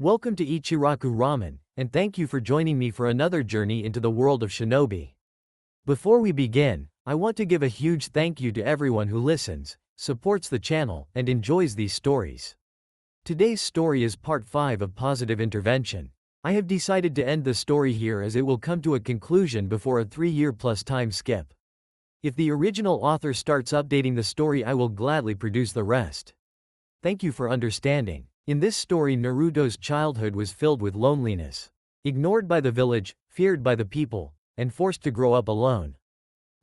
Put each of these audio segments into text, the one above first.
Welcome to Ichiraku Ramen, and thank you for joining me for another journey into the world of shinobi. Before we begin, I want to give a huge thank you to everyone who listens, supports the channel, and enjoys these stories. Today's story is part 5 of Positive Intervention. I have decided to end the story here as it will come to a conclusion before a 3-year-plus time skip. If the original author starts updating the story, I will gladly produce the rest. Thank you for understanding. In this story, Naruto's childhood was filled with loneliness. Ignored by the village, feared by the people, and forced to grow up alone.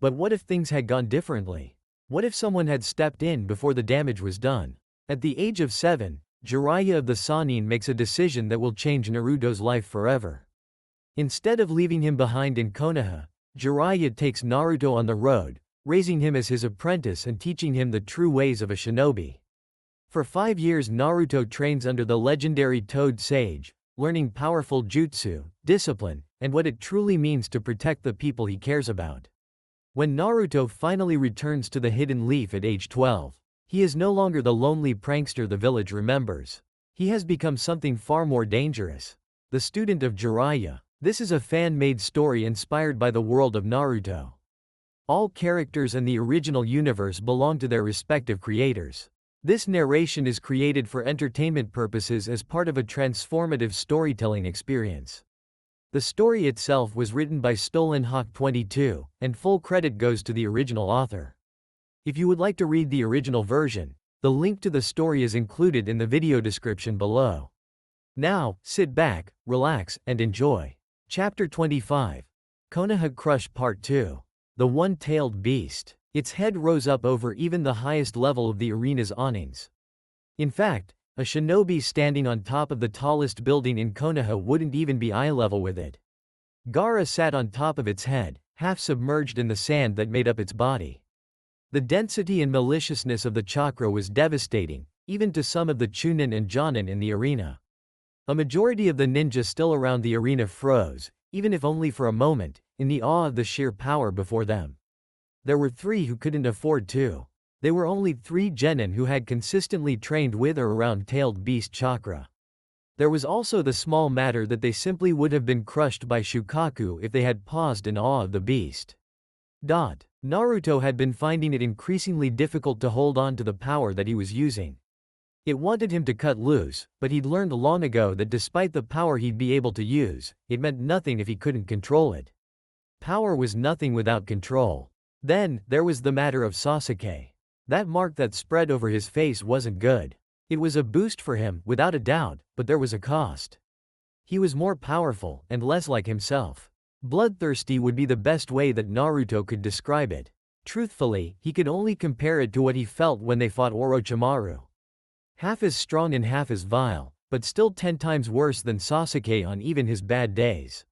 But what if things had gone differently? What if someone had stepped in before the damage was done? At the age of 7, Jiraiya of the Sannin makes a decision that will change Naruto's life forever. Instead of leaving him behind in Konoha, Jiraiya takes Naruto on the road, raising him as his apprentice and teaching him the true ways of a shinobi. For 5 years Naruto trains under the legendary Toad Sage, learning powerful jutsu, discipline, and what it truly means to protect the people he cares about. When Naruto finally returns to the Hidden Leaf at age 12, he is no longer the lonely prankster the village remembers. He has become something far more dangerous. The student of Jiraiya. This is a fan-made story inspired by the world of Naruto. All characters in the original universe belong to their respective creators. This narration is created for entertainment purposes as part of a transformative storytelling experience. The story itself was written by Stolen Hawk 22, and full credit goes to the original author. If you would like to read the original version, the link to the story is included in the video description below. Now, sit back, relax, and enjoy. Chapter 25. Konoha Crush Part 2. The One-Tailed Beast. Its head rose up over even the highest level of the arena's awnings. In fact, a shinobi standing on top of the tallest building in Konoha wouldn't even be eye level with it. Gaara sat on top of its head, half submerged in the sand that made up its body. The density and maliciousness of the chakra was devastating, even to some of the chunin and jonin in the arena. A majority of the ninja still around the arena froze, even if only for a moment, in the awe of the sheer power before them. There were 3 who couldn't afford to. They were only 3 genin who had consistently trained with or around tailed beast chakra. There was also the small matter that they simply would have been crushed by Shukaku if they had paused in awe of the beast. Naruto had been finding it increasingly difficult to hold on to the power that he was using. It wanted him to cut loose, but he'd learned long ago that despite the power he'd be able to use, it meant nothing if he couldn't control it. Power was nothing without control. Then, there was the matter of Sasuke. That mark that spread over his face wasn't good. It was a boost for him, without a doubt, but there was a cost. He was more powerful, and less like himself. Bloodthirsty would be the best way that Naruto could describe it. Truthfully, he could only compare it to what he felt when they fought Orochimaru. Half as strong and half as vile, but still 10 times worse than Sasuke on even his bad days.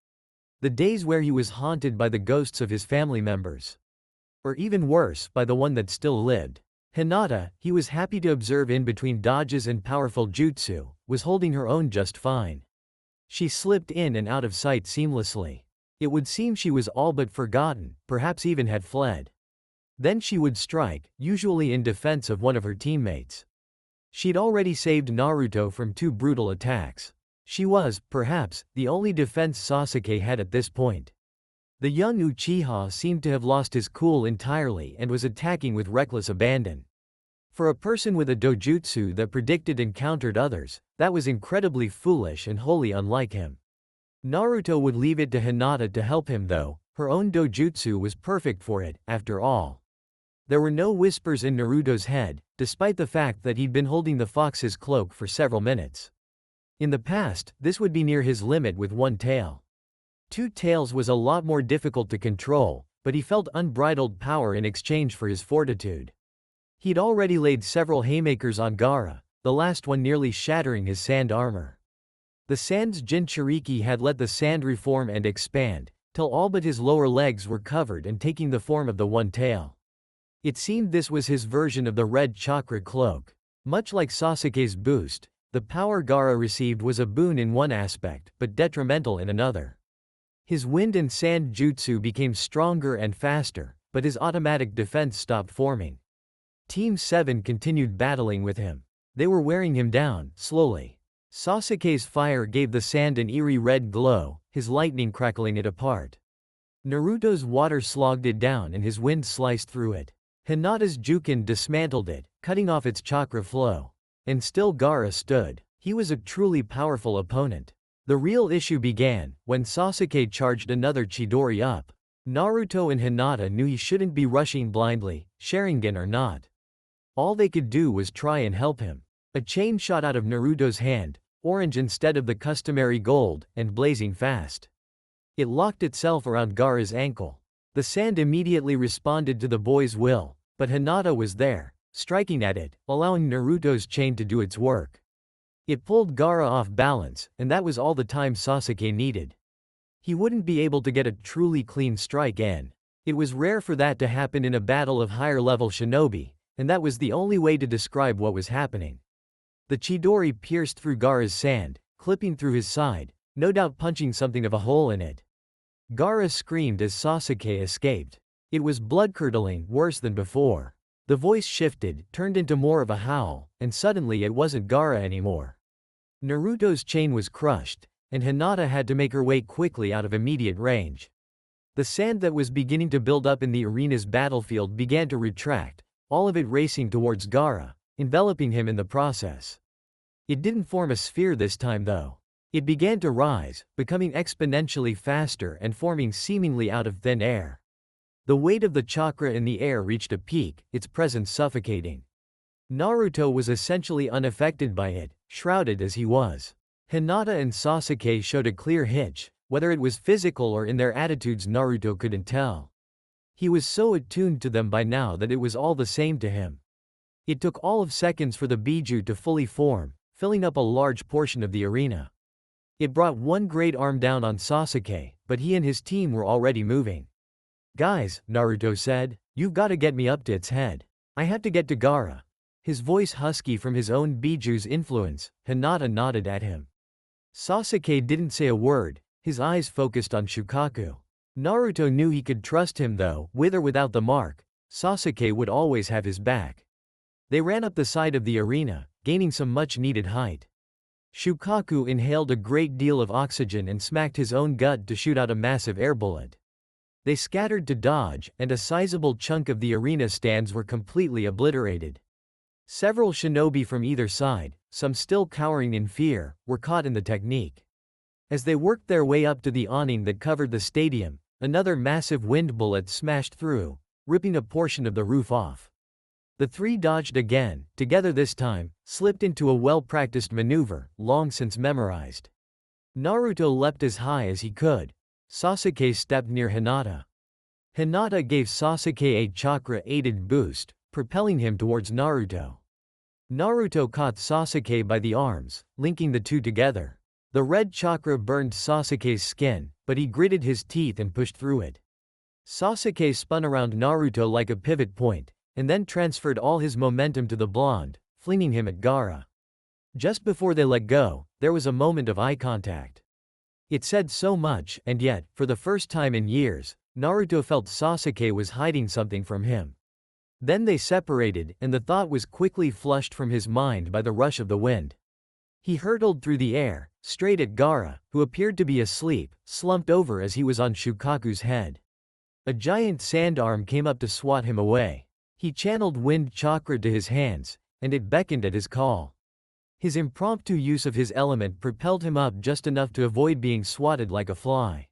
The days where he was haunted by the ghosts of his family members. Or even worse, by the one that still lived. Hinata, he was happy to observe in between dodges and powerful jutsu, was holding her own just fine. She slipped in and out of sight seamlessly. It would seem she was all but forgotten, perhaps even had fled. Then she would strike, usually in defense of one of her teammates. She'd already saved Naruto from 2 brutal attacks. She was, perhaps, the only defense Sasuke had at this point. The young Uchiha seemed to have lost his cool entirely and was attacking with reckless abandon. For a person with a dojutsu that predicted and countered others, that was incredibly foolish and wholly unlike him. Naruto would leave it to Hinata to help him though, her own dojutsu was perfect for it, after all. There were no whispers in Naruto's head, despite the fact that he'd been holding the fox's cloak for several minutes. In the past, this would be near his limit with 1 tail. 2 tails was a lot more difficult to control, but he felt unbridled power in exchange for his fortitude. He'd already laid several haymakers on Gaara, the last one nearly shattering his sand armor. The sand's Jinchuriki had let the sand reform and expand, till all but his lower legs were covered and taking the form of the 1 tail. It seemed this was his version of the red chakra cloak. Much like Sasuke's boost, the power Gaara received was a boon in one aspect, but detrimental in another. His wind and sand jutsu became stronger and faster, but his automatic defense stopped forming. Team 7 continued battling with him. They were wearing him down, slowly. Sasuke's fire gave the sand an eerie red glow, his lightning crackling it apart. Naruto's water slogged it down and his wind sliced through it. Hinata's Jukin dismantled it, cutting off its chakra flow. And still Gaara stood. He was a truly powerful opponent. The real issue began when Sasuke charged another Chidori up. Naruto and Hinata knew he shouldn't be rushing blindly, Sharingan or not. All they could do was try and help him. A chain shot out of Naruto's hand, orange instead of the customary gold, and blazing fast. It locked itself around Gaara's ankle. The sand immediately responded to the boy's will, but Hinata was there, striking at it, allowing Naruto's chain to do its work. It pulled Gaara off balance, and that was all the time Sasuke needed. He wouldn't be able to get a truly clean strike in. It was rare for that to happen in a battle of higher-level shinobi, and that was the only way to describe what was happening. The Chidori pierced through Gaara's sand, clipping through his side, no doubt punching something of a hole in it. Gaara screamed as Sasuke escaped. It was blood-curdling, worse than before. The voice shifted, turned into more of a howl, and suddenly it wasn't Gaara anymore. Naruto's chain was crushed, and Hinata had to make her way quickly out of immediate range. The sand that was beginning to build up in the arena's battlefield began to retract, all of it racing towards Gaara, enveloping him in the process. It didn't form a sphere this time though. It began to rise, becoming exponentially faster and forming seemingly out of thin air. The weight of the chakra in the air reached a peak, its presence suffocating. Naruto was essentially unaffected by it, shrouded as he was. Hinata and Sasuke showed a clear hitch, whether it was physical or in their attitudes Naruto couldn't tell. He was so attuned to them by now that it was all the same to him. It took all of seconds for the Biju to fully form, filling up a large portion of the arena. It brought one great arm down on Sasuke, but he and his team were already moving. "Guys," Naruto said, "you've got to get me up to its head. I have to get to Gaara." His voice husky from his own Biju's influence, Hinata nodded at him. Sasuke didn't say a word, his eyes focused on Shukaku. Naruto knew he could trust him though, with or without the mark, Sasuke would always have his back. They ran up the side of the arena, gaining some much-needed height. Shukaku inhaled a great deal of oxygen and smacked his own gut to shoot out a massive air bullet. They scattered to dodge, and a sizable chunk of the arena stands were completely obliterated. Several shinobi from either side, some still cowering in fear, were caught in the technique. As they worked their way up to the awning that covered the stadium, another massive wind bullet smashed through, ripping a portion of the roof off. The three dodged again, together this time, slipped into a well-practiced maneuver, long since memorized. Naruto leapt as high as he could. Sasuke stepped near Hinata. Hinata gave Sasuke a chakra-aided boost, propelling him towards Naruto. Naruto caught Sasuke by the arms, linking the two together. The red chakra burned Sasuke's skin, but he gritted his teeth and pushed through it. Sasuke spun around Naruto like a pivot point, and then transferred all his momentum to the blonde, flinging him at Gaara. Just before they let go, there was a moment of eye contact. It said so much, and yet, for the first time in years, Naruto felt Sasuke was hiding something from him. Then they separated, and the thought was quickly flushed from his mind by the rush of the wind. He hurtled through the air, straight at Gaara, who appeared to be asleep, slumped over as he was on Shukaku's head. A giant sand arm came up to swat him away. He channeled wind chakra to his hands, and it beckoned at his call. His impromptu use of his element propelled him up just enough to avoid being swatted like a fly.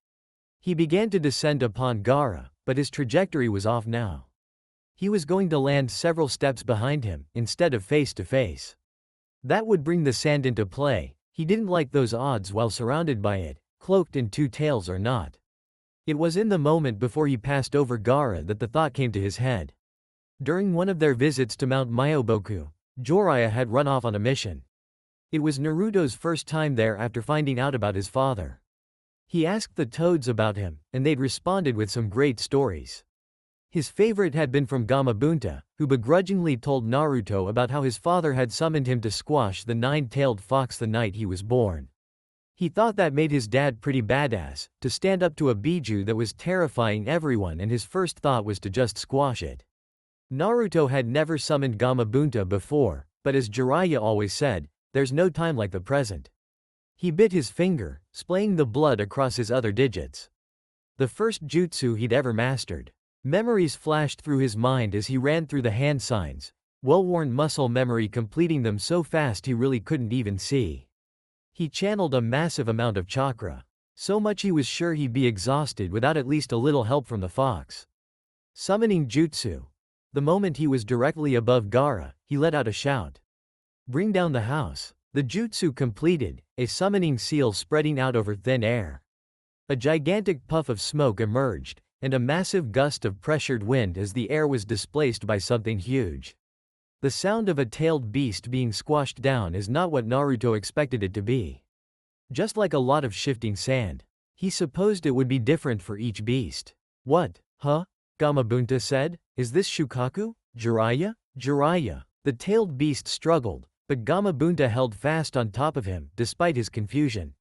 He began to descend upon Gaara, but his trajectory was off now. He was going to land several steps behind him, instead of face to face. That would bring the sand into play. He didn't like those odds while surrounded by it, cloaked in two tails or not. It was in the moment before he passed over Gaara that the thought came to his head. During one of their visits to Mount Myoboku, Jiraiya had run off on a mission. It was Naruto's first time there after finding out about his father. He asked the toads about him, and they'd responded with some great stories. His favorite had been from Gamabunta, who begrudgingly told Naruto about how his father had summoned him to squash the nine-tailed fox the night he was born. He thought that made his dad pretty badass, to stand up to a Biju that was terrifying everyone, and his first thought was to just squash it. Naruto had never summoned Gamabunta before, but as Jiraiya always said, There's no time like the present. He bit his finger, splaying the blood across his other digits. The first jutsu he'd ever mastered. Memories flashed through his mind as he ran through the hand signs, well-worn muscle memory completing them so fast he really couldn't even see. He channeled a massive amount of chakra. So much he was sure he'd be exhausted without at least a little help from the fox. Summoning jutsu. The moment he was directly above Gaara, he let out a shout. Bring down the house. The jutsu completed, a summoning seal spreading out over thin air. A gigantic puff of smoke emerged, and a massive gust of pressured wind as the air was displaced by something huge. The sound of a tailed beast being squashed down is not what Naruto expected it to be. Just like a lot of shifting sand. He supposed it would be different for each beast. What? Huh? Gamabunta said. Is this Shukaku? Jiraiya? Jiraiya. The tailed beast struggled, but Gamabunta held fast on top of him, despite his confusion.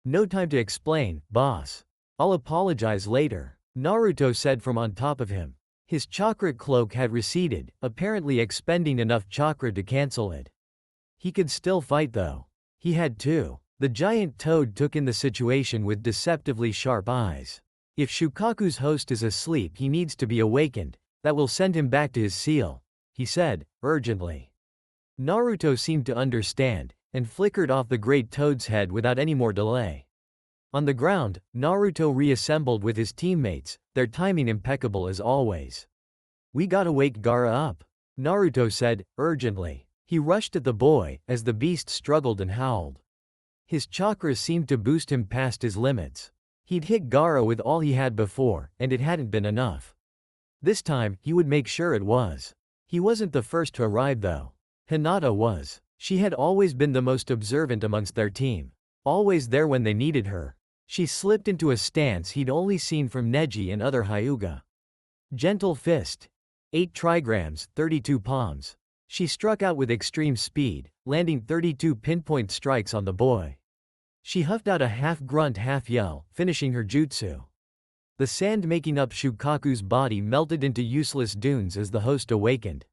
No time to explain, boss. I'll apologize later, Naruto said from on top of him. His chakra cloak had receded, apparently expending enough chakra to cancel it. He could still fight though. He had to. The giant toad took in the situation with deceptively sharp eyes. If Shukaku's host is asleep, he needs to be awakened. That will send him back to his seal, he said, urgently. Naruto seemed to understand, and flickered off the great toad's head without any more delay. On the ground, Naruto reassembled with his teammates, their timing impeccable as always. We gotta wake Gaara up, Naruto said, urgently. He rushed at the boy, as the beast struggled and howled. His chakra seemed to boost him past his limits. He'd hit Gaara with all he had before, and it hadn't been enough. This time, he would make sure it was. He wasn't the first to arrive though. Hinata was. She had always been the most observant amongst their team. Always there when they needed her. She slipped into a stance he'd only seen from Neji and other Hyuga. Gentle fist. 8 trigrams, 32 palms. She struck out with extreme speed, landing 32 pinpoint strikes on the boy. She huffed out a half-grunt half-yell, finishing her jutsu. The sand making up Shukaku's body melted into useless dunes as the host awakened.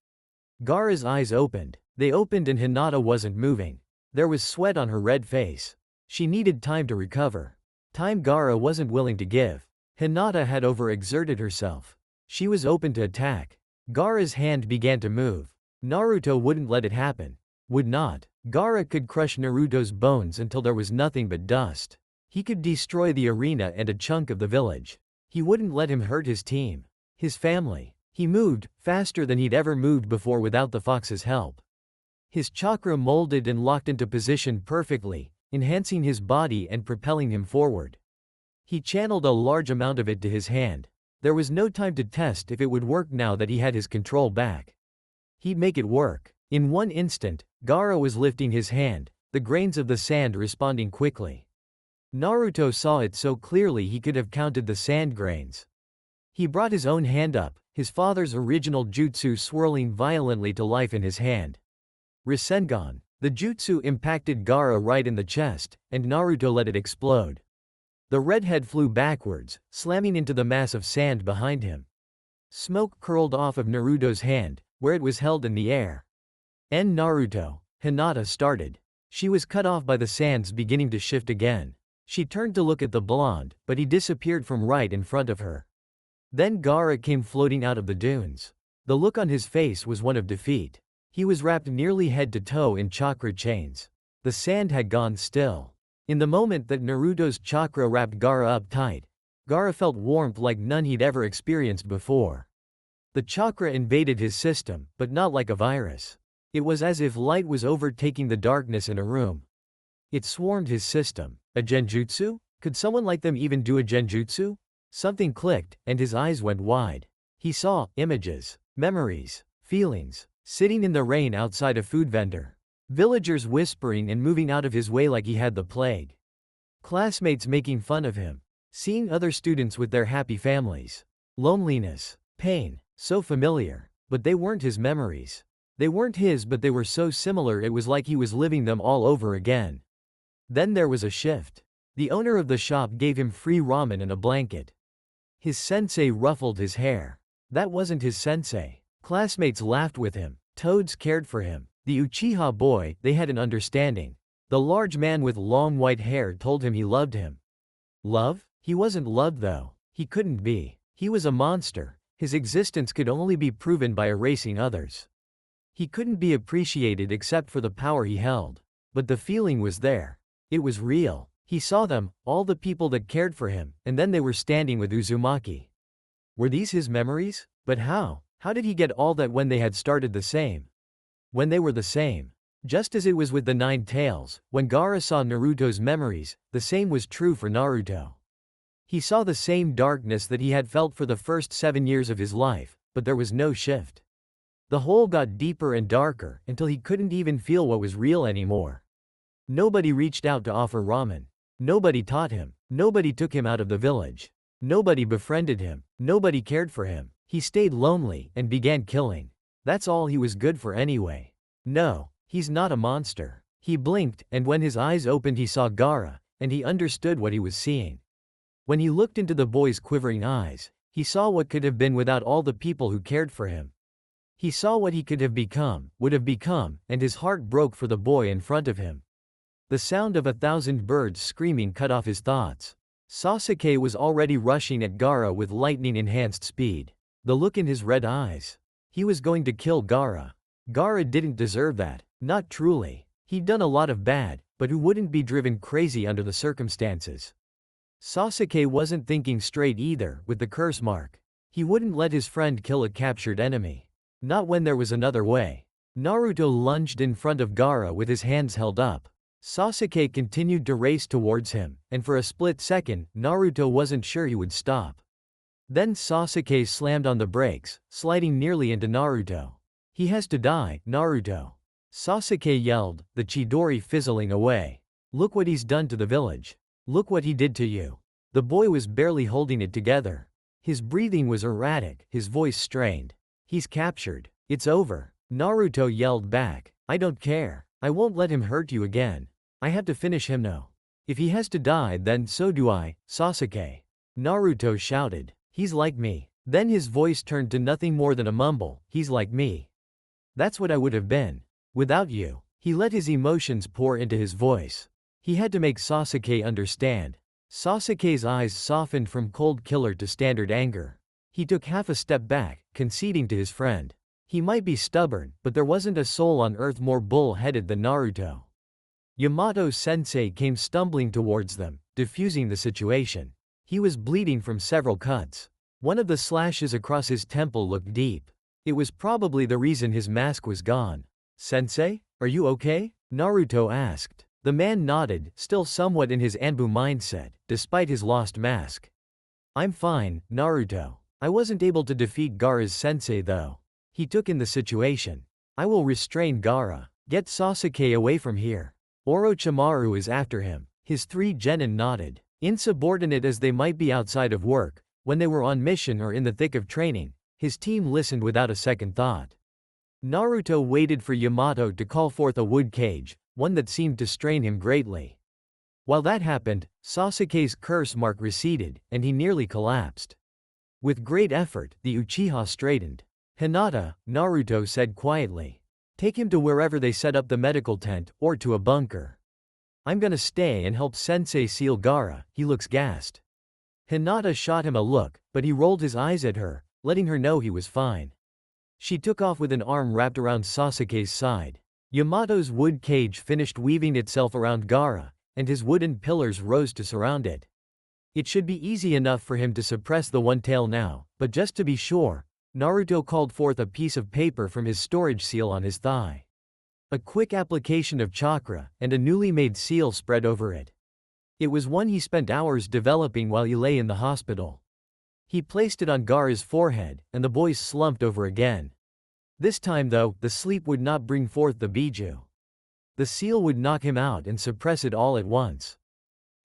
Gaara's eyes opened. They opened and Hinata wasn't moving. There was sweat on her red face. She needed time to recover. Time Gaara wasn't willing to give. Hinata had overexerted herself. She was open to attack. Gaara's hand began to move. Naruto wouldn't let it happen. Would not. Gaara could crush Naruto's bones until there was nothing but dust. He could destroy the arena and a chunk of the village. He wouldn't let him hurt his team. His family. He moved, faster than he'd ever moved before without the fox's help. His chakra molded and locked into position perfectly, enhancing his body and propelling him forward. He channeled a large amount of it to his hand. There was no time to test if it would work now that he had his control back. He'd make it work. In one instant, Gaara was lifting his hand, the grains of the sand responding quickly. Naruto saw it so clearly he could have counted the sand grains. He brought his own hand up, his father's original jutsu swirling violently to life in his hand. Rasengan. The jutsu impacted Gaara right in the chest, and Naruto let it explode. The redhead flew backwards, slamming into the mass of sand behind him. Smoke curled off of Naruto's hand, where it was held in the air. Naruto, Hinata started. She was cut off by the sands beginning to shift again. She turned to look at the blonde, but he disappeared from right in front of her. Then Gaara came floating out of the dunes. The look on his face was one of defeat. He was wrapped nearly head to toe in chakra chains. The sand had gone still. In the moment that Naruto's chakra wrapped Gaara up tight, Gaara felt warmth like none he'd ever experienced before. The chakra invaded his system, but not like a virus. It was as if light was overtaking the darkness in a room. It swarmed his system. A genjutsu? Could someone like them even do a genjutsu? Something clicked, and his eyes went wide. He saw images, memories, feelings. Sitting in the rain outside a food vendor. Villagers whispering and moving out of his way like he had the plague. Classmates making fun of him. Seeing other students with their happy families. Loneliness. Pain. So familiar. But they weren't his memories. They weren't his, but they were so similar it was like he was living them all over again. Then there was a shift. The owner of the shop gave him free ramen and a blanket. His sensei ruffled his hair. That wasn't his sensei. Classmates laughed with him. Toads cared for him. The Uchiha boy, they had an understanding. The large man with long white hair told him he loved him. Love? He wasn't loved though. He couldn't be. He was a monster. His existence could only be proven by erasing others. He couldn't be appreciated except for the power he held. But the feeling was there. It was real. He saw them, all the people that cared for him, and then they were standing with Uzumaki. Were these his memories? But how? How did he get all that when they had started the same? When they were the same? Just as it was with the Nine Tails, when Gaara saw Naruto's memories, the same was true for Naruto. He saw the same darkness that he had felt for the first 7 years of his life, but there was no shift. The hole got deeper and darker until he couldn't even feel what was real anymore. Nobody reached out to offer ramen. Nobody taught him. Nobody took him out of the village. Nobody befriended him. Nobody cared for him. He stayed lonely and began killing. That's all he was good for anyway. No, he's not a monster. He blinked, and when his eyes opened he saw Gaara, and he understood what he was seeing. When he looked into the boy's quivering eyes, he saw what could have been without all the people who cared for him. He saw what he could have become, would have become, and his heart broke for the boy in front of him. The sound of 1,000 birds screaming cut off his thoughts. Sasuke was already rushing at Gaara with lightning-enhanced speed. The look in his red eyes. He was going to kill Gaara. Gaara didn't deserve that. Not truly. He'd done a lot of bad, but who wouldn't be driven crazy under the circumstances? Sasuke wasn't thinking straight either, with the curse mark. He wouldn't let his friend kill a captured enemy. Not when there was another way. Naruto lunged in front of Gaara with his hands held up. Sasuke continued to race towards him, and for a split second, Naruto wasn't sure he would stop. Then Sasuke slammed on the brakes, sliding nearly into Naruto. He has to die, Naruto. Sasuke yelled, the Chidori fizzling away. Look what he's done to the village. Look what he did to you. The boy was barely holding it together. His breathing was erratic, his voice strained. He's captured. It's over. Naruto yelled back. I don't care. I won't let him hurt you again. I have to finish him now. If he has to die, then so do I, Sasuke. Naruto shouted. He's like me. Then his voice turned to nothing more than a mumble. He's like me. That's what I would have been. Without you. He let his emotions pour into his voice. He had to make Sasuke understand. Sasuke's eyes softened from cold killer to standard anger. He took half a step back, conceding to his friend. He might be stubborn, but there wasn't a soul on earth more bull-headed than Naruto. Yamato-sensei came stumbling towards them, diffusing the situation. He was bleeding from several cuts. One of the slashes across his temple looked deep. It was probably the reason his mask was gone. Sensei, are you okay? Naruto asked. The man nodded, still somewhat in his Anbu mindset, despite his lost mask. I'm fine, Naruto. I wasn't able to defeat Gaara's sensei though. He took in the situation. I will restrain Gaara. Get Sasuke away from here. Orochimaru is after him. His 3 genin nodded. Insubordinate as they might be outside of work, when they were on mission or in the thick of training, his team listened without a second thought. Naruto waited for Yamato to call forth a wood cage, one that seemed to strain him greatly. While that happened, Sasuke's curse mark receded, and he nearly collapsed. With great effort, the Uchiha straightened. Hinata, Naruto said quietly. Take him to wherever they set up the medical tent, or to a bunker. I'm gonna stay and help Sensei seal Gaara, he looks gassed. Hinata shot him a look, but he rolled his eyes at her, letting her know he was fine. She took off with an arm wrapped around Sasuke's side. Yamato's wood cage finished weaving itself around Gaara, and his wooden pillars rose to surround it. It should be easy enough for him to suppress the one tail now, but just to be sure, Naruto called forth a piece of paper from his storage seal on his thigh. A quick application of chakra, and a newly made seal spread over it. It was one he spent hours developing while he lay in the hospital. He placed it on Gaara's forehead, and the boy slumped over again. This time though, the sleep would not bring forth the Biju. The seal would knock him out and suppress it all at once.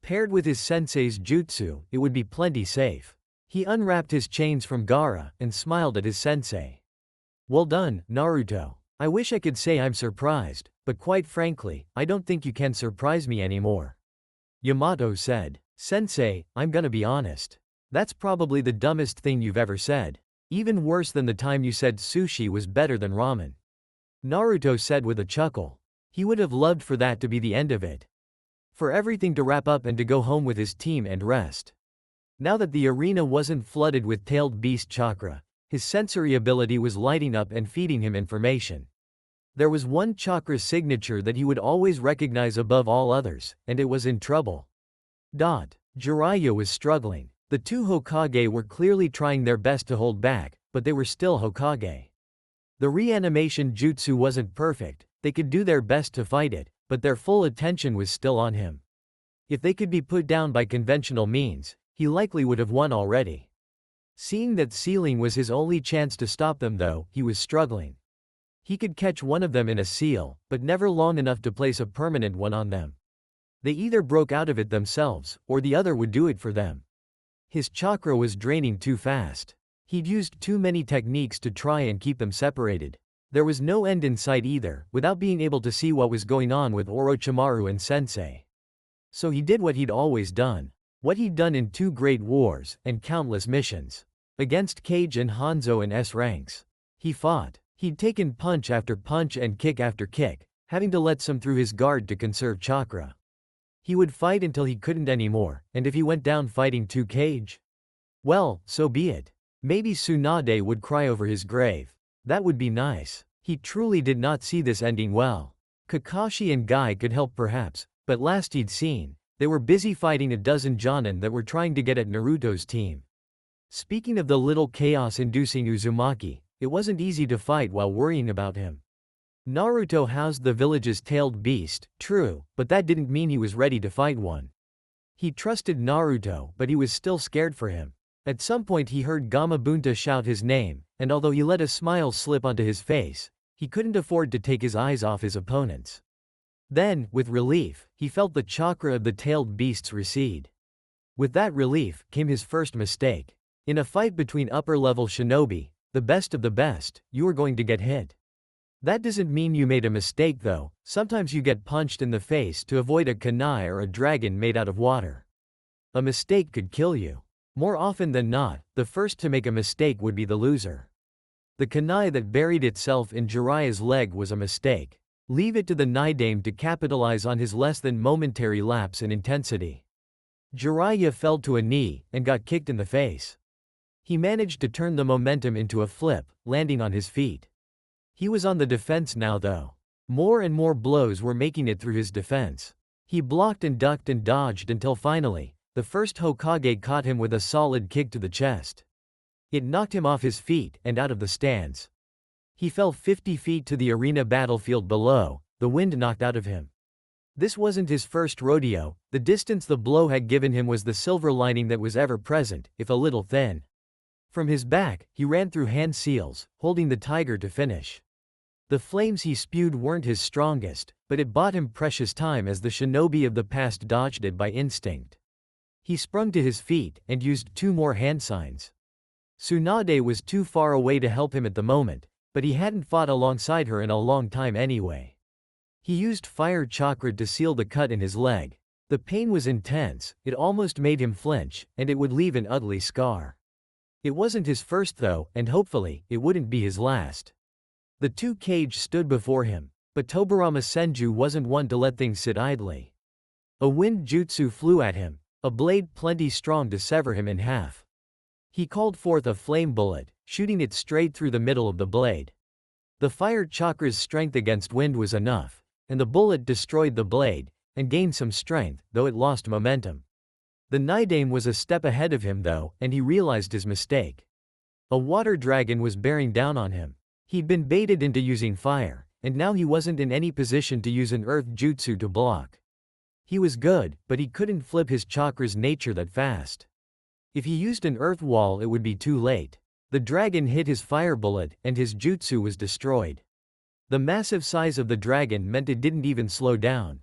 Paired with his sensei's jutsu, it would be plenty safe. He unwrapped his chains from Gaara, and smiled at his sensei. Well done, Naruto. I wish I could say I'm surprised, but quite frankly, I don't think you can surprise me anymore. Yamato said. Sensei, I'm gonna be honest. That's probably the dumbest thing you've ever said. Even worse than the time you said sushi was better than ramen. Naruto said with a chuckle. He would have loved for that to be the end of it. For everything to wrap up and to go home with his team and rest. Now that the arena wasn't flooded with tailed beast chakra, his sensory ability was lighting up and feeding him information. There was one chakra signature that he would always recognize above all others, and it was in trouble. Jiraiya was struggling. The two Hokage were clearly trying their best to hold back, but they were still Hokage. The reanimation jutsu wasn't perfect, they could do their best to fight it, but their full attention was still on him. If they could be put down by conventional means, he likely would have won already. Seeing that sealing was his only chance to stop them though, he was struggling. He could catch one of them in a seal, but never long enough to place a permanent one on them. They either broke out of it themselves, or the other would do it for them. His chakra was draining too fast. He'd used too many techniques to try and keep them separated. There was no end in sight either, without being able to see what was going on with Orochimaru and Sensei. So he did what he'd always done. What he'd done in 2 great wars, and countless missions. Against Kage and Hanzo in S ranks. He fought. He'd taken punch after punch and kick after kick, having to let some through his guard to conserve chakra. He would fight until he couldn't anymore, and if he went down fighting to Kage, well, so be it. Maybe Tsunade would cry over his grave. That would be nice. He truly did not see this ending well. Kakashi and Guy could help perhaps, but last he'd seen, they were busy fighting a dozen Jonin that were trying to get at Naruto's team. Speaking of the little chaos-inducing Uzumaki, it wasn't easy to fight while worrying about him. Naruto housed the village's tailed beast, true, but that didn't mean he was ready to fight one. He trusted Naruto, but he was still scared for him. At some point he heard Gamabunta shout his name, and although he let a smile slip onto his face, he couldn't afford to take his eyes off his opponents. Then, with relief, he felt the chakra of the tailed beasts recede. With that relief, came his first mistake. In a fight between upper-level shinobi, the best of the best, you are going to get hit. That doesn't mean you made a mistake though, sometimes you get punched in the face to avoid a kunai or a dragon made out of water. A mistake could kill you. More often than not, the first to make a mistake would be the loser. The kunai that buried itself in Jiraiya's leg was a mistake. Leave it to the Naidame to capitalize on his less than momentary lapse in intensity. Jiraiya fell to a knee, and got kicked in the face. He managed to turn the momentum into a flip, landing on his feet. He was on the defense now though. More and more blows were making it through his defense. He blocked and ducked and dodged until finally, the first Hokage caught him with a solid kick to the chest. It knocked him off his feet and out of the stands. He fell 50 feet to the arena battlefield below, the wind knocked out of him. This wasn't his first rodeo, the distance the blow had given him was the silver lining that was ever present, if a little thin. From his back, he ran through hand seals, holding the tiger to finish. The flames he spewed weren't his strongest, but it bought him precious time as the shinobi of the past dodged it by instinct. He sprung to his feet and used 2 more hand signs. Tsunade was too far away to help him at the moment, but he hadn't fought alongside her in a long time anyway. He used fire chakra to seal the cut in his leg. The pain was intense, it almost made him flinch, and it would leave an ugly scar. It wasn't his first though, and hopefully, it wouldn't be his last. The 2 Kage stood before him, but Tobirama Senju wasn't one to let things sit idly. A wind jutsu flew at him, a blade plenty strong to sever him in half. He called forth a flame bullet, shooting it straight through the middle of the blade. The fire chakra's strength against wind was enough, and the bullet destroyed the blade, and gained some strength, though it lost momentum. The Naidame was a step ahead of him though, and he realized his mistake. A water dragon was bearing down on him. He'd been baited into using fire, and now he wasn't in any position to use an earth jutsu to block. He was good, but he couldn't flip his chakra's nature that fast. If he used an earth wall it would be too late. The dragon hit his fire bullet, and his jutsu was destroyed. The massive size of the dragon meant it didn't even slow down.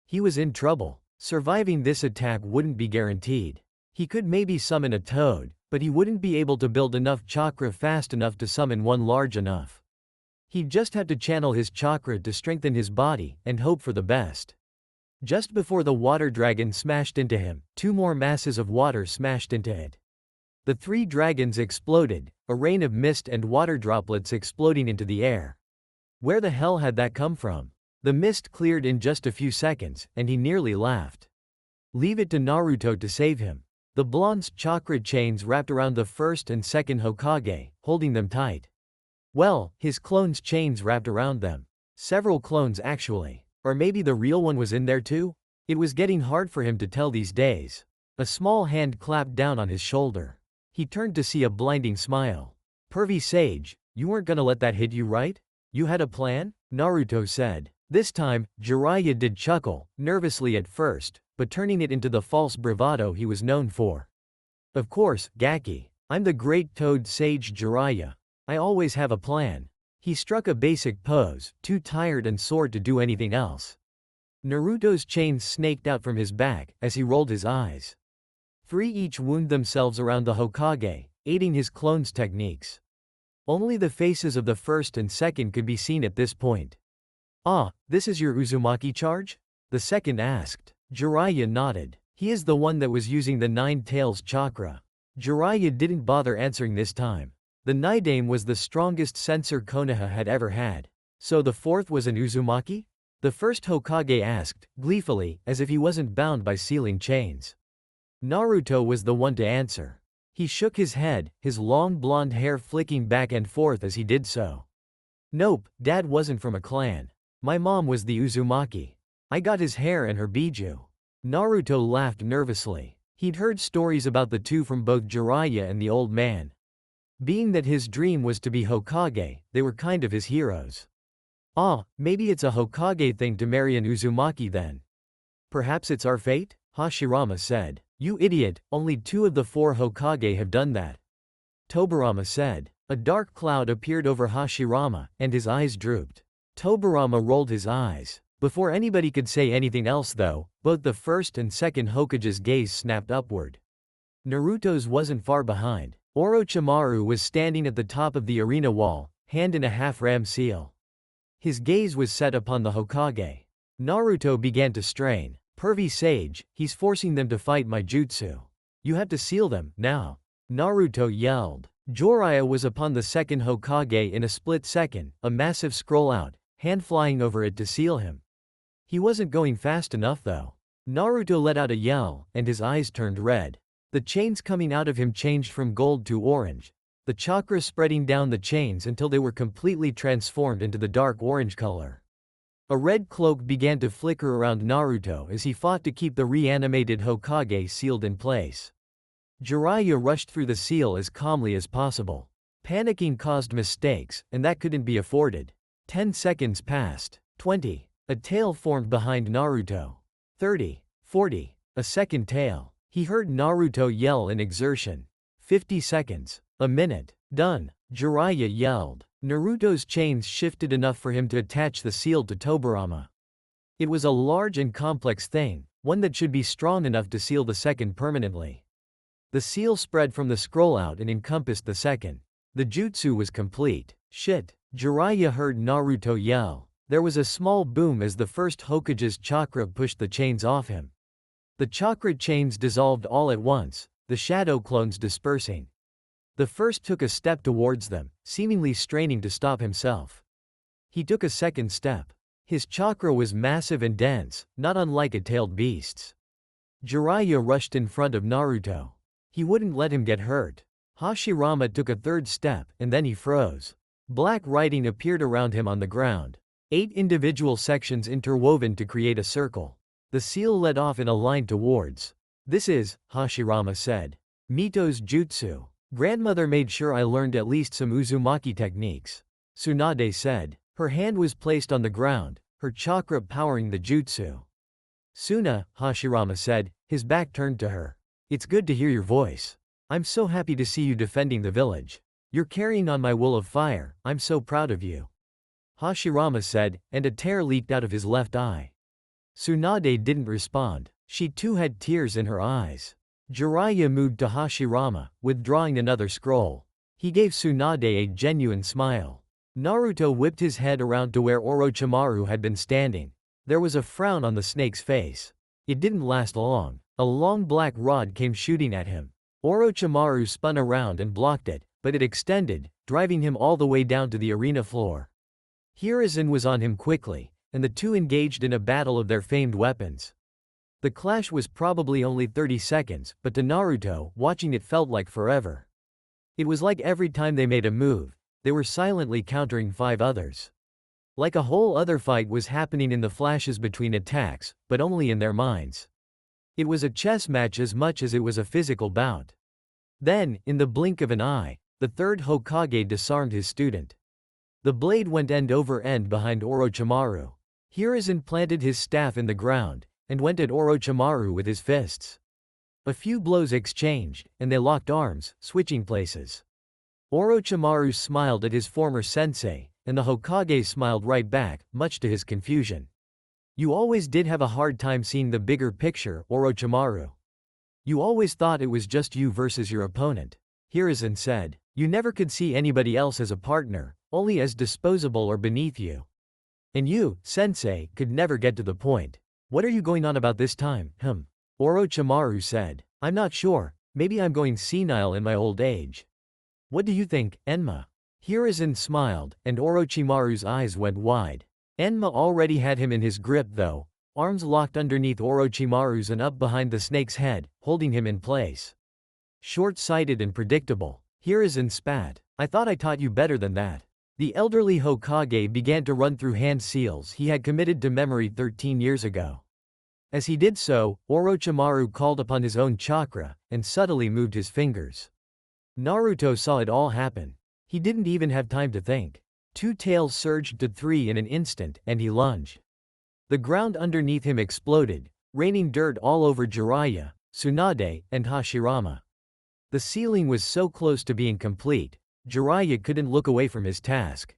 He was in trouble. Surviving this attack wouldn't be guaranteed. He could maybe summon a toad, but he wouldn't be able to build enough chakra fast enough to summon one large enough. He'd just have to channel his chakra to strengthen his body, and hope for the best. Just before the water dragon smashed into him, 2 more masses of water smashed into it. The 3 dragons exploded, a rain of mist and water droplets exploding into the air. Where the hell had that come from? The mist cleared in just a few seconds, and he nearly laughed. Leave it to Naruto to save him. The blonde's chakra chains wrapped around the first and second Hokage, holding them tight. Well, his clone's chains wrapped around them. Several clones actually. Or maybe the real one was in there too? It was getting hard for him to tell these days. A small hand clapped down on his shoulder. He turned to see a blinding smile. Pervy Sage, you weren't gonna let that hit you, right? You had a plan? Naruto said. This time, Jiraiya did chuckle, nervously at first, but turning it into the false bravado he was known for. Of course, Gaki. I'm the great toad sage Jiraiya. I always have a plan. He struck a basic pose, too tired and sore to do anything else. Naruto's chains snaked out from his back as he rolled his eyes. 3 each wound themselves around the Hokage, aiding his clone's techniques. Only the faces of the first and second could be seen at this point. Ah, this is your Uzumaki charge? The second asked. Jiraiya nodded. He is the one that was using the 9 tails chakra. Jiraiya didn't bother answering this time. The Nidame was the strongest sensor Konoha had ever had. So the fourth was an Uzumaki? The first Hokage asked, gleefully, as if he wasn't bound by sealing chains. Naruto was the one to answer. He shook his head, his long blonde hair flicking back and forth as he did so. Nope, Dad wasn't from a clan. My mom was the Uzumaki. I got his hair and her biju. Naruto laughed nervously. He'd heard stories about the two from both Jiraiya and the old man. Being that his dream was to be Hokage, they were kind of his heroes. Ah, maybe it's a Hokage thing to marry an Uzumaki then. Perhaps it's our fate? Hashirama said. You idiot, only 2 of the 4 Hokage have done that. Tobirama said. A dark cloud appeared over Hashirama, and his eyes drooped. Tobirama rolled his eyes. Before anybody could say anything else though, both the first and second Hokage's gaze snapped upward. Naruto's wasn't far behind. Orochimaru was standing at the top of the arena wall, hand in a half-ram seal. His gaze was set upon the Hokage. Naruto began to strain. Pervy Sage, he's forcing them to fight my jutsu. You have to seal them, now. Naruto yelled. Jiraiya was upon the second Hokage in a split second, a massive scroll out, hand flying over it to seal him. He wasn't going fast enough though. Naruto let out a yell, and his eyes turned red. The chains coming out of him changed from gold to orange, the chakra spreading down the chains until they were completely transformed into the dark orange color. A red cloak began to flicker around Naruto as he fought to keep the reanimated Hokage sealed in place. Jiraiya rushed through the seal as calmly as possible. Panicking caused mistakes, and that couldn't be afforded. 10 seconds passed. 20. A tail formed behind Naruto. 30. 40. A second tail. He heard Naruto yell in exertion. 50 seconds. A minute. Done. Jiraiya yelled. Naruto's chains shifted enough for him to attach the seal to Tobirama. It was a large and complex thing, one that should be strong enough to seal the second permanently. The seal spread from the scroll out and encompassed the second. The jutsu was complete. Shit. Jiraiya heard Naruto yell. There was a small boom as the first Hokage's chakra pushed the chains off him. The chakra chains dissolved all at once, the shadow clones dispersing. The first took a step towards them, seemingly straining to stop himself. He took a second step. His chakra was massive and dense, not unlike a tailed beast's. Jiraiya rushed in front of Naruto. He wouldn't let him get hurt. Hashirama took a third step, and then he froze. Black writing appeared around him on the ground. 8 individual sections interwoven to create a circle. The seal led off in a line towards. This is, Hashirama said, Mito's jutsu. Grandmother made sure I learned at least some Uzumaki techniques. Tsunade said. Her hand was placed on the ground, her chakra powering the jutsu. Suna, Hashirama said, his back turned to her. It's good to hear your voice. I'm so happy to see you defending the village. You're carrying on my will of fire, I'm so proud of you. Hashirama said, and a tear leaked out of his left eye. Tsunade didn't respond. She too had tears in her eyes. Jiraiya moved to Hashirama, withdrawing another scroll. He gave Tsunade a genuine smile. Naruto whipped his head around to where Orochimaru had been standing. There was a frown on the snake's face. It didn't last long. A long black rod came shooting at him. Orochimaru spun around and blocked it, but it extended, driving him all the way down to the arena floor. Hiruzen was on him quickly, and the two engaged in a battle of their famed weapons. The clash was probably only 30 seconds, but to Naruto, watching it felt like forever. It was like every time they made a move, they were silently countering 5 others. Like a whole other fight was happening in the flashes between attacks, but only in their minds. It was a chess match as much as it was a physical bout. Then, in the blink of an eye, the third Hokage disarmed his student. The blade went end over end behind Orochimaru. Hiruzen planted his staff in the ground, and went at Orochimaru with his fists. A few blows exchanged, and they locked arms, switching places. Orochimaru smiled at his former sensei, and the Hokage smiled right back, much to his confusion. You always did have a hard time seeing the bigger picture, Orochimaru. You always thought it was just you versus your opponent. Hiruzen said. You never could see anybody else as a partner, only as disposable or beneath you. And you, sensei, could never get to the point. What are you going on about this time, Orochimaru said. I'm not sure, maybe I'm going senile in my old age. What do you think, Enma? Hiruzen smiled, and Orochimaru's eyes went wide. Enma already had him in his grip though, arms locked underneath Orochimaru's and up behind the snake's head, holding him in place. Short-sighted and predictable. Hiruzen spat. I thought I taught you better than that. The elderly Hokage began to run through hand seals he had committed to memory 13 years ago. As he did so, Orochimaru called upon his own chakra, and subtly moved his fingers. Naruto saw it all happen. He didn't even have time to think. 2 tails surged to 3 in an instant, and he lunged. The ground underneath him exploded, raining dirt all over Jiraiya, Tsunade, and Hashirama. The ceiling was so close to being complete, Jiraiya couldn't look away from his task.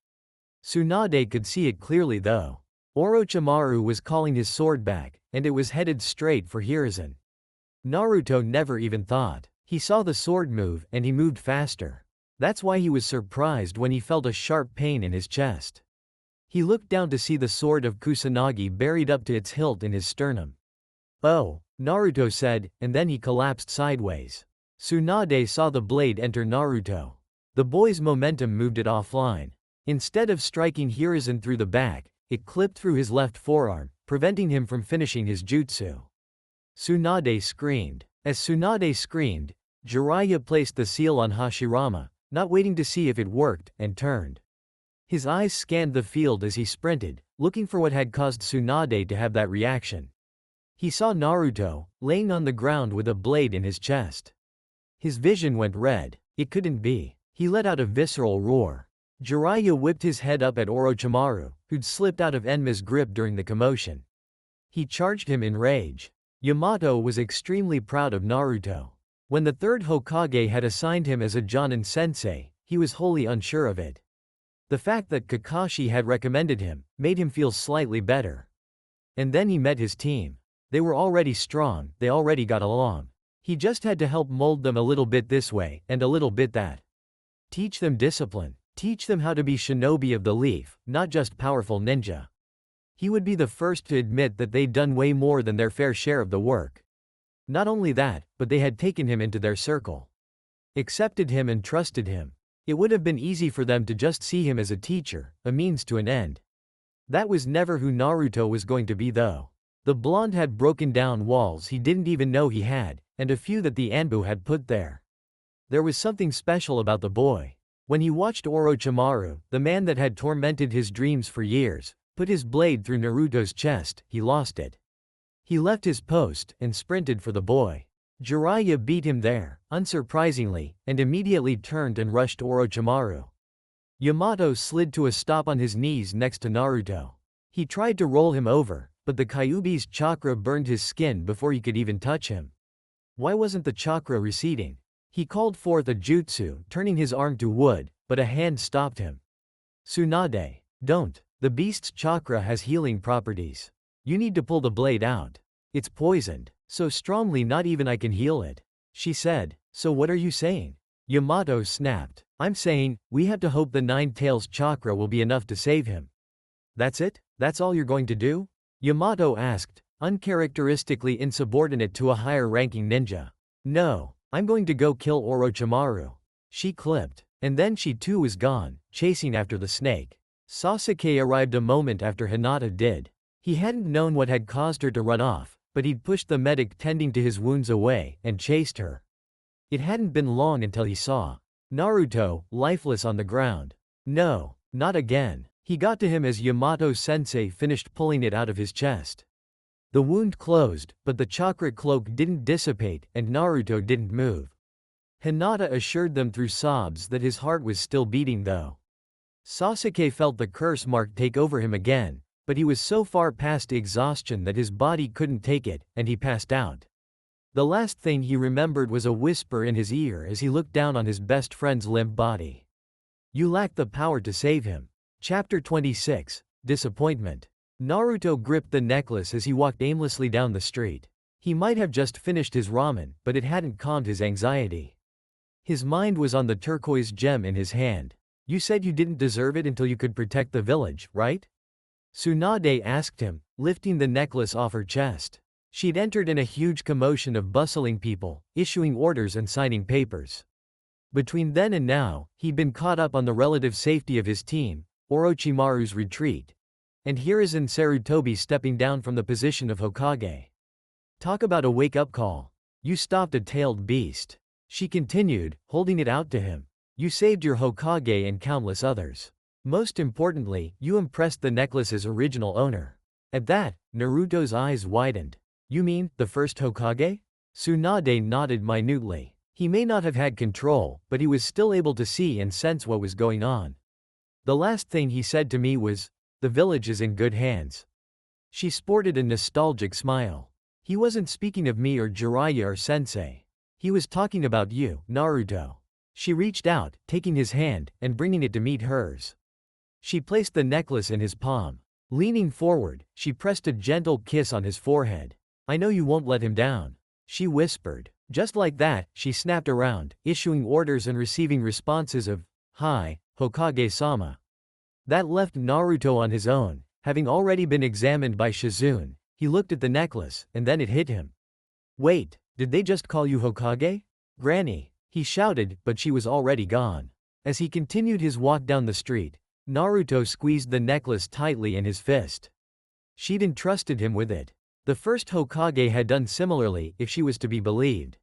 Tsunade could see it clearly though. Orochimaru was calling his sword back, and it was headed straight for Hiruzen. Naruto never even thought. He saw the sword move, and he moved faster. That's why he was surprised when he felt a sharp pain in his chest. He looked down to see the sword of Kusanagi buried up to its hilt in his sternum. Oh, Naruto said, and then he collapsed sideways. Tsunade saw the blade enter Naruto. The boy's momentum moved it offline. Instead of striking Hiruzen through the back, it clipped through his left forearm, preventing him from finishing his jutsu. Tsunade screamed. As Tsunade screamed, Jiraiya placed the seal on Hashirama, not waiting to see if it worked, and turned. His eyes scanned the field as he sprinted, looking for what had caused Tsunade to have that reaction. He saw Naruto, laying on the ground with a blade in his chest. His vision went red. It couldn't be. He let out a visceral roar. Jiraiya whipped his head up at Orochimaru, who'd slipped out of Enma's grip during the commotion. He charged him in rage. Yamato was extremely proud of Naruto. When the third Hokage had assigned him as a Jonin sensei, he was wholly unsure of it. The fact that Kakashi had recommended him made him feel slightly better. And then he met his team. They were already strong, they already got along. He just had to help mold them a little bit this way, and a little bit that. Teach them discipline. Teach them how to be shinobi of the leaf, not just powerful ninja. He would be the first to admit that they'd done way more than their fair share of the work. Not only that, but they had taken him into their circle. Accepted him and trusted him. It would have been easy for them to just see him as a teacher, a means to an end. That was never who Naruto was going to be though. The blonde had broken down walls he didn't even know he had, and a few that the Anbu had put there. There was something special about the boy. When he watched Orochimaru, the man that had tormented his dreams for years, put his blade through Naruto's chest, he lost it. He left his post and sprinted for the boy. Jiraiya beat him there, unsurprisingly, and immediately turned and rushed Orochimaru. Yamato slid to a stop on his knees next to Naruto. He tried to roll him over, but the Kyuubi's chakra burned his skin before he could even touch him. Why wasn't the chakra receding? He called forth a jutsu, turning his arm to wood, but a hand stopped him. Tsunade, don't. The beast's chakra has healing properties. You need to pull the blade out. It's poisoned, so strongly not even I can heal it. She said, so what are you saying? Yamato snapped. I'm saying, we have to hope the Nine Tails chakra will be enough to save him. That's it? That's all you're going to do? Yamato asked, uncharacteristically insubordinate to a higher-ranking ninja. No, I'm going to go kill Orochimaru. She clipped. And then she too was gone, chasing after the snake. Sasuke arrived a moment after Hinata did. He hadn't known what had caused her to run off, but he'd pushed the medic tending to his wounds away and chased her. It hadn't been long until he saw Naruto, lifeless on the ground. No, not again. He got to him as Yamato-sensei finished pulling it out of his chest. The wound closed, but the chakra cloak didn't dissipate and Naruto didn't move. Hinata assured them through sobs that his heart was still beating though. Sasuke felt the curse mark take over him again, but he was so far past exhaustion that his body couldn't take it, and he passed out. The last thing he remembered was a whisper in his ear as he looked down on his best friend's limp body. "You lack the power to save him." Chapter 26, Disappointment. Naruto gripped the necklace as he walked aimlessly down the street. He might have just finished his ramen, but it hadn't calmed his anxiety. His mind was on the turquoise gem in his hand. "You said you didn't deserve it until you could protect the village, right?" Tsunade asked him, lifting the necklace off her chest. She'd entered in a huge commotion of bustling people, issuing orders and signing papers. Between then and now, he'd been caught up on the relative safety of his team, Orochimaru's retreat, and Hiruzen Sarutobi stepping down from the position of Hokage. Talk about a wake-up call. "You stopped a tailed beast," she continued, holding it out to him. "You saved your Hokage and countless others. Most importantly, you impressed the necklace's original owner." At that, Naruto's eyes widened. "You mean, the first Hokage?" Tsunade nodded minutely. He may not have had control, but he was still able to see and sense what was going on. "The last thing he said to me was, 'The village is in good hands.'" She sported a nostalgic smile. "He wasn't speaking of me or Jiraiya or Sensei. He was talking about you, Naruto." She reached out, taking his hand, and bringing it to meet hers. She placed the necklace in his palm. Leaning forward, she pressed a gentle kiss on his forehead. "I know you won't let him down," she whispered. Just like that, she snapped around, issuing orders and receiving responses of, "Hi, Hokage-sama." That left Naruto on his own. Having already been examined by Shizune, he looked at the necklace, and then it hit him. "Wait, did they just call you Hokage? Granny," he shouted, but she was already gone. As he continued his walk down the street, Naruto squeezed the necklace tightly in his fist. She'd entrusted him with it. The first Hokage had done similarly, if she was to be believed.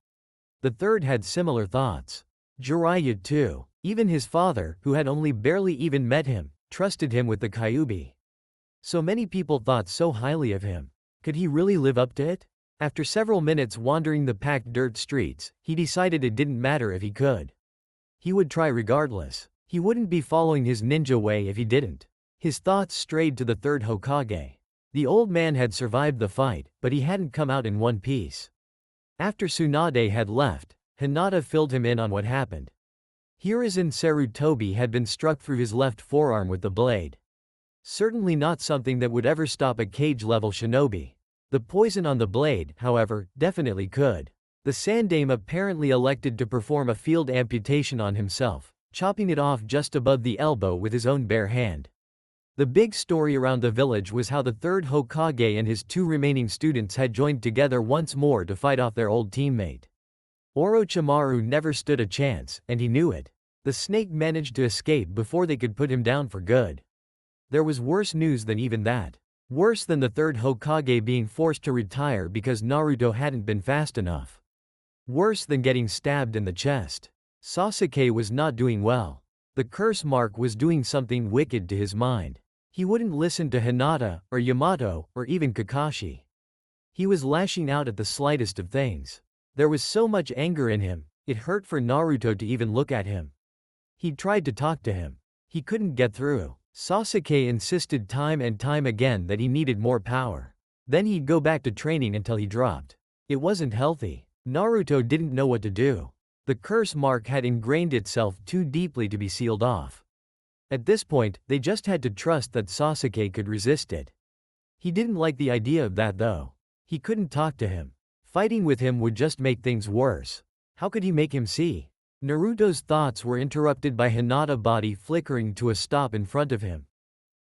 The third had similar thoughts. Jiraiya too. Even his father, who had only barely even met him, trusted him with the Kyuubi. So many people thought so highly of him. Could he really live up to it? After several minutes wandering the packed dirt streets, he decided it didn't matter if he could. He would try regardless. He wouldn't be following his ninja way if he didn't. His thoughts strayed to the third Hokage. The old man had survived the fight, but he hadn't come out in one piece. After Tsunade had left, Hinata filled him in on what happened. Hiruzen Sarutobi had been struck through his left forearm with the blade. Certainly not something that would ever stop a cage-level shinobi. The poison on the blade, however, definitely could. The Sannin apparently elected to perform a field amputation on himself, chopping it off just above the elbow with his own bare hand. The big story around the village was how the third Hokage and his two remaining students had joined together once more to fight off their old teammate. Orochimaru never stood a chance, and he knew it. The snake managed to escape before they could put him down for good. There was worse news than even that. Worse than the third Hokage being forced to retire because Naruto hadn't been fast enough. Worse than getting stabbed in the chest. Sasuke was not doing well. The curse mark was doing something wicked to his mind. He wouldn't listen to Hinata, or Yamato, or even Kakashi. He was lashing out at the slightest of things. There was so much anger in him, it hurt for Naruto to even look at him. He'd tried to talk to him. He couldn't get through. Sasuke insisted time and time again that he needed more power. Then he'd go back to training until he dropped. It wasn't healthy. Naruto didn't know what to do. The curse mark had ingrained itself too deeply to be sealed off. At this point, they just had to trust that Sasuke could resist it. He didn't like the idea of that though. He couldn't talk to him. Fighting with him would just make things worse. How could he make him see? Naruto's thoughts were interrupted by Hinata's body flickering to a stop in front of him.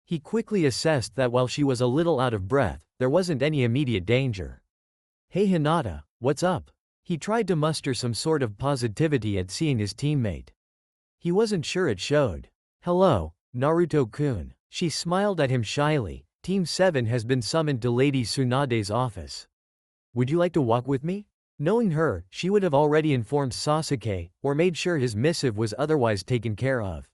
He quickly assessed that while she was a little out of breath, there wasn't any immediate danger. "Hey Hinata, what's up?" He tried to muster some sort of positivity at seeing his teammate. He wasn't sure it showed. "Hello, Naruto-kun." She smiled at him shyly. Team 7 has been summoned to Lady Tsunade's office. Would you like to walk with me? Knowing her, she would have already informed Sasuke, or made sure his missive was otherwise taken care of.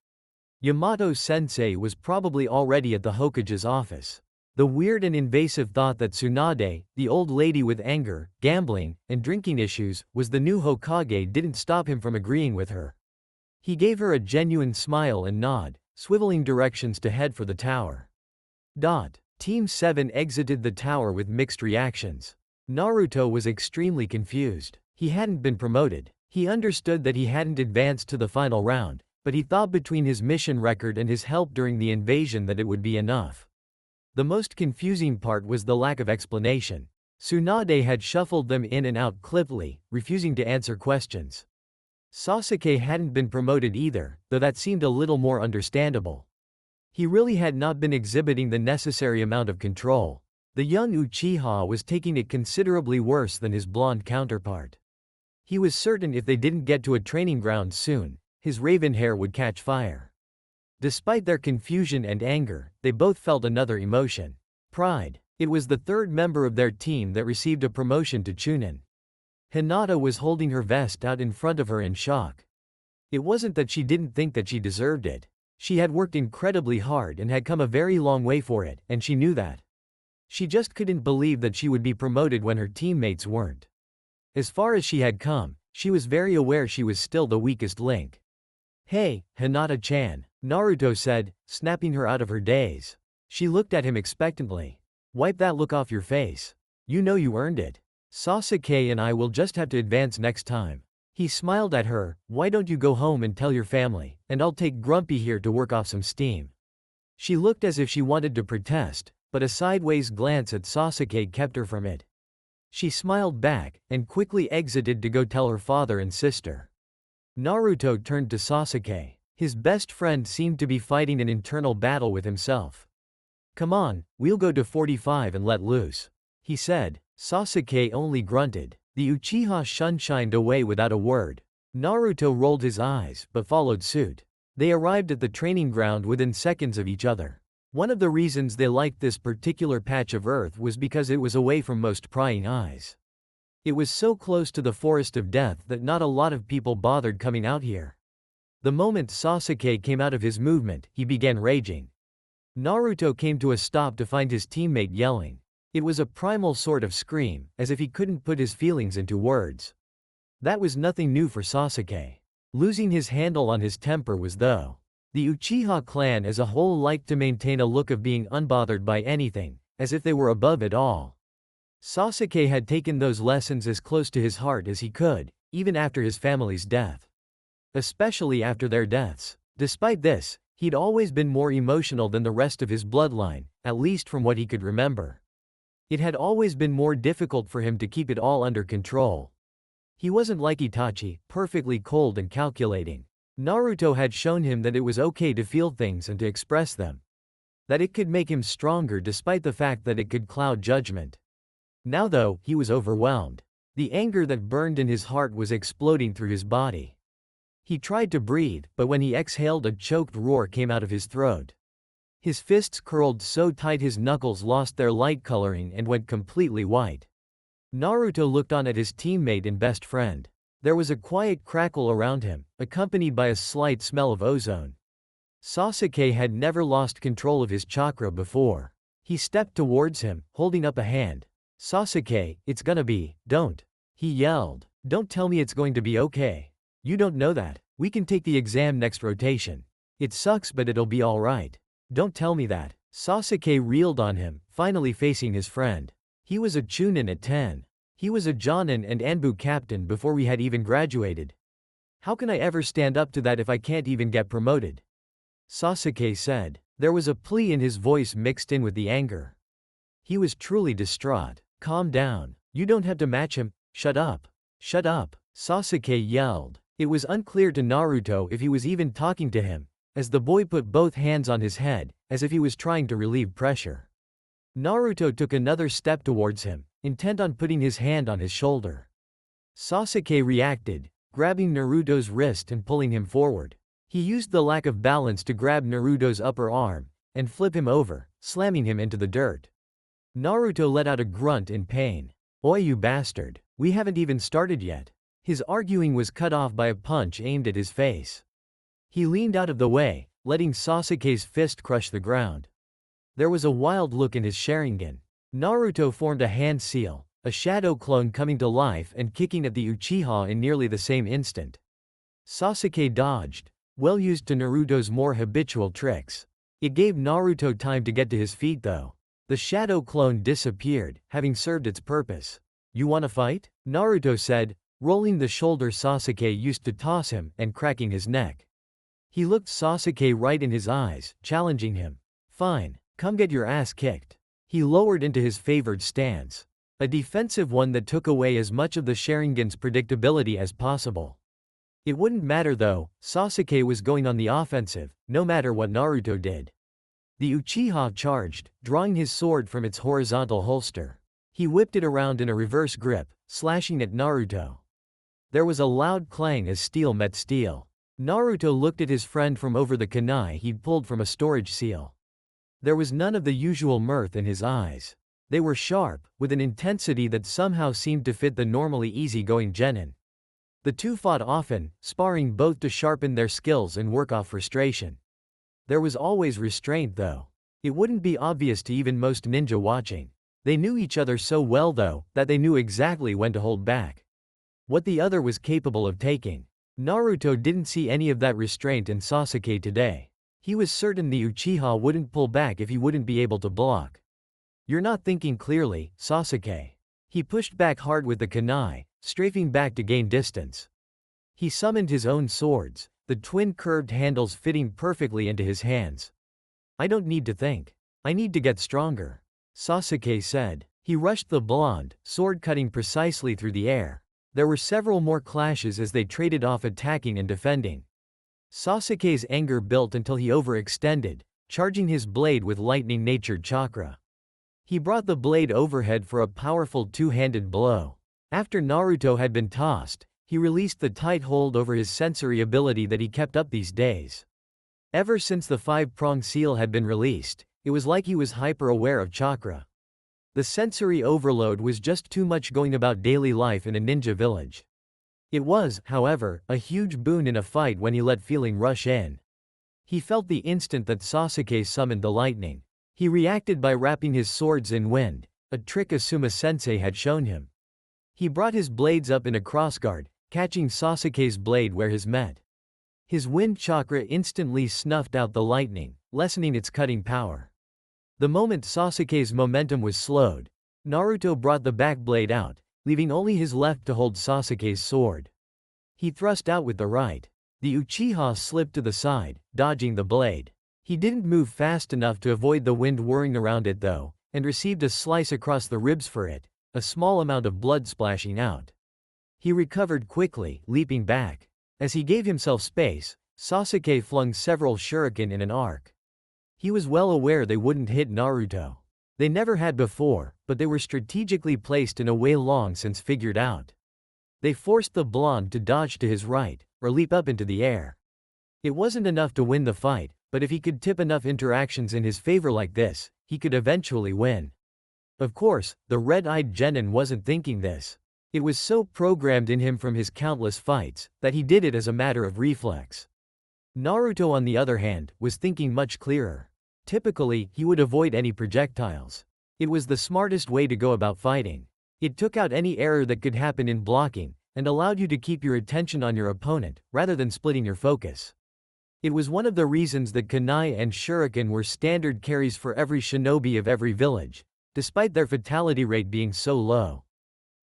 Yamato-sensei was probably already at the Hokage's office. The weird and invasive thought that Tsunade, the old lady with anger, gambling, and drinking issues, was the new Hokage didn't stop him from agreeing with her. He gave her a genuine smile and nod, swiveling directions to head for the tower. Team 7 exited the tower with mixed reactions. Naruto was extremely confused. He hadn't been promoted. He understood that he hadn't advanced to the final round, but he thought between his mission record and his help during the invasion that it would be enough. The most confusing part was the lack of explanation. Tsunade had shuffled them in and out clippily, refusing to answer questions. Sasuke hadn't been promoted either, though that seemed a little more understandable. He really had not been exhibiting the necessary amount of control. The young Uchiha was taking it considerably worse than his blonde counterpart. He was certain if they didn't get to a training ground soon, his raven hair would catch fire. Despite their confusion and anger, they both felt another emotion: pride. It was the third member of their team that received a promotion to Chunin. Hinata was holding her vest out in front of her in shock. It wasn't that she didn't think that she deserved it. She had worked incredibly hard and had come a very long way for it, and she knew that. She just couldn't believe that she would be promoted when her teammates weren't. As far as she had come, she was very aware she was still the weakest link. "Hey, Hinata-chan," Naruto said, snapping her out of her daze. She looked at him expectantly. "Wipe that look off your face. You know you earned it. Sasuke and I will just have to advance next time." He smiled at her. "Why don't you go home and tell your family, and I'll take Grumpy here to work off some steam." She looked as if she wanted to protest, but a sideways glance at Sasuke kept her from it. She smiled back, and quickly exited to go tell her father and sister. Naruto turned to Sasuke. His best friend seemed to be fighting an internal battle with himself. "Come on, we'll go to 45 and let loose," he said. Sasuke only grunted. The Uchiha shunshined away without a word. Naruto rolled his eyes, but followed suit. They arrived at the training ground within seconds of each other. One of the reasons they liked this particular patch of earth was because it was away from most prying eyes. It was so close to the forest of death that not a lot of people bothered coming out here. The moment Sasuke came out of his movement, he began raging. Naruto came to a stop to find his teammate yelling. It was a primal sort of scream, as if he couldn't put his feelings into words. That was nothing new for Sasuke. Losing his handle on his temper was though. The Uchiha clan as a whole liked to maintain a look of being unbothered by anything, as if they were above it all. Sasuke had taken those lessons as close to his heart as he could, even after his family's death. Especially after their deaths. Despite this, he'd always been more emotional than the rest of his bloodline, at least from what he could remember. It had always been more difficult for him to keep it all under control. He wasn't like Itachi, perfectly cold and calculating. Naruto had shown him that it was okay to feel things and to express them. That it could make him stronger despite the fact that it could cloud judgment. Now though, he was overwhelmed. The anger that burned in his heart was exploding through his body. He tried to breathe, but when he exhaled, a choked roar came out of his throat. His fists curled so tight his knuckles lost their light coloring and went completely white. Naruto looked on at his teammate and best friend. There was a quiet crackle around him, accompanied by a slight smell of ozone. Sasuke had never lost control of his chakra before. He stepped towards him, holding up a hand. "Sasuke, it's gonna be, don't," he yelled. "Don't tell me it's going to be okay. You don't know that. We can take the exam next rotation. It sucks but it'll be alright. Don't tell me that." Sasuke reeled on him, finally facing his friend. He was a Chunin at 10. He was a Jonin and Anbu captain before we had even graduated. "How can I ever stand up to that if I can't even get promoted?" Sasuke said. There was a plea in his voice mixed in with the anger. He was truly distraught. "Calm down. You don't have to match him. Shut up. Shut up," Sasuke yelled. It was unclear to Naruto if he was even talking to him, as the boy put both hands on his head, as if he was trying to relieve pressure. Naruto took another step towards him, intent on putting his hand on his shoulder. Sasuke reacted, grabbing Naruto's wrist and pulling him forward. He used the lack of balance to grab Naruto's upper arm, and flip him over, slamming him into the dirt. Naruto let out a grunt in pain. "Oi, you bastard, we haven't even started yet." His arguing was cut off by a punch aimed at his face. He leaned out of the way, letting Sasuke's fist crush the ground. There was a wild look in his Sharingan. Naruto formed a hand seal, a shadow clone coming to life and kicking at the Uchiha in nearly the same instant. Sasuke dodged, well used to Naruto's more habitual tricks. It gave Naruto time to get to his feet though. The shadow clone disappeared, having served its purpose. "You wanna fight?" Naruto said, rolling the shoulder Sasuke used to toss him and cracking his neck. He looked Sasuke right in his eyes, challenging him. "Fine, come get your ass kicked." He lowered into his favored stance. A defensive one that took away as much of the Sharingan's predictability as possible. It wouldn't matter though, Sasuke was going on the offensive, no matter what Naruto did. The Uchiha charged, drawing his sword from its horizontal holster. He whipped it around in a reverse grip, slashing at Naruto. There was a loud clang as steel met steel. Naruto looked at his friend from over the kunai he'd pulled from a storage seal. There was none of the usual mirth in his eyes. They were sharp, with an intensity that somehow seemed to fit the normally easygoing genin. The two fought often, sparring both to sharpen their skills and work off frustration. There was always restraint though. It wouldn't be obvious to even most ninja watching. They knew each other so well though, that they knew exactly when to hold back. What the other was capable of taking. Naruto didn't see any of that restraint in Sasuke today. He was certain the Uchiha wouldn't pull back if he wouldn't be able to block. "You're not thinking clearly, Sasuke." He pushed back hard with the kunai, strafing back to gain distance. He summoned his own swords, the twin curved handles fitting perfectly into his hands. "I don't need to think. I need to get stronger," Sasuke said. He rushed the blonde, sword cutting precisely through the air. There were several more clashes as they traded off attacking and defending. Sasuke's anger built until he overextended, charging his blade with lightning-natured chakra. He brought the blade overhead for a powerful two-handed blow. After Naruto had been tossed, he released the tight hold over his sensory ability that he kept up these days. Ever since the five-prong seal had been released, it was like he was hyper-aware of chakra. The sensory overload was just too much going about daily life in a ninja village. It was, however, a huge boon in a fight when he let feeling rush in. He felt the instant that Sasuke summoned the lightning. He reacted by wrapping his swords in wind, a trick Asuma-sensei had shown him. He brought his blades up in a crossguard, catching Sasuke's blade where his met. His wind chakra instantly snuffed out the lightning, lessening its cutting power. The moment Sasuke's momentum was slowed, Naruto brought the back blade out, leaving only his left to hold Sasuke's sword. He thrust out with the right. The Uchiha slipped to the side, dodging the blade. He didn't move fast enough to avoid the wind whirring around it though, and received a slice across the ribs for it, a small amount of blood splashing out. He recovered quickly, leaping back. As he gave himself space, Sasuke flung several shuriken in an arc. He was well aware they wouldn't hit Naruto. They never had before, but they were strategically placed in a way long since figured out. They forced the blonde to dodge to his right, or leap up into the air. It wasn't enough to win the fight, but if he could tip enough interactions in his favor like this, he could eventually win. Of course, the red-eyed genin wasn't thinking this. It was so programmed in him from his countless fights, that he did it as a matter of reflex. Naruto on the other hand, was thinking much clearer. Typically, he would avoid any projectiles. It was the smartest way to go about fighting. It took out any error that could happen in blocking, and allowed you to keep your attention on your opponent, rather than splitting your focus. It was one of the reasons that kunai and shuriken were standard carries for every shinobi of every village, despite their fatality rate being so low.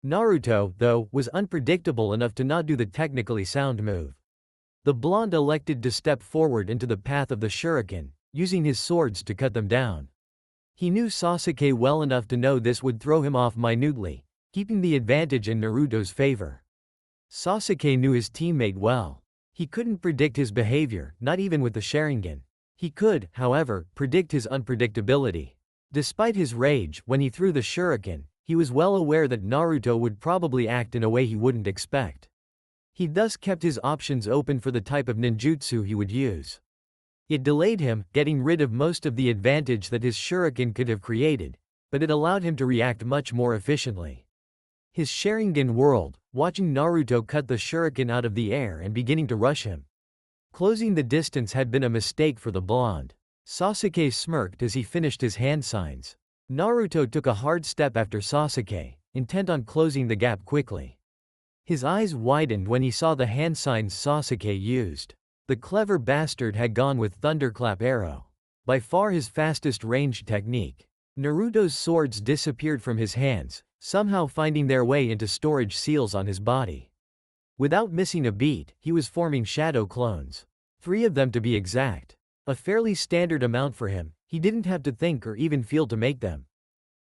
Naruto, though, was unpredictable enough to not do the technically sound move. The blonde elected to step forward into the path of the shuriken, using his swords to cut them down. He knew Sasuke well enough to know this would throw him off minutely, keeping the advantage in Naruto's favor. Sasuke knew his teammate well. He couldn't predict his behavior, not even with the Sharingan. He could, however, predict his unpredictability. Despite his rage, when he threw the shuriken, he was well aware that Naruto would probably act in a way he wouldn't expect. He thus kept his options open for the type of ninjutsu he would use. It delayed him, getting rid of most of the advantage that his shuriken could have created, but it allowed him to react much more efficiently. His Sharingan whirled, watching Naruto cut the shuriken out of the air and beginning to rush him. Closing the distance had been a mistake for the blonde. Sasuke smirked as he finished his hand signs. Naruto took a hard step after Sasuke, intent on closing the gap quickly. His eyes widened when he saw the hand signs Sasuke used. The clever bastard had gone with Thunderclap Arrow. By far his fastest ranged technique. Naruto's swords disappeared from his hands, somehow finding their way into storage seals on his body. Without missing a beat, he was forming shadow clones. 3 of them to be exact. A fairly standard amount for him, he didn't have to think or even feel to make them.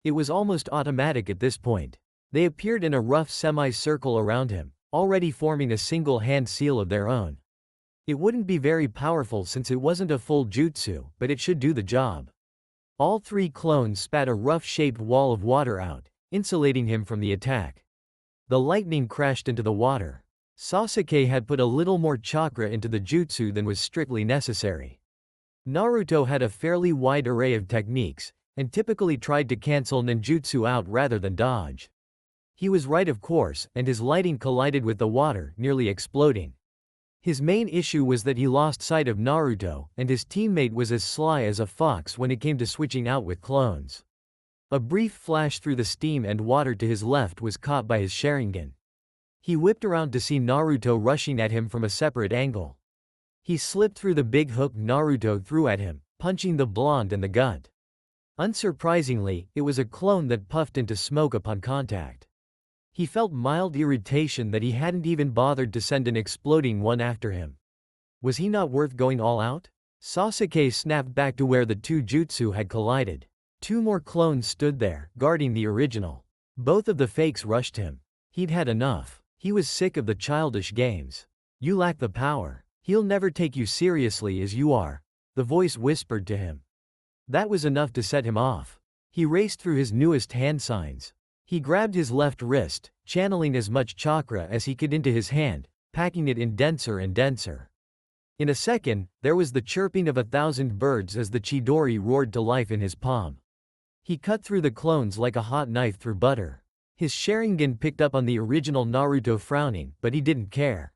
It was almost automatic at this point. They appeared in a rough semi-circle around him, already forming a single hand seal of their own. It wouldn't be very powerful since it wasn't a full jutsu, but it should do the job. All 3 clones spat a rough-shaped wall of water out, insulating him from the attack. The lightning crashed into the water. Sasuke had put a little more chakra into the jutsu than was strictly necessary. Naruto had a fairly wide array of techniques, and typically tried to cancel ninjutsu out rather than dodge. He was right of course, and his lighting collided with the water, nearly exploding. His main issue was that he lost sight of Naruto, and his teammate was as sly as a fox when it came to switching out with clones. A brief flash through the steam and water to his left was caught by his Sharingan. He whipped around to see Naruto rushing at him from a separate angle. He slipped through the big hook Naruto threw at him, punching the blonde in the gut. Unsurprisingly, it was a clone that puffed into smoke upon contact. He felt mild irritation that he hadn't even bothered to send an exploding one after him. Was he not worth going all out? Sasuke snapped back to where the 2 jutsu had collided. 2 more clones stood there, guarding the original. Both of the fakes rushed him. He'd had enough. He was sick of the childish games. You lack the power. He'll never take you seriously as you are, the voice whispered to him. That was enough to set him off. He raced through his newest hand signs. He grabbed his left wrist, channeling as much chakra as he could into his hand, packing it in denser and denser. In a second, there was the chirping of 1,000 birds as the Chidori roared to life in his palm. He cut through the clones like a hot knife through butter. His Sharingan picked up on the original Naruto frowning, but he didn't care.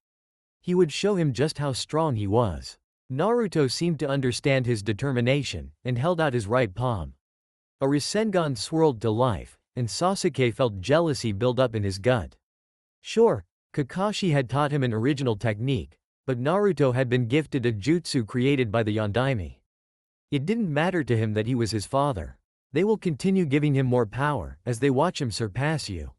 He would show him just how strong he was. Naruto seemed to understand his determination, and held out his right palm. A Rasengan swirled to life, and Sasuke felt jealousy build up in his gut. Sure, Kakashi had taught him an original technique, but Naruto had been gifted a jutsu created by the Yondaime. It didn't matter to him that he was his father. They will continue giving him more power, as they watch him surpass you.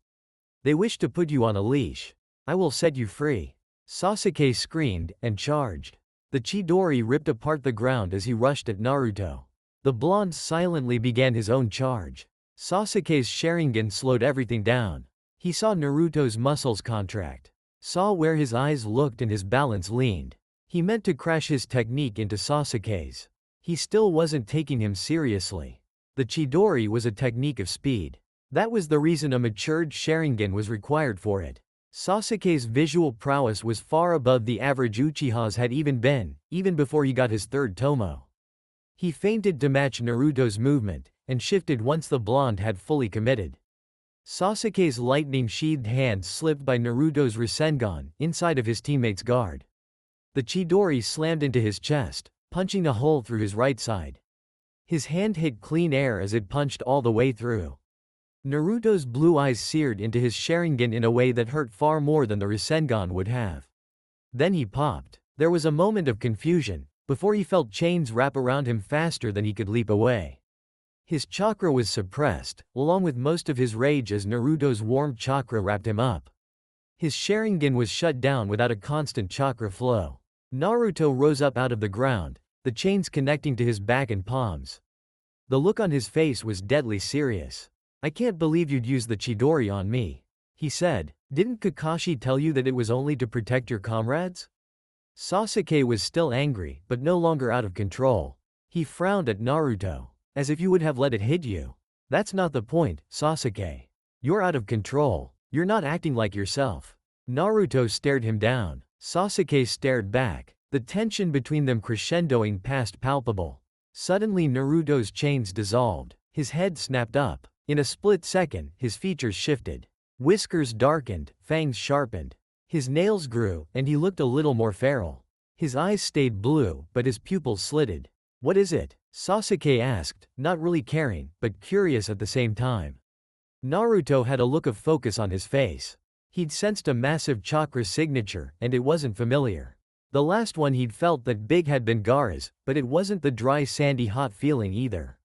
They wish to put you on a leash. I will set you free. Sasuke screamed, and charged. The Chidori ripped apart the ground as he rushed at Naruto. The blonde silently began his own charge. Sasuke's Sharingan slowed everything down. He saw Naruto's muscles contract. Saw where his eyes looked and his balance leaned. He meant to crash his technique into Sasuke's. He still wasn't taking him seriously. The Chidori was a technique of speed. That was the reason a matured Sharingan was required for it. Sasuke's visual prowess was far above the average Uchiha's had even before he got his 3rd Tomo. He feinted to match Naruto's movement, and shifted once the blonde had fully committed. Sasuke's lightning-sheathed hand slipped by Naruto's Rasengan, inside of his teammate's guard. The Chidori slammed into his chest, punching a hole through his right side. His hand hit clean air as it punched all the way through. Naruto's blue eyes seared into his Sharingan in a way that hurt far more than the Rasengan would have. Then he popped. There was a moment of confusion, before he felt chains wrap around him faster than he could leap away. His chakra was suppressed, along with most of his rage as Naruto's warm chakra wrapped him up. His Sharingan was shut down without a constant chakra flow. Naruto rose up out of the ground, the chains connecting to his back and palms. The look on his face was deadly serious. I can't believe you'd use the Chidori on me, he said. Didn't Kakashi tell you that it was only to protect your comrades? Sasuke was still angry, but no longer out of control. He frowned at Naruto. As if you would have let it hit you. That's not the point, Sasuke. You're out of control. You're not acting like yourself. Naruto stared him down. Sasuke stared back. the tension between them crescendoing past palpable. Suddenly Naruto's chains dissolved, his head snapped up. In a split second, his features shifted. Whiskers darkened, fangs sharpened. His nails grew, and he looked a little more feral. His eyes stayed blue, but his pupils slitted. "What is it?" Sasuke asked, not really caring, but curious at the same time. Naruto had a look of focus on his face. He'd sensed a massive chakra signature, and it wasn't familiar. The last one he'd felt that big had been Gaara's, but it wasn't the dry sandy hot feeling either.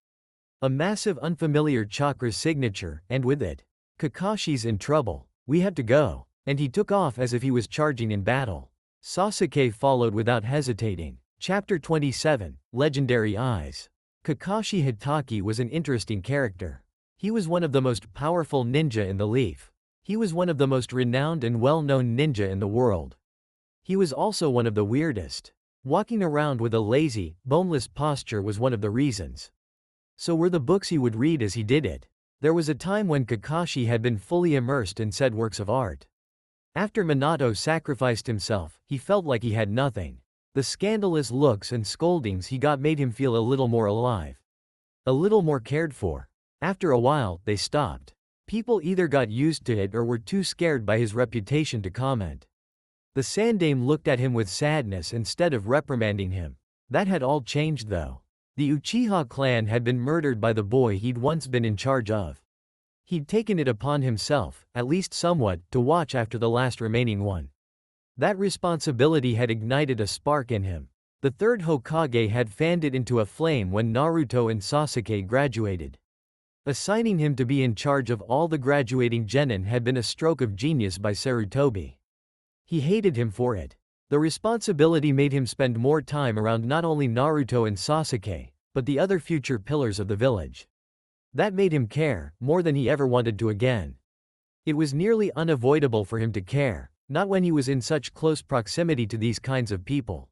A massive unfamiliar chakra signature, and with it, "Kakashi's in trouble. We have to go." And he took off as if he was charging in battle. Sasuke followed without hesitating. Chapter 27, Legendary Eyes. Kakashi Hitaki was an interesting character. He was one of the most powerful ninja in the Leaf. He was one of the most renowned and well-known ninja in the world. He was also one of the weirdest. Walking around with a lazy, boneless posture was one of the reasons. So were the books he would read as he did it. There was a time when Kakashi had been fully immersed in said works of art. After Minato sacrificed himself, he felt like he had nothing. The scandalous looks and scoldings he got made him feel a little more alive. A little more cared for. After a while, they stopped. People either got used to it or were too scared by his reputation to comment. The Sandaime looked at him with sadness instead of reprimanding him. That had all changed though. The Uchiha clan had been murdered by the boy he'd once been in charge of. He'd taken it upon himself, at least somewhat, to watch after the last remaining one. That responsibility had ignited a spark in him. The third Hokage had fanned it into a flame when Naruto and Sasuke graduated. Assigning him to be in charge of all the graduating genin had been a stroke of genius by Sarutobi. He hated him for it. The responsibility made him spend more time around not only Naruto and Sasuke, but the other future pillars of the village. That made him care, more than he ever wanted to again. It was nearly unavoidable for him to care, not when he was in such close proximity to these kinds of people.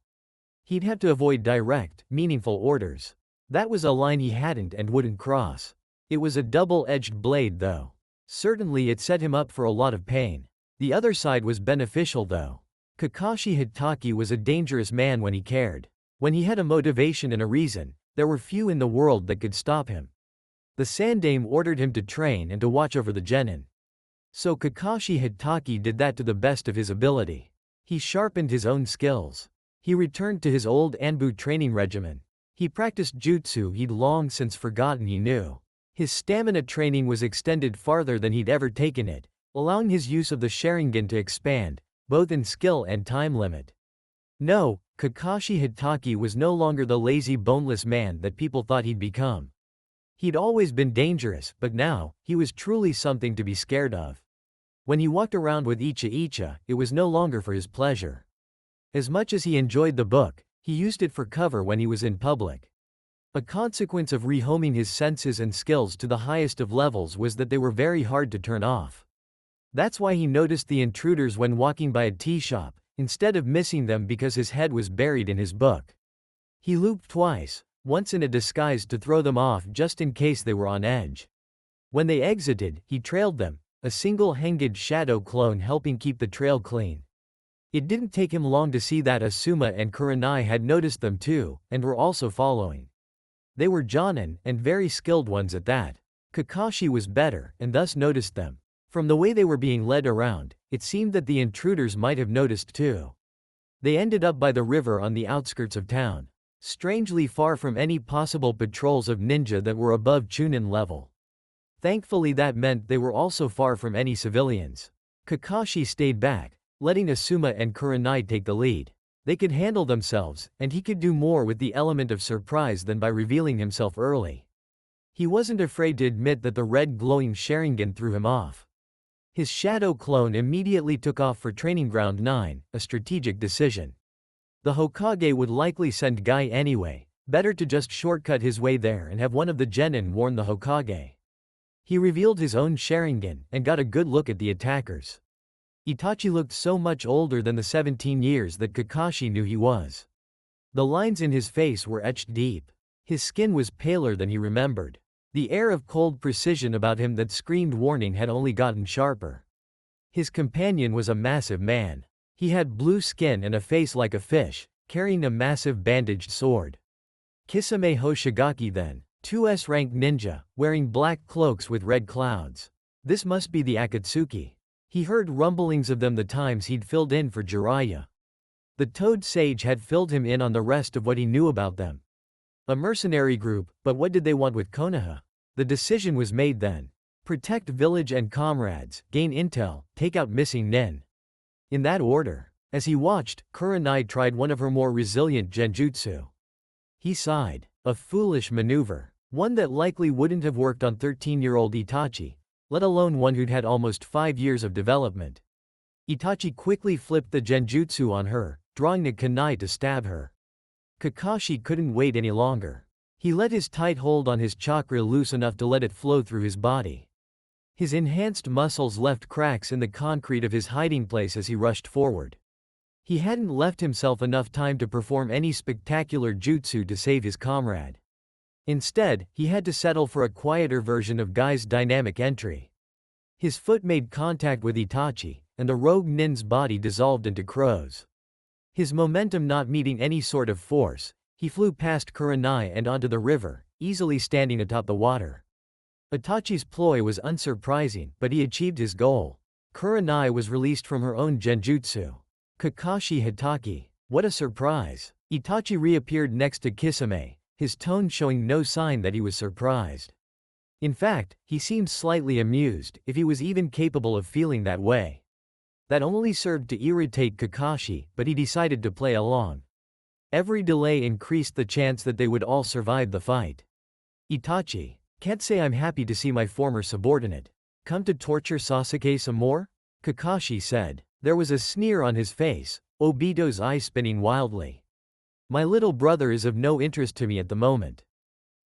He'd have to avoid direct, meaningful orders. That was a line he hadn't and wouldn't cross. It was a double-edged blade though. Certainly it set him up for a lot of pain. The other side was beneficial though. Kakashi Hitaki was a dangerous man when he cared. When he had a motivation and a reason, there were few in the world that could stop him. The Sandaime ordered him to train and to watch over the genin. So Kakashi Hitaki did that to the best of his ability. He sharpened his own skills. He returned to his old Anbu training regimen. He practiced jutsu he'd long since forgotten he knew. His stamina training was extended farther than he'd ever taken it, allowing his use of the Sharingan to expand, both in skill and time limit. No, Kakashi Hitaki was no longer the lazy boneless man that people thought he'd become. He'd always been dangerous, but now, he was truly something to be scared of. When he walked around with Ichiraku, it was no longer for his pleasure. As much as he enjoyed the book, he used it for cover when he was in public. A consequence of rehoming his senses and skills to the highest of levels was that they were very hard to turn off. That's why he noticed the intruders when walking by a tea shop, instead of missing them because his head was buried in his book. He looped twice, once in a disguise to throw them off just in case they were on edge. When they exited, he trailed them, a single hanged shadow clone helping keep the trail clean. It didn't take him long to see that Asuma and Kurenai had noticed them too, and were also following. They were jonin, and very skilled ones at that. Kakashi was better, and thus noticed them. From the way they were being led around, it seemed that the intruders might have noticed too. They ended up by the river on the outskirts of town, strangely far from any possible patrols of ninja that were above Chunin level. Thankfully that meant they were also far from any civilians. Kakashi stayed back, letting Asuma and Kurenai take the lead. They could handle themselves, and he could do more with the element of surprise than by revealing himself early. He wasn't afraid to admit that the red glowing Sharingan threw him off. His shadow clone immediately took off for Training Ground 9, a strategic decision. The Hokage would likely send Guy anyway, better to just shortcut his way there and have one of the genin warn the Hokage. He revealed his own Sharingan, and got a good look at the attackers. Itachi looked so much older than the 17 years that Kakashi knew he was. The lines in his face were etched deep. His skin was paler than he remembered. The air of cold precision about him that screamed warning had only gotten sharper. His companion was a massive man. He had blue skin and a face like a fish, carrying a massive bandaged sword. Kisame Hoshigaki then, 2S rank ninja, wearing black cloaks with red clouds. This must be the Akatsuki. He heard rumblings of them the times he'd filled in for Jiraiya. The Toad Sage had filled him in on the rest of what he knew about them. A mercenary group, but what did they want with Konoha? The decision was made then. Protect village and comrades, gain intel, take out missing nin. In that order. As he watched, Kurenai tried one of her more resilient genjutsu. He sighed. A foolish maneuver. One that likely wouldn't have worked on 13-year-old Itachi, let alone one who'd had almost 5 years of development. Itachi quickly flipped the genjutsu on her, drawing a kunai to stab her. Kakashi couldn't wait any longer. He let his tight hold on his chakra loose enough to let it flow through his body. His enhanced muscles left cracks in the concrete of his hiding place as he rushed forward. He hadn't left himself enough time to perform any spectacular jutsu to save his comrade. Instead, he had to settle for a quieter version of Guy's dynamic entry. His foot made contact with Itachi, and the rogue nin's body dissolved into crows. His momentum not meeting any sort of force, he flew past Kurenai and onto the river, easily standing atop the water. Itachi's ploy was unsurprising, but he achieved his goal. Kurenai was released from her own genjutsu. Kakashi Hitaki. What a surprise. Itachi reappeared next to Kisame, his tone showing no sign that he was surprised. In fact, he seemed slightly amused, if he was even capable of feeling that way. That only served to irritate Kakashi, but he decided to play along. Every delay increased the chance that they would all survive the fight. Itachi. Can't say I'm happy to see my former subordinate come to torture Sasuke some more? Kakashi said. There was a sneer on his face, Obito's eyes spinning wildly. My little brother is of no interest to me at the moment.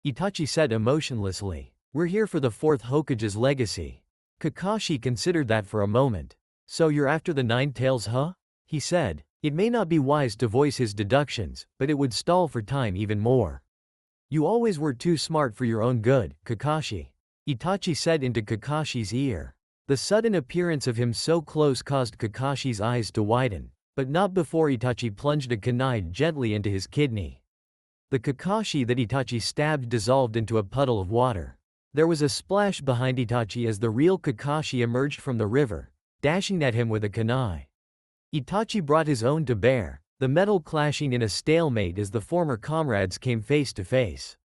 Itachi said emotionlessly. We're here for the 4th Hokage's legacy. Kakashi considered that for a moment. So you're after the 9 tails, huh? He said. It may not be wise to voice his deductions, but it would stall for time even more. You always were too smart for your own good, Kakashi. Itachi said into Kakashi's ear. The sudden appearance of him so close caused Kakashi's eyes to widen, but not before Itachi plunged a kunai gently into his kidney. The Kakashi that Itachi stabbed dissolved into a puddle of water. There was a splash behind Itachi as the real Kakashi emerged from the river, dashing at him with a kunai. Itachi brought his own to bear, the metal clashing in a stalemate as the former comrades came face to face.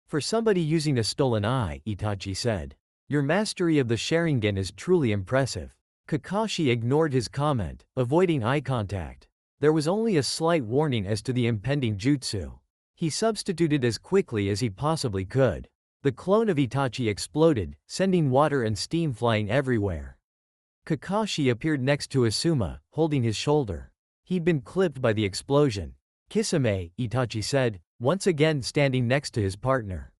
For somebody using a stolen eye, Itachi said. Your mastery of the Sharingan is truly impressive. Kakashi ignored his comment, avoiding eye contact. There was only a slight warning as to the impending jutsu. He substituted as quickly as he possibly could. The clone of Itachi exploded, sending water and steam flying everywhere. Kakashi appeared next to Asuma, holding his shoulder. He'd been clipped by the explosion. Kisame, Itachi said, once again standing next to his partner.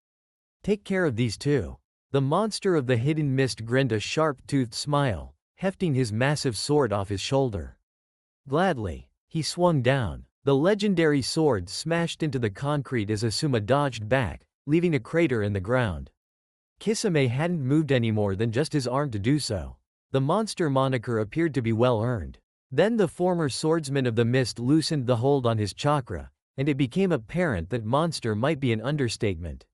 Take care of these two. The monster of the hidden mist grinned a sharp-toothed smile, hefting his massive sword off his shoulder. Gladly, he swung down. The legendary sword smashed into the concrete as Asuma dodged back, leaving a crater in the ground. Kisame hadn't moved any more than just his arm to do so. The monster moniker appeared to be well earned. Then the former swordsman of the mist loosened the hold on his chakra, and it became apparent that monster might be an understatement.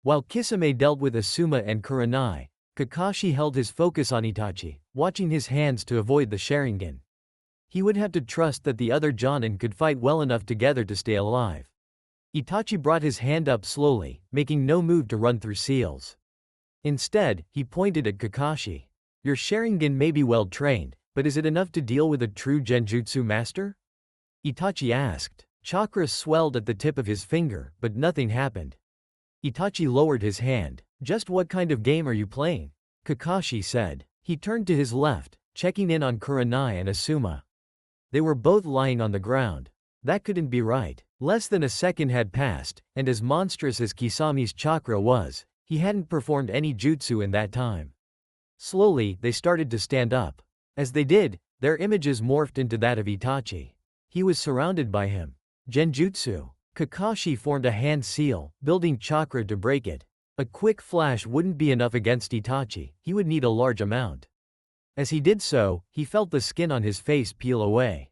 While Kisame dealt with Asuma and Kurenai, Kakashi held his focus on Itachi, watching his hands to avoid the Sharingan. He would have to trust that the other Jonin could fight well enough together to stay alive. Itachi brought his hand up slowly, making no move to run through seals. Instead, he pointed at Kakashi. Your Sharingan may be well trained, but is it enough to deal with a true genjutsu master? Itachi asked. Chakra swelled at the tip of his finger, but nothing happened. Itachi lowered his hand. Just what kind of game are you playing? Kakashi said. He turned to his left, checking in on Kurenai and Asuma. They were both lying on the ground. That couldn't be right. Less than a second had passed, and as monstrous as Kisame's chakra was, he hadn't performed any jutsu in that time. Slowly, they started to stand up. As they did, their images morphed into that of Itachi. He was surrounded by him. Genjutsu. Kakashi formed a hand seal, building chakra to break it. A quick flash wouldn't be enough against Itachi, he would need a large amount. As he did so, he felt the skin on his face peel away.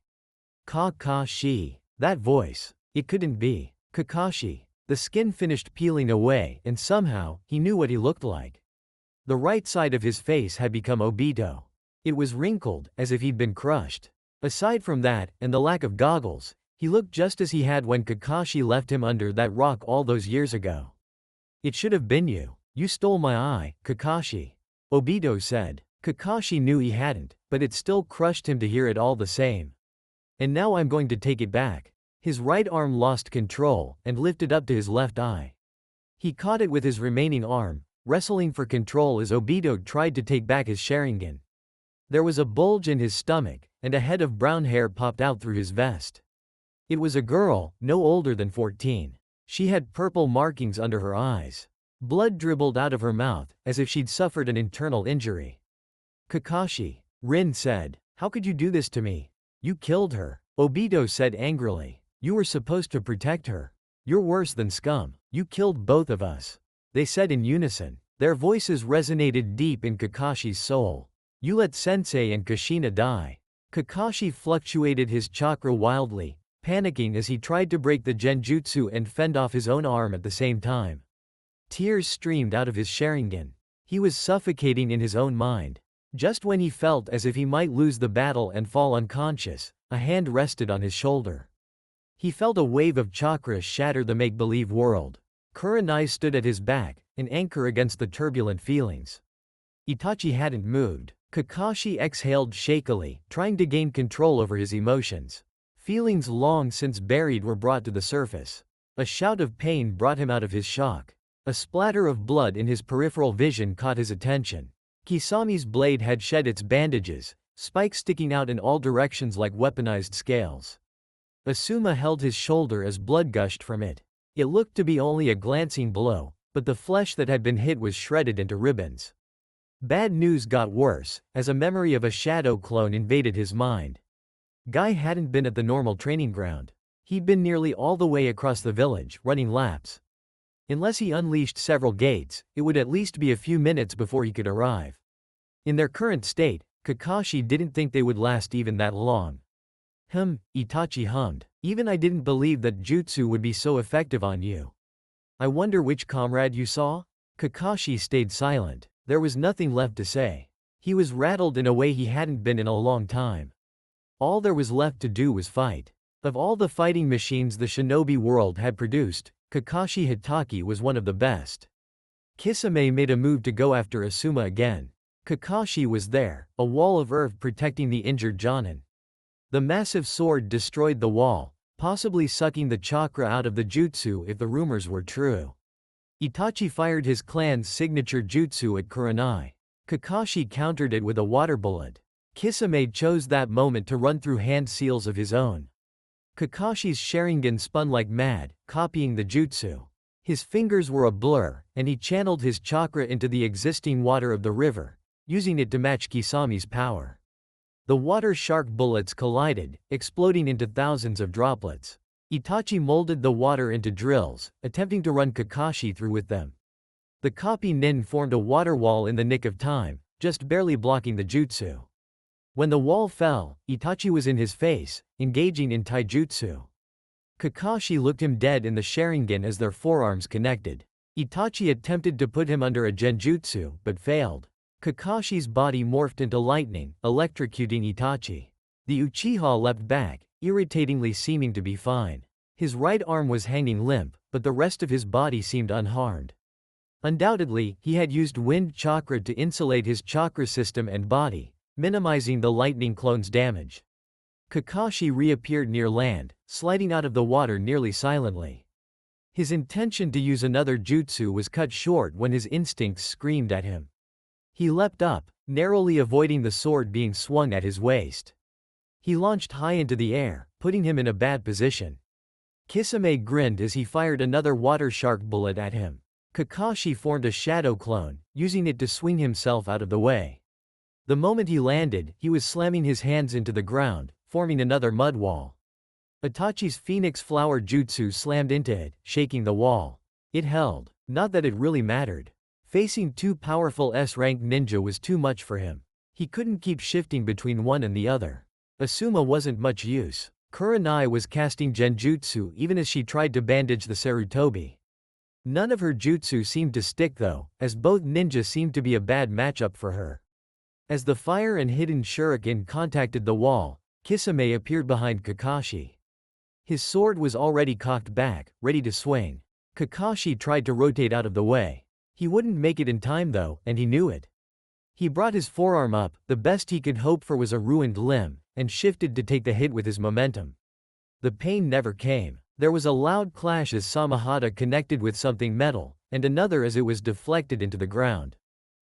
Kakashi. That voice. It couldn't be Kakashi. The skin finished peeling away, and somehow, he knew what he looked like. The right side of his face had become Obito. It was wrinkled, as if he'd been crushed. Aside from that, and the lack of goggles, he looked just as he had when Kakashi left him under that rock all those years ago. It should have been you. You stole my eye, Kakashi. Obito said. Kakashi knew he hadn't, but it still crushed him to hear it all the same. And now I'm going to take it back. His right arm lost control, and lifted up to his left eye. He caught it with his remaining arm, wrestling for control as Obito tried to take back his Sharingan. There was a bulge in his stomach, and a head of brown hair popped out through his vest. It was a girl, no older than 14. She had purple markings under her eyes. Blood dribbled out of her mouth, as if she'd suffered an internal injury. Kakashi, Rin said, how could you do this to me? You killed her. Obito said angrily. You were supposed to protect her. You're worse than scum. You killed both of us. They said in unison. Their voices resonated deep in Kakashi's soul. You let Sensei and Kushina die. Kakashi fluctuated his chakra wildly, panicking as he tried to break the genjutsu and fend off his own arm at the same time. Tears streamed out of his Sharingan. He was suffocating in his own mind. Just when he felt as if he might lose the battle and fall unconscious, a hand rested on his shoulder. He felt a wave of chakra shatter the make-believe world. Kurenai stood at his back, an anchor against the turbulent feelings. Itachi hadn't moved. Kakashi exhaled shakily, trying to gain control over his emotions. Feelings long since buried were brought to the surface. A shout of pain brought him out of his shock. A splatter of blood in his peripheral vision caught his attention. Kisami's blade had shed its bandages, spikes sticking out in all directions like weaponized scales. Asuma held his shoulder as blood gushed from it. It looked to be only a glancing blow, but the flesh that had been hit was shredded into ribbons. Bad news got worse, as a memory of a shadow clone invaded his mind. Guy hadn't been at the normal training ground. He'd been nearly all the way across the village, running laps. Unless he unleashed several gates, it would at least be a few minutes before he could arrive. In their current state, Kakashi didn't think they would last even that long. Itachi hummed. Even I didn't believe that jutsu would be so effective on you. I wonder which comrade you saw? Kakashi stayed silent. There was nothing left to say. He was rattled in a way he hadn't been in a long time. All there was left to do was fight. Of all the fighting machines the shinobi world had produced, Kakashi Hitaki was one of the best. Kisame made a move to go after Asuma again. Kakashi was there, a wall of earth protecting the injured Jonin. The massive sword destroyed the wall, possibly sucking the chakra out of the jutsu if the rumors were true. Itachi fired his clan's signature jutsu at Kurenai. Kakashi countered it with a water bullet. Kisame chose that moment to run through hand seals of his own. Kakashi's Sharingan spun like mad, copying the jutsu. His fingers were a blur, and he channeled his chakra into the existing water of the river, using it to match Kisami's power. The water shark bullets collided, exploding into thousands of droplets. Itachi molded the water into drills, attempting to run Kakashi through with them. The copy nin formed a water wall in the nick of time, just barely blocking the jutsu. When the wall fell, Itachi was in his face, engaging in taijutsu. Kakashi looked him dead in the Sharingan as their forearms connected. Itachi attempted to put him under a genjutsu, but failed. Kakashi's body morphed into lightning, electrocuting Itachi. The Uchiha leapt back, irritatingly seeming to be fine. His right arm was hanging limp, but the rest of his body seemed unharmed. Undoubtedly, he had used wind chakra to insulate his chakra system and body, minimizing the lightning clone's damage. Kakashi reappeared near land, sliding out of the water nearly silently. His intention to use another jutsu was cut short when his instincts screamed at him. He leapt up, narrowly avoiding the sword being swung at his waist. He launched high into the air, putting him in a bad position. Kisame grinned as he fired another water shark bullet at him. Kakashi formed a shadow clone, using it to swing himself out of the way. The moment he landed, he was slamming his hands into the ground, forming another mud wall. Itachi's Phoenix Flower Jutsu slammed into it, shaking the wall. It held. Not that it really mattered. Facing two powerful S-rank ninja was too much for him. He couldn't keep shifting between one and the other. Asuma wasn't much use. Kurenai was casting genjutsu even as she tried to bandage the Sarutobi. None of her jutsu seemed to stick though, as both ninja seemed to be a bad matchup for her. As the fire and hidden shuriken contacted the wall, Kisame appeared behind Kakashi. His sword was already cocked back, ready to swing. Kakashi tried to rotate out of the way. He wouldn't make it in time though, and he knew it. He brought his forearm up, the best he could hope for was a ruined limb, and shifted to take the hit with his momentum. The pain never came. There was a loud clash as Samahata connected with something metal, and another as it was deflected into the ground.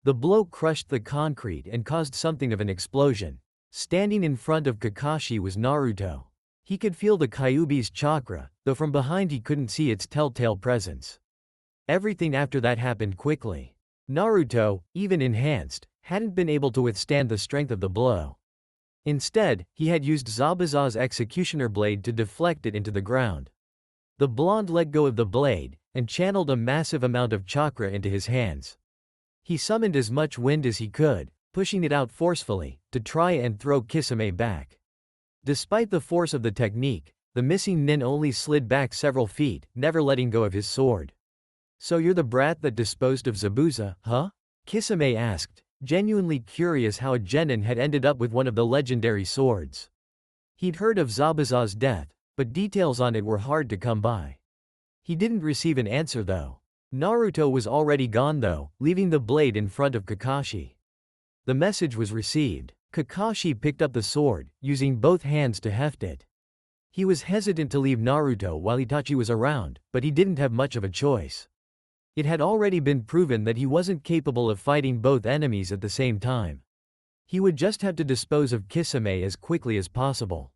The blow crushed the concrete and caused something of an explosion. Standing in front of Kakashi was Naruto. He could feel the Kyuubi's chakra, though from behind he couldn't see its telltale presence. Everything after that happened quickly. Naruto, even enhanced, hadn't been able to withstand the strength of the blow. Instead, he had used Zabuza's executioner blade to deflect it into the ground. The blonde let go of the blade, and channeled a massive amount of chakra into his hands. He summoned as much wind as he could, pushing it out forcefully, to try and throw Kisame back. Despite the force of the technique, the missing nin only slid back several feet, never letting go of his sword. "So you're the brat that disposed of Zabuza, huh?" Kisame asked, genuinely curious how a genin had ended up with one of the legendary swords. He'd heard of Zabuza's death, but details on it were hard to come by. He didn't receive an answer though. Naruto was already gone though, leaving the blade in front of Kakashi. The message was received. Kakashi picked up the sword, using both hands to heft it. He was hesitant to leave Naruto while Itachi was around, but he didn't have much of a choice. It had already been proven that he wasn't capable of fighting both enemies at the same time. He would just have to dispose of Kisame as quickly as possible.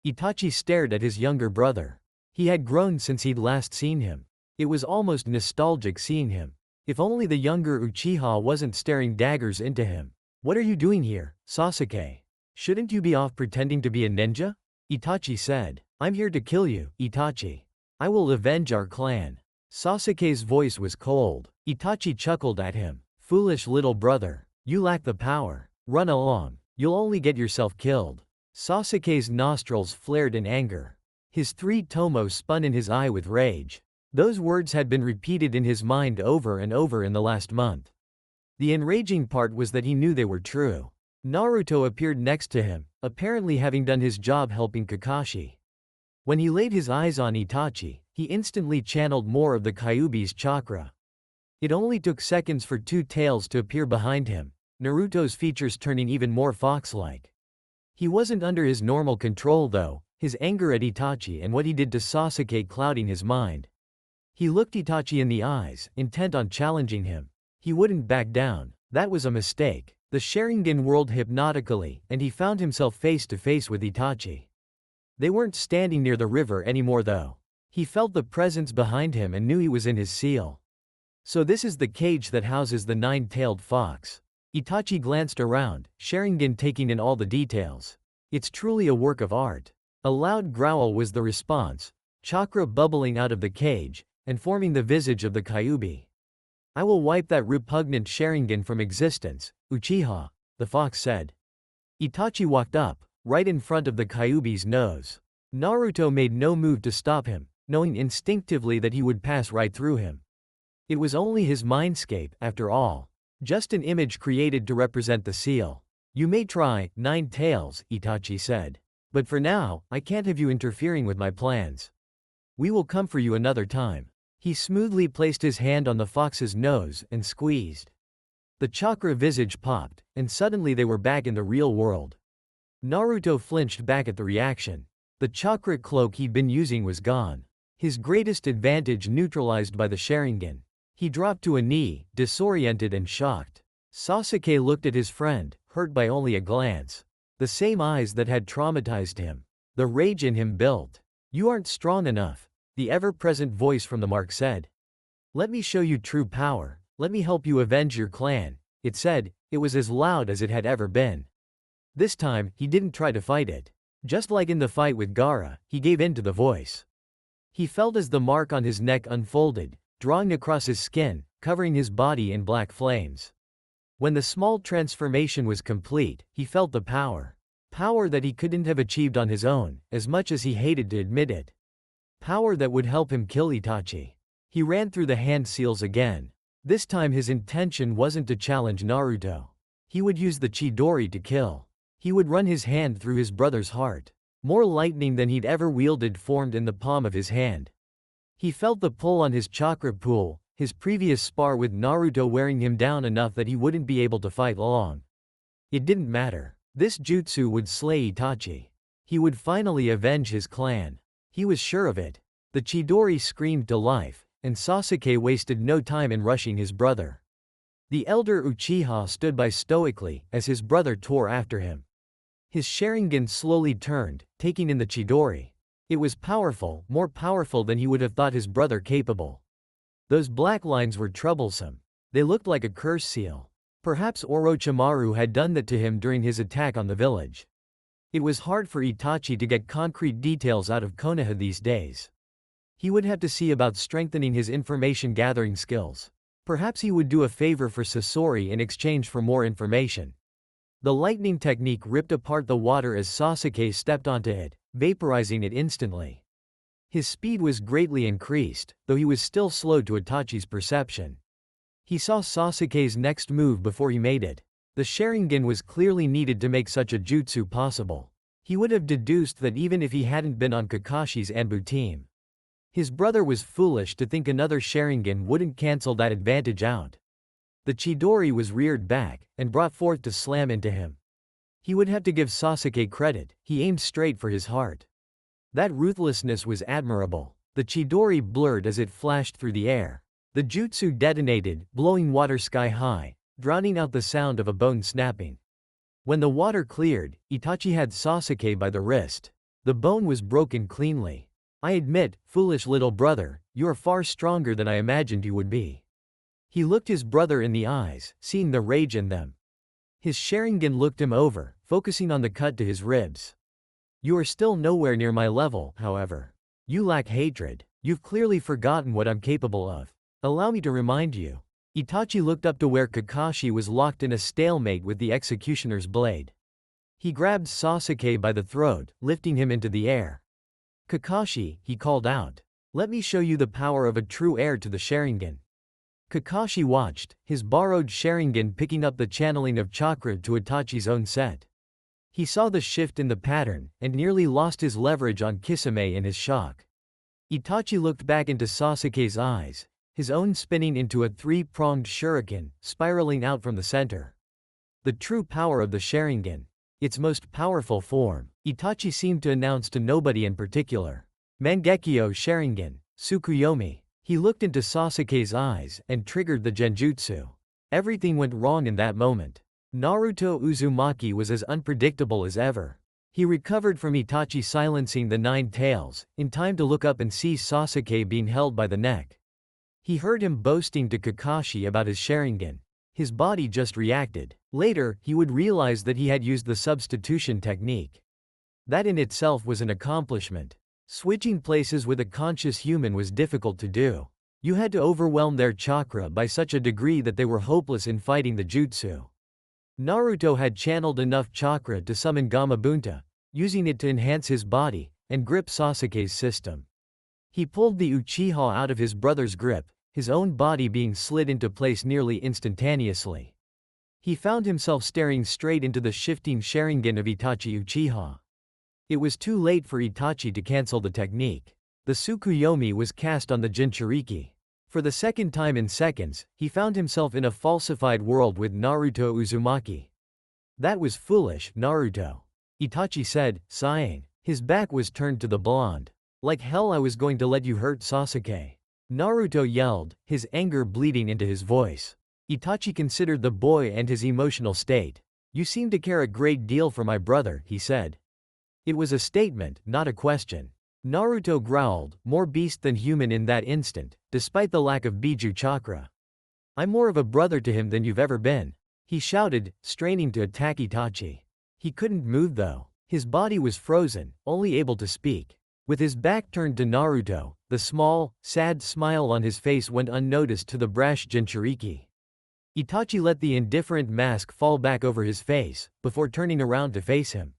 Itachi stared at his younger brother. He had grown since he'd last seen him. It was almost nostalgic seeing him. If only the younger Uchiha wasn't staring daggers into him. "What are you doing here, Sasuke? Shouldn't you be off pretending to be a ninja?" Itachi said. "I'm here to kill you, Itachi. I will avenge our clan." Sasuke's voice was cold. Itachi chuckled at him. "Foolish little brother. You lack the power. Run along. You'll only get yourself killed." Sasuke's nostrils flared in anger. His three tomo spun in his eye with rage. Those words had been repeated in his mind over and over in the last month. The enraging part was that he knew they were true. Naruto appeared next to him, apparently having done his job helping Kakashi. When he laid his eyes on Itachi, he instantly channeled more of the Kyuubi's chakra. It only took seconds for two tails to appear behind him, Naruto's features turning even more fox-like. He wasn't under his normal control though, his anger at Itachi and what he did to Sasuke clouding his mind. He looked Itachi in the eyes, intent on challenging him. He wouldn't back down. That was a mistake. The Sharingan whirled hypnotically, and he found himself face to face with Itachi. They weren't standing near the river anymore though. He felt the presence behind him and knew he was in his seal. "So this is the cage that houses the nine-tailed fox." Itachi glanced around, Sharingan taking in all the details. "It's truly a work of art." A loud growl was the response, chakra bubbling out of the cage, and forming the visage of the Kyuubi. "I will wipe that repugnant Sharingan from existence, Uchiha," the fox said. Itachi walked up, right in front of the Kyuubi's nose. Naruto made no move to stop him, knowing instinctively that he would pass right through him. It was only his mindscape, after all. Just an image created to represent the seal. "You may try, Nine Tails," Itachi said. "But for now, I can't have you interfering with my plans. We will come for you another time." He smoothly placed his hand on the fox's nose and squeezed. The chakra visage popped, and suddenly they were back in the real world. Naruto flinched back at the reaction. The chakra cloak he'd been using was gone. His greatest advantage neutralized by the Sharingan. He dropped to a knee, disoriented and shocked. Sasuke looked at his friend, hurt by only a glance. The same eyes that had traumatized him. The rage in him built. "You aren't strong enough," the ever-present voice from the mark said. "Let me show you true power. Let me help you avenge your clan," it said. It was as loud as it had ever been. This time, he didn't try to fight it. Just like in the fight with Gaara, he gave in to the voice. He felt as the mark on his neck unfolded, drawing across his skin, covering his body in black flames. When the small transformation was complete, he felt the power. Power that he couldn't have achieved on his own, as much as he hated to admit it. Power that would help him kill Itachi. He ran through the hand seals again. This time his intention wasn't to challenge Naruto. He would use the Chidori to kill. He would run his hand through his brother's heart. More lightning than he'd ever wielded formed in the palm of his hand. He felt the pull on his chakra pool, his previous spar with Naruto wearing him down enough that he wouldn't be able to fight long. It didn't matter. This jutsu would slay Itachi. He would finally avenge his clan. He was sure of it. The Chidori screamed to life, and Sasuke wasted no time in rushing his brother. The elder Uchiha stood by stoically as his brother tore after him. His Sharingan slowly turned, taking in the Chidori. It was powerful, more powerful than he would have thought his brother capable. Those black lines were troublesome. They looked like a curse seal. Perhaps Orochimaru had done that to him during his attack on the village. It was hard for Itachi to get concrete details out of Konoha these days. He would have to see about strengthening his information-gathering skills. Perhaps he would do a favor for Sasori in exchange for more information. The lightning technique ripped apart the water as Sasuke stepped onto it, vaporizing it instantly. His speed was greatly increased, though he was still slow to Itachi's perception. He saw Sasuke's next move before he made it. The Sharingan was clearly needed to make such a jutsu possible. He would have deduced that even if he hadn't been on Kakashi's Anbu team. His brother was foolish to think another Sharingan wouldn't cancel that advantage out. The Chidori was reared back, and brought forth to slam into him. He would have to give Sasuke credit, he aimed straight for his heart. That ruthlessness was admirable. The Chidori blurred as it flashed through the air. The jutsu detonated, blowing water sky high, drowning out the sound of a bone snapping. When the water cleared, Itachi had Sasuke by the wrist. The bone was broken cleanly. I admit, foolish little brother, you are far stronger than I imagined you would be. He looked his brother in the eyes, seeing the rage in them. His Sharingan looked him over, focusing on the cut to his ribs. You are still nowhere near my level, however. You lack hatred. You've clearly forgotten what I'm capable of. Allow me to remind you. Itachi looked up to where Kakashi was locked in a stalemate with the executioner's blade. He grabbed Sasuke by the throat, lifting him into the air. Kakashi, he called out. Let me show you the power of a true heir to the Sharingan. Kakashi watched, his borrowed Sharingan picking up the channeling of chakra to Itachi's own set. He saw the shift in the pattern, and nearly lost his leverage on Kisame in his shock. Itachi looked back into Sasuke's eyes, his own spinning into a three-pronged shuriken, spiraling out from the center. The true power of the Sharingan. Its most powerful form, Itachi seemed to announce to nobody in particular. Mangekyo Sharingan, Tsukuyomi. He looked into Sasuke's eyes and triggered the genjutsu. Everything went wrong in that moment. Naruto Uzumaki was as unpredictable as ever. He recovered from Itachi silencing the nine tails, in time to look up and see Sasuke being held by the neck. He heard him boasting to Kakashi about his Sharingan. His body just reacted. Later, he would realize that he had used the substitution technique. That in itself was an accomplishment. Switching places with a conscious human was difficult to do. You had to overwhelm their chakra by such a degree that they were hopeless in fighting the jutsu. Naruto had channeled enough chakra to summon Gamabunta, using it to enhance his body and grip Sasuke's system. He pulled the Uchiha out of his brother's grip, his own body being slid into place nearly instantaneously. He found himself staring straight into the shifting Sharingan of Itachi Uchiha. It was too late for Itachi to cancel the technique. The Tsukuyomi was cast on the Jinchuriki. For the second time in seconds, he found himself in a falsified world with Naruto Uzumaki. That was foolish, Naruto. Itachi said, sighing. His back was turned to the blonde. Like hell I was going to let you hurt Sasuke. Naruto yelled, his anger bleeding into his voice. Itachi considered the boy and his emotional state. You seem to care a great deal for my brother, he said. It was a statement, not a question. Naruto growled, more beast than human in that instant, despite the lack of Biju chakra. I'm more of a brother to him than you've ever been. He shouted, straining to attack Itachi. He couldn't move though. His body was frozen, only able to speak. With his back turned to Naruto, the small, sad smile on his face went unnoticed to the brash Jinchuriki. Itachi let the indifferent mask fall back over his face, before turning around to face him.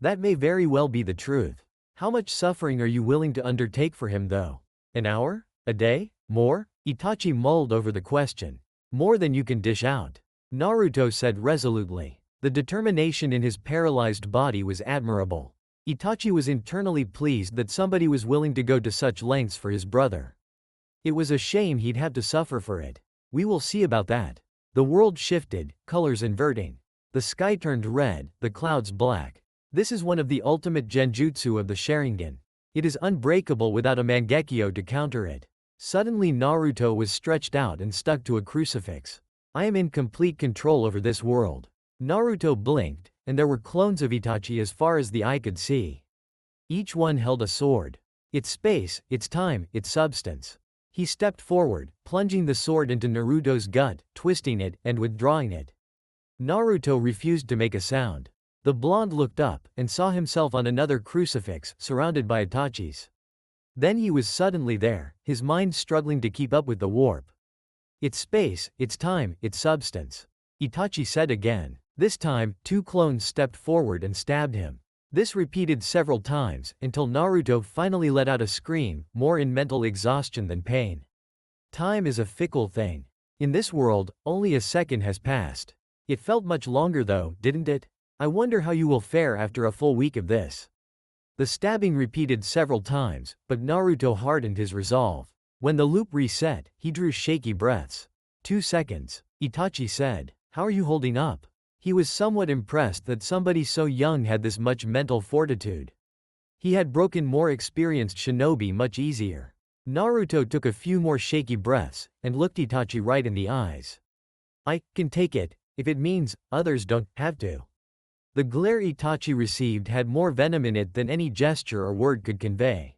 That may very well be the truth. How much suffering are you willing to undertake for him though? An hour? A day? More? Itachi mulled over the question. More than you can dish out, Naruto said resolutely. The determination in his paralyzed body was admirable. Itachi was internally pleased that somebody was willing to go to such lengths for his brother. It was a shame he'd have to suffer for it. We will see about that. The world shifted, colors inverting. The sky turned red, the clouds black. This is one of the ultimate genjutsu of the Sharingan. It is unbreakable without a Mangekyo to counter it. Suddenly Naruto was stretched out and stuck to a crucifix. I am in complete control over this world. Naruto blinked, and there were clones of Itachi as far as the eye could see. Each one held a sword. Its space, its time, its substance. He stepped forward, plunging the sword into Naruto's gut, twisting it, and withdrawing it. Naruto refused to make a sound. The blonde looked up, and saw himself on another crucifix, surrounded by Itachis. Then he was suddenly there, his mind struggling to keep up with the warp. Its space, its time, its substance. Itachi said again. This time, two clones stepped forward and stabbed him. This repeated several times, until Naruto finally let out a scream, more in mental exhaustion than pain. Time is a fickle thing. In this world, only a second has passed. It felt much longer though, didn't it? I wonder how you will fare after a full week of this. The stabbing repeated several times, but Naruto hardened his resolve. When the loop reset, he drew shaky breaths. 2 seconds. Itachi said, "How are you holding up?" He was somewhat impressed that somebody so young had this much mental fortitude. He had broken more experienced shinobi much easier. Naruto took a few more shaky breaths, and looked Itachi right in the eyes. "I can take it, if it means others don't have to." The glare Itachi received had more venom in it than any gesture or word could convey.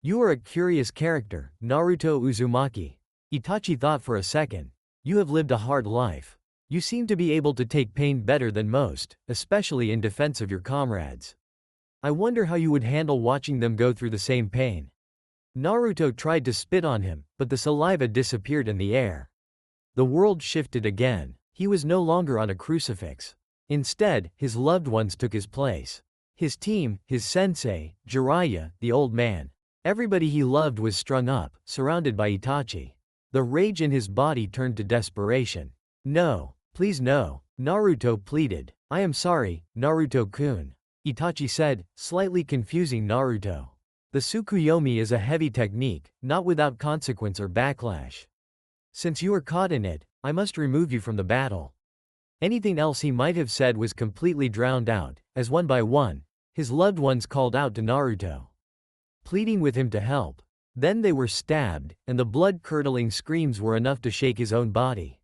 "You are a curious character, Naruto Uzumaki." Itachi thought for a second. "You have lived a hard life. You seem to be able to take pain better than most, especially in defense of your comrades. I wonder how you would handle watching them go through the same pain." Naruto tried to spit on him, but the saliva disappeared in the air. The world shifted again. He was no longer on a crucifix. Instead, his loved ones took his place. His team, his sensei, Jiraiya, the old man. Everybody he loved was strung up, surrounded by Itachi. The rage in his body turned to desperation. "No, please no," Naruto pleaded. "I am sorry, Naruto-kun," Itachi said, slightly confusing Naruto. The Tsukuyomi is a heavy technique, not without consequence or backlash. Since you are caught in it, I must remove you from the battle. Anything else he might have said was completely drowned out, as one by one, his loved ones called out to Naruto, pleading with him to help. Then they were stabbed, and the blood-curdling screams were enough to shake his own body.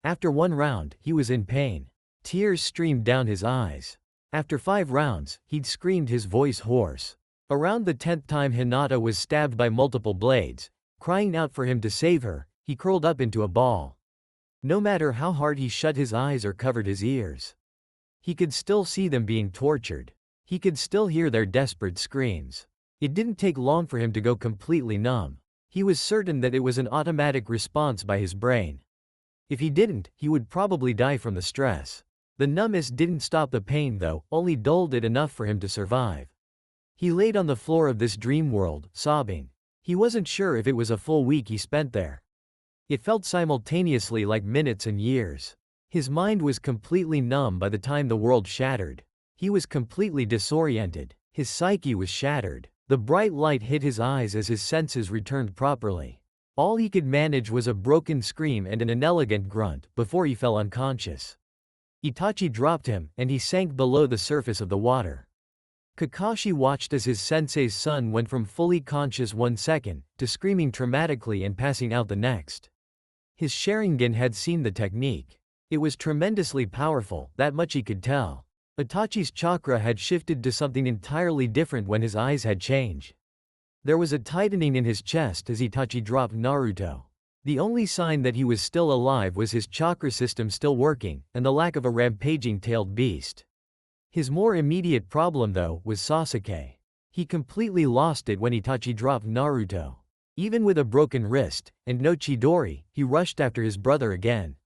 After 1 round, he was in pain. Tears streamed down his eyes. After 5 rounds, he'd screamed, his voice hoarse. Around the 10th time Hinata was stabbed by multiple blades. Crying out for him to save her, he curled up into a ball. No matter how hard he shut his eyes or covered his ears, he could still see them being tortured. He could still hear their desperate screams. It didn't take long for him to go completely numb. He was certain that it was an automatic response by his brain. If he didn't, he would probably die from the stress. The numbness didn't stop the pain though, only dulled it enough for him to survive. He laid on the floor of this dream world, sobbing. He wasn't sure if it was a full week he spent there. It felt simultaneously like minutes and years. His mind was completely numb by the time the world shattered. He was completely disoriented. His psyche was shattered. The bright light hit his eyes as his senses returned properly. All he could manage was a broken scream and an inelegant grunt, before he fell unconscious. Itachi dropped him, and he sank below the surface of the water. Kakashi watched as his sensei's son went from fully conscious 1 second, to screaming traumatically and passing out the next. His Sharingan had seen the technique. It was tremendously powerful, that much he could tell. Itachi's chakra had shifted to something entirely different when his eyes had changed. There was a tightening in his chest as Itachi dropped Naruto. The only sign that he was still alive was his chakra system still working, and the lack of a rampaging tailed beast. His more immediate problem though, was Sasuke. He completely lost it when Itachi dropped Naruto. Even with a broken wrist, and no Chidori, he rushed after his brother again.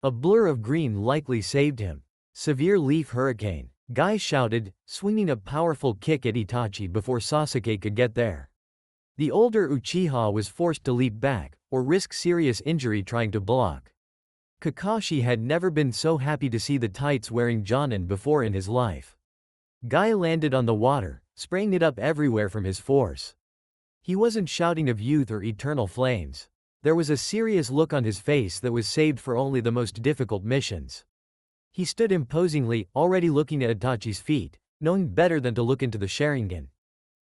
A blur of green likely saved him. Severe leaf hurricane. Guy shouted, swinging a powerful kick at Itachi before Sasuke could get there. The older Uchiha was forced to leap back, or risk serious injury trying to block. Kakashi had never been so happy to see the tights-wearing Jonin before in his life. Guy landed on the water, spraying it up everywhere from his force. He wasn't shouting of youth or eternal flames. There was a serious look on his face that was saved for only the most difficult missions. He stood imposingly, already looking at Itachi's feet, knowing better than to look into the Sharingan.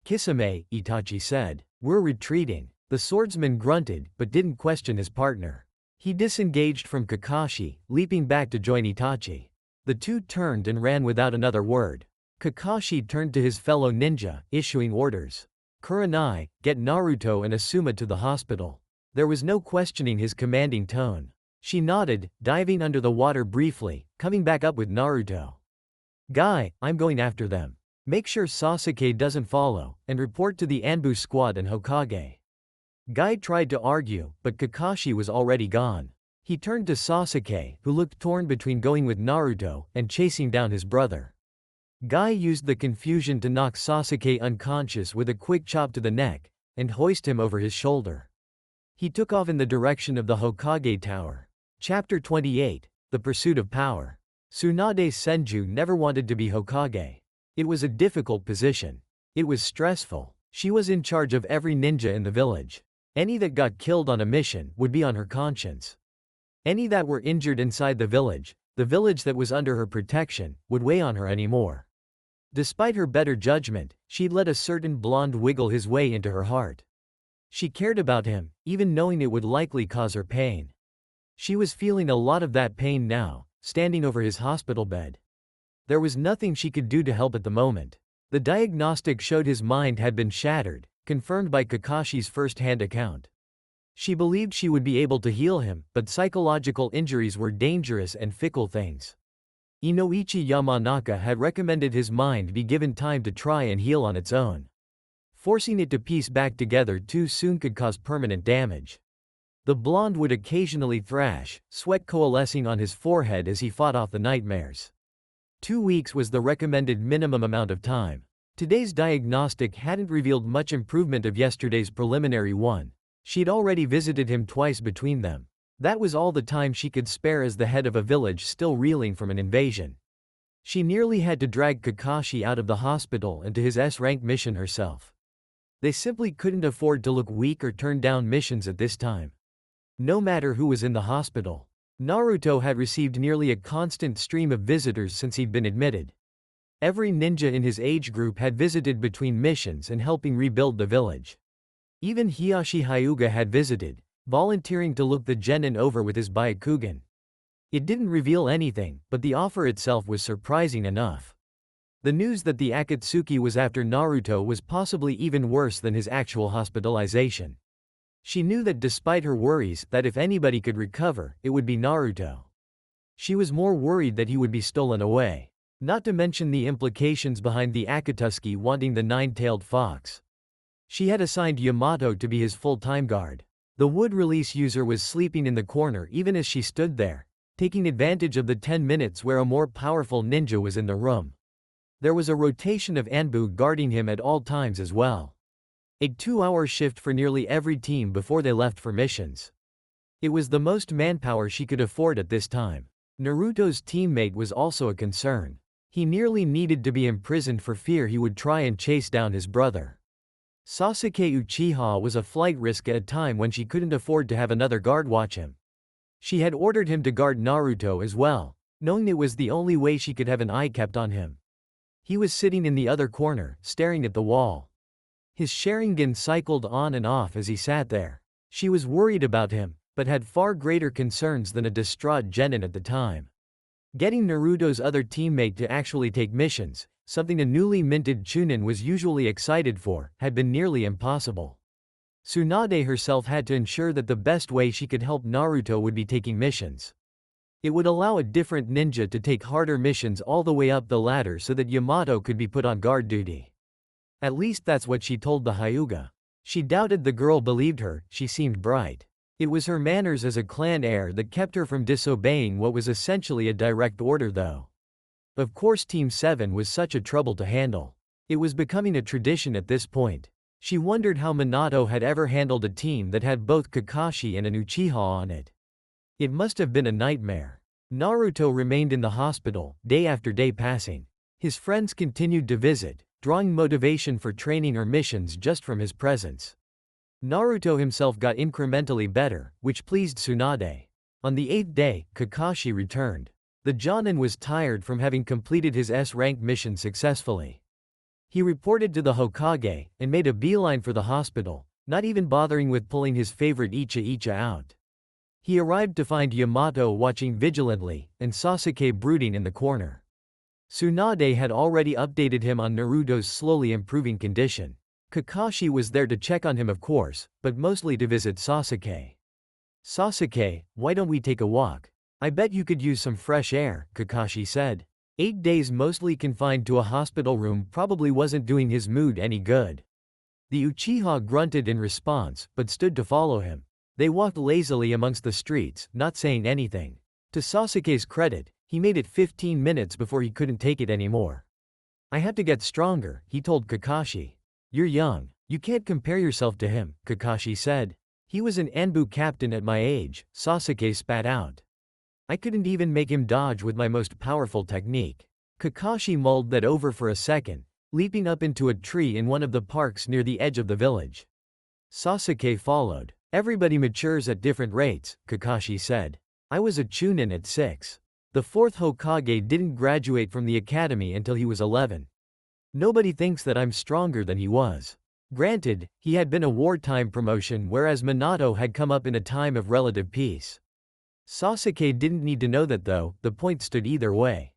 "Kisame," Itachi said. "We're retreating." The swordsman grunted, but didn't question his partner. He disengaged from Kakashi, leaping back to join Itachi. The two turned and ran without another word. Kakashi turned to his fellow ninja, issuing orders. "Kurenai, get Naruto and Asuma to the hospital." There was no questioning his commanding tone. She nodded, diving under the water briefly, coming back up with Naruto. "Guy, I'm going after them. Make sure Sasuke doesn't follow, and report to the Anbu squad and Hokage." Guy tried to argue, but Kakashi was already gone. He turned to Sasuke, who looked torn between going with Naruto and chasing down his brother. Guy used the confusion to knock Sasuke unconscious with a quick chop to the neck, and hoist him over his shoulder. He took off in the direction of the Hokage Tower. Chapter 28, The Pursuit of Power. Tsunade Senju never wanted to be Hokage. It was a difficult position. It was stressful. She was in charge of every ninja in the village. Any that got killed on a mission would be on her conscience. Any that were injured inside the village that was under her protection, would weigh on her anymore. Despite her better judgment, she'd let a certain blonde wiggle his way into her heart. She cared about him, even knowing it would likely cause her pain. She was feeling a lot of that pain now, standing over his hospital bed. There was nothing she could do to help at the moment. The diagnostic showed his mind had been shattered, confirmed by Kakashi's first-hand account. She believed she would be able to heal him, but psychological injuries were dangerous and fickle things. Inoichi Yamanaka had recommended his mind be given time to try and heal on its own. Forcing it to piece back together too soon could cause permanent damage. The blonde would occasionally thrash, sweat coalescing on his forehead as he fought off the nightmares. 2 weeks was the recommended minimum amount of time. Today's diagnostic hadn't revealed much improvement of yesterday's preliminary one. She'd already visited him twice between them. That was all the time she could spare as the head of a village still reeling from an invasion. She nearly had to drag Kakashi out of the hospital and to his S-rank mission herself. They simply couldn't afford to look weak or turn down missions at this time. No matter who was in the hospital. Naruto had received nearly a constant stream of visitors since he'd been admitted. Every ninja in his age group had visited between missions and helping rebuild the village. Even Hiyashi Hyuga had visited, volunteering to look the genin over with his Byakugan. It didn't reveal anything, but the offer itself was surprising enough. The news that the Akatsuki was after Naruto was possibly even worse than his actual hospitalization. She knew that despite her worries that if anybody could recover, it would be Naruto. She was more worried that he would be stolen away. Not to mention the implications behind the Akatsuki wanting the nine-tailed fox. She had assigned Yamato to be his full-time guard. The wood release user was sleeping in the corner even as she stood there, taking advantage of the 10 minutes where a more powerful ninja was in the room. There was a rotation of Anbu guarding him at all times as well. A 2-hour shift for nearly every team before they left for missions. It was the most manpower she could afford at this time. Naruto's teammate was also a concern. He nearly needed to be imprisoned for fear he would try and chase down his brother. Sasuke Uchiha was a flight risk at a time when she couldn't afford to have another guard watch him. She had ordered him to guard Naruto as well, knowing it was the only way she could have an eye kept on him. He was sitting in the other corner, staring at the wall. His Sharingan cycled on and off as he sat there. She was worried about him, but had far greater concerns than a distraught genin at the time. Getting Naruto's other teammate to actually take missions, something a newly minted Chunin was usually excited for, had been nearly impossible. Tsunade herself had to ensure that the best way she could help Naruto would be taking missions. It would allow a different ninja to take harder missions all the way up the ladder so that Yamato could be put on guard duty. At least that's what she told the Hyuga. She doubted the girl believed her, she seemed bright. It was her manners as a clan heir that kept her from disobeying what was essentially a direct order though. Of course Team 7 was such a trouble to handle. It was becoming a tradition at this point. She wondered how Minato had ever handled a team that had both Kakashi and an Uchiha on it. It must have been a nightmare. Naruto remained in the hospital, day after day passing. His friends continued to visit, drawing motivation for training or missions just from his presence. Naruto himself got incrementally better, which pleased Tsunade. On the 8th day, Kakashi returned. The Jonin was tired from having completed his S-rank mission successfully. He reported to the Hokage, and made a beeline for the hospital, not even bothering with pulling his favorite Ichiraku out. He arrived to find Yamato watching vigilantly, and Sasuke brooding in the corner. Tsunade had already updated him on Naruto's slowly improving condition. Kakashi was there to check on him of course, but mostly to visit Sasuke. "Sasuke, why don't we take a walk? I bet you could use some fresh air," Kakashi said. 8 days mostly confined to a hospital room probably wasn't doing his mood any good. The Uchiha grunted in response, but stood to follow him. They walked lazily amongst the streets, not saying anything. To Sasuke's credit, he made it 15 minutes before he couldn't take it anymore. "I have to get stronger," he told Kakashi. "You're young. You can't compare yourself to him," Kakashi said. "He was an Anbu captain at my age," Sasuke spat out. "I couldn't even make him dodge with my most powerful technique." Kakashi mulled that over for a second, leaping up into a tree in one of the parks near the edge of the village. Sasuke followed. "Everybody matures at different rates," Kakashi said. "I was a chunin at 6. The 4th Hokage didn't graduate from the academy until he was 11. Nobody thinks that I'm stronger than he was." Granted, he had been a wartime promotion whereas Minato had come up in a time of relative peace. Sasuke didn't need to know that though, the point stood either way.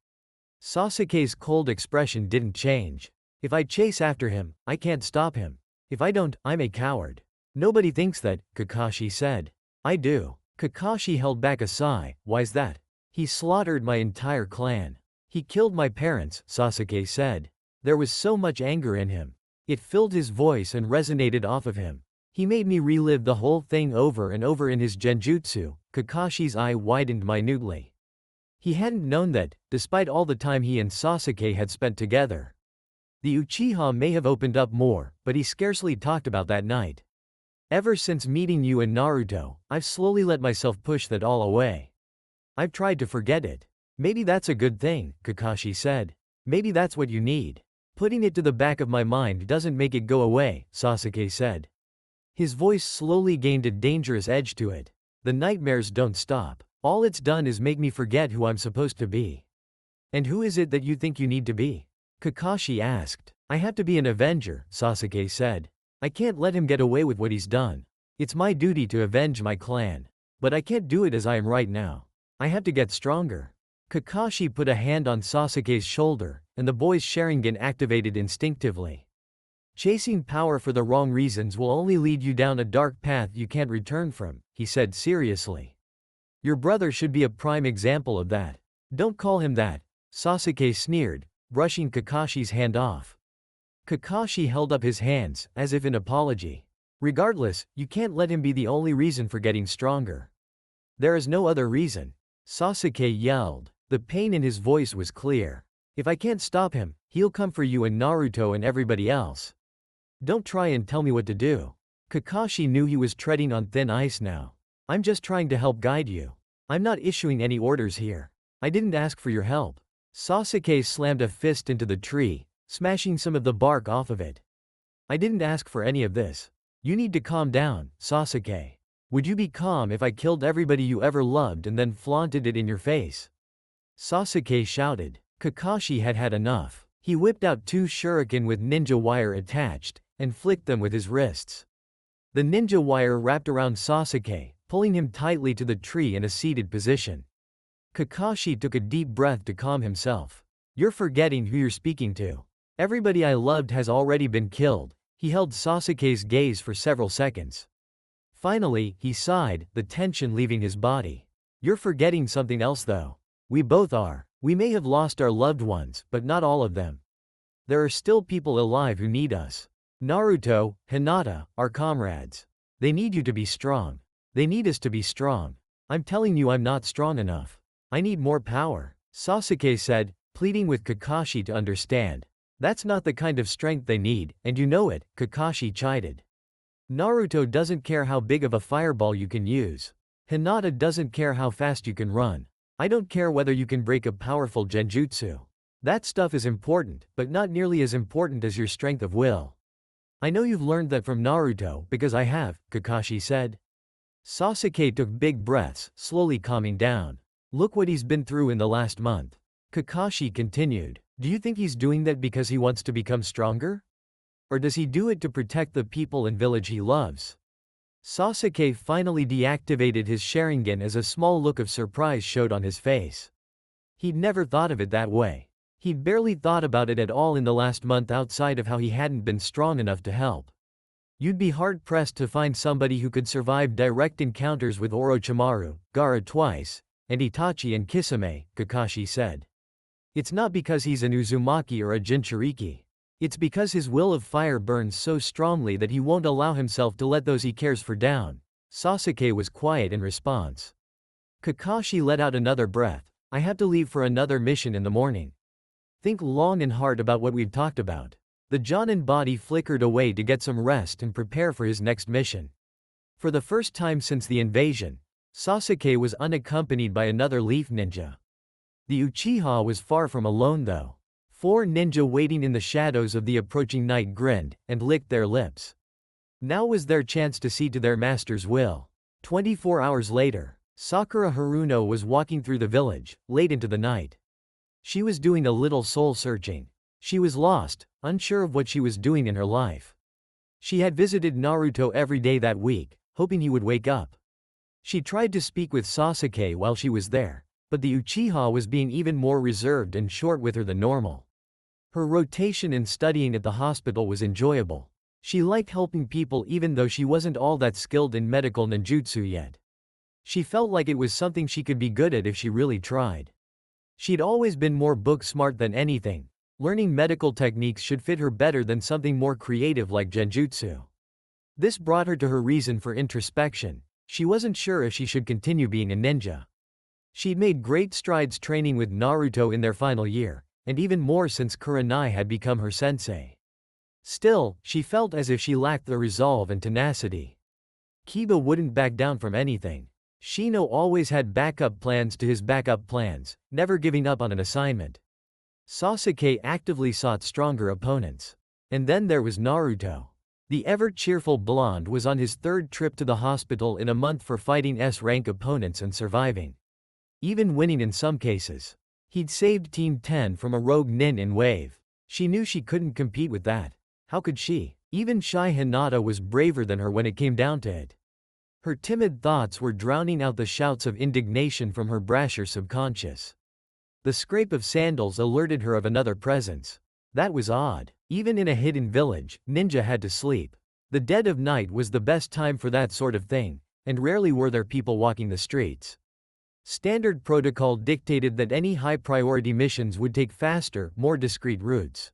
Sasuke's cold expression didn't change. "If I chase after him, I can't stop him. If I don't, I'm a coward." "Nobody thinks that," Kakashi said. "I do." Kakashi held back a sigh. "Why's that?" "He slaughtered my entire clan. He killed my parents," Sasuke said. There was so much anger in him. It filled his voice and resonated off of him. "He made me relive the whole thing over and over in his genjutsu." Kakashi's eye widened minutely. He hadn't known that, despite all the time he and Sasuke had spent together. The Uchiha may have opened up more, but he scarcely talked about that night. "Ever since meeting you and Naruto, I've slowly let myself push that all away. I've tried to forget it." "Maybe that's a good thing," Kakashi said. "Maybe that's what you need." "Putting it to the back of my mind doesn't make it go away," Sasuke said. His voice slowly gained a dangerous edge to it. "The nightmares don't stop. All it's done is make me forget who I'm supposed to be." "And who is it that you think you need to be?" Kakashi asked. "I have to be an avenger," Sasuke said. "I can't let him get away with what he's done. It's my duty to avenge my clan. But I can't do it as I am right now. I have to get stronger." Kakashi put a hand on Sasuke's shoulder, and the boy's Sharingan activated instinctively. "Chasing power for the wrong reasons will only lead you down a dark path you can't return from," he said seriously. "Your brother should be a prime example of that." "Don't call him that," Sasuke sneered, brushing Kakashi's hand off. Kakashi held up his hands, as if in apology. "Regardless, you can't let him be the only reason for getting stronger." "There is no other reason," Sasuke yelled. The pain in his voice was clear. "If I can't stop him, he'll come for you and Naruto and everybody else. Don't try and tell me what to do." Kakashi knew he was treading on thin ice now. "I'm just trying to help guide you. I'm not issuing any orders here. I didn't ask for your help." Sasuke slammed a fist into the tree, smashing some of the bark off of it. "I didn't ask for any of this. You need to calm down, Sasuke. Would you be calm if I killed everybody you ever loved and then flaunted it in your face?" Sasuke shouted. Kakashi had had enough. He whipped out 2 shuriken with ninja wire attached, and flicked them with his wrists. The ninja wire wrapped around Sasuke, pulling him tightly to the tree in a seated position. Kakashi took a deep breath to calm himself. "You're forgetting who you're speaking to. Everybody I loved has already been killed." He held Sasuke's gaze for several seconds. Finally, he sighed, the tension leaving his body. "You're forgetting something else though. We both are. We may have lost our loved ones, but not all of them. There are still people alive who need us. Naruto, Hinata, our comrades. They need you to be strong. They need us to be strong. I'm telling you I'm not strong enough. I need more power," Sasuke said, pleading with Kakashi to understand. That's not the kind of strength they need, and you know it, Kakashi chided. Naruto doesn't care how big of a fireball you can use. Hinata doesn't care how fast you can run. I don't care whether you can break a powerful genjutsu. That stuff is important, but not nearly as important as your strength of will. I know you've learned that from Naruto, because I have, Kakashi said. Sasuke took big breaths, slowly calming down. Look what he's been through in the last month. Kakashi continued. Do you think he's doing that because he wants to become stronger? Or does he do it to protect the people and village he loves? Sasuke finally deactivated his Sharingan as a small look of surprise showed on his face. He'd never thought of it that way. He'd barely thought about it at all in the last month outside of how he hadn't been strong enough to help. You'd be hard-pressed to find somebody who could survive direct encounters with Orochimaru, Gaara twice, and Itachi and Kisame, Kakashi said. It's not because he's an Uzumaki or a Jinchuriki. It's because his will of fire burns so strongly that he won't allow himself to let those he cares for down. Sasuke was quiet in response. Kakashi let out another breath. I have to leave for another mission in the morning. Think long and hard about what we've talked about. The Jonin body flickered away to get some rest and prepare for his next mission. For the first time since the invasion, Sasuke was unaccompanied by another leaf ninja. The Uchiha was far from alone though. 4 ninja waiting in the shadows of the approaching night grinned and licked their lips. Now was their chance to see to their master's will. 24 hours later, Sakura Haruno was walking through the village, late into the night. She was doing a little soul-searching. She was lost, unsure of what she was doing in her life. She had visited Naruto every day that week, hoping he would wake up. She tried to speak with Sasuke while she was there, but the Uchiha was being even more reserved and short with her than normal. Her rotation in studying at the hospital was enjoyable. She liked helping people even though she wasn't all that skilled in medical ninjutsu yet. She felt like it was something she could be good at if she really tried. She'd always been more book smart than anything. Learning medical techniques should fit her better than something more creative like genjutsu. This brought her to her reason for introspection. She wasn't sure if she should continue being a ninja. She'd made great strides training with Naruto in their final year, and even more since Kurenai had become her sensei. Still, she felt as if she lacked the resolve and tenacity. Kiba wouldn't back down from anything. Shino always had backup plans to his backup plans, never giving up on an assignment. Sasuke actively sought stronger opponents. And then there was Naruto. The ever-cheerful blonde was on his 3rd trip to the hospital in a month for fighting S-rank opponents and surviving. Even winning in some cases. He'd saved Team 10 from a rogue nin in Wave. She knew she couldn't compete with that. How could she? Even shy Hinata was braver than her when it came down to it. Her timid thoughts were drowning out the shouts of indignation from her brasher subconscious. The scrape of sandals alerted her of another presence. That was odd. Even in a hidden village, ninja had to sleep. The dead of night was the best time for that sort of thing, and rarely were there people walking the streets. Standard protocol dictated that any high-priority missions would take faster, more discreet routes.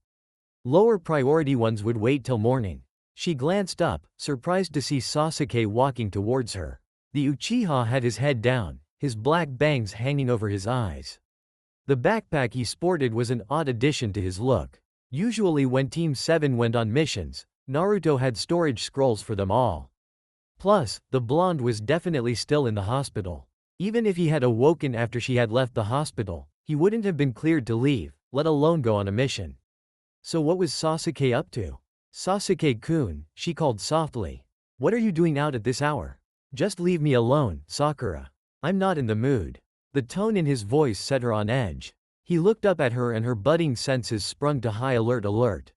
Lower priority ones would wait till morning. She glanced up, surprised to see Sasuke walking towards her. The Uchiha had his head down, his black bangs hanging over his eyes. The backpack he sported was an odd addition to his look. Usually when Team 7 went on missions, Naruto had storage scrolls for them all. Plus, the blonde was definitely still in the hospital. Even if he had awoken after she had left the hospital, he wouldn't have been cleared to leave, let alone go on a mission. So what was Sasuke up to? Sasuke-kun, she called softly. What are you doing out at this hour? Just leave me alone, Sakura. I'm not in the mood. The tone in his voice set her on edge. He looked up at her and her budding senses sprung to high alert.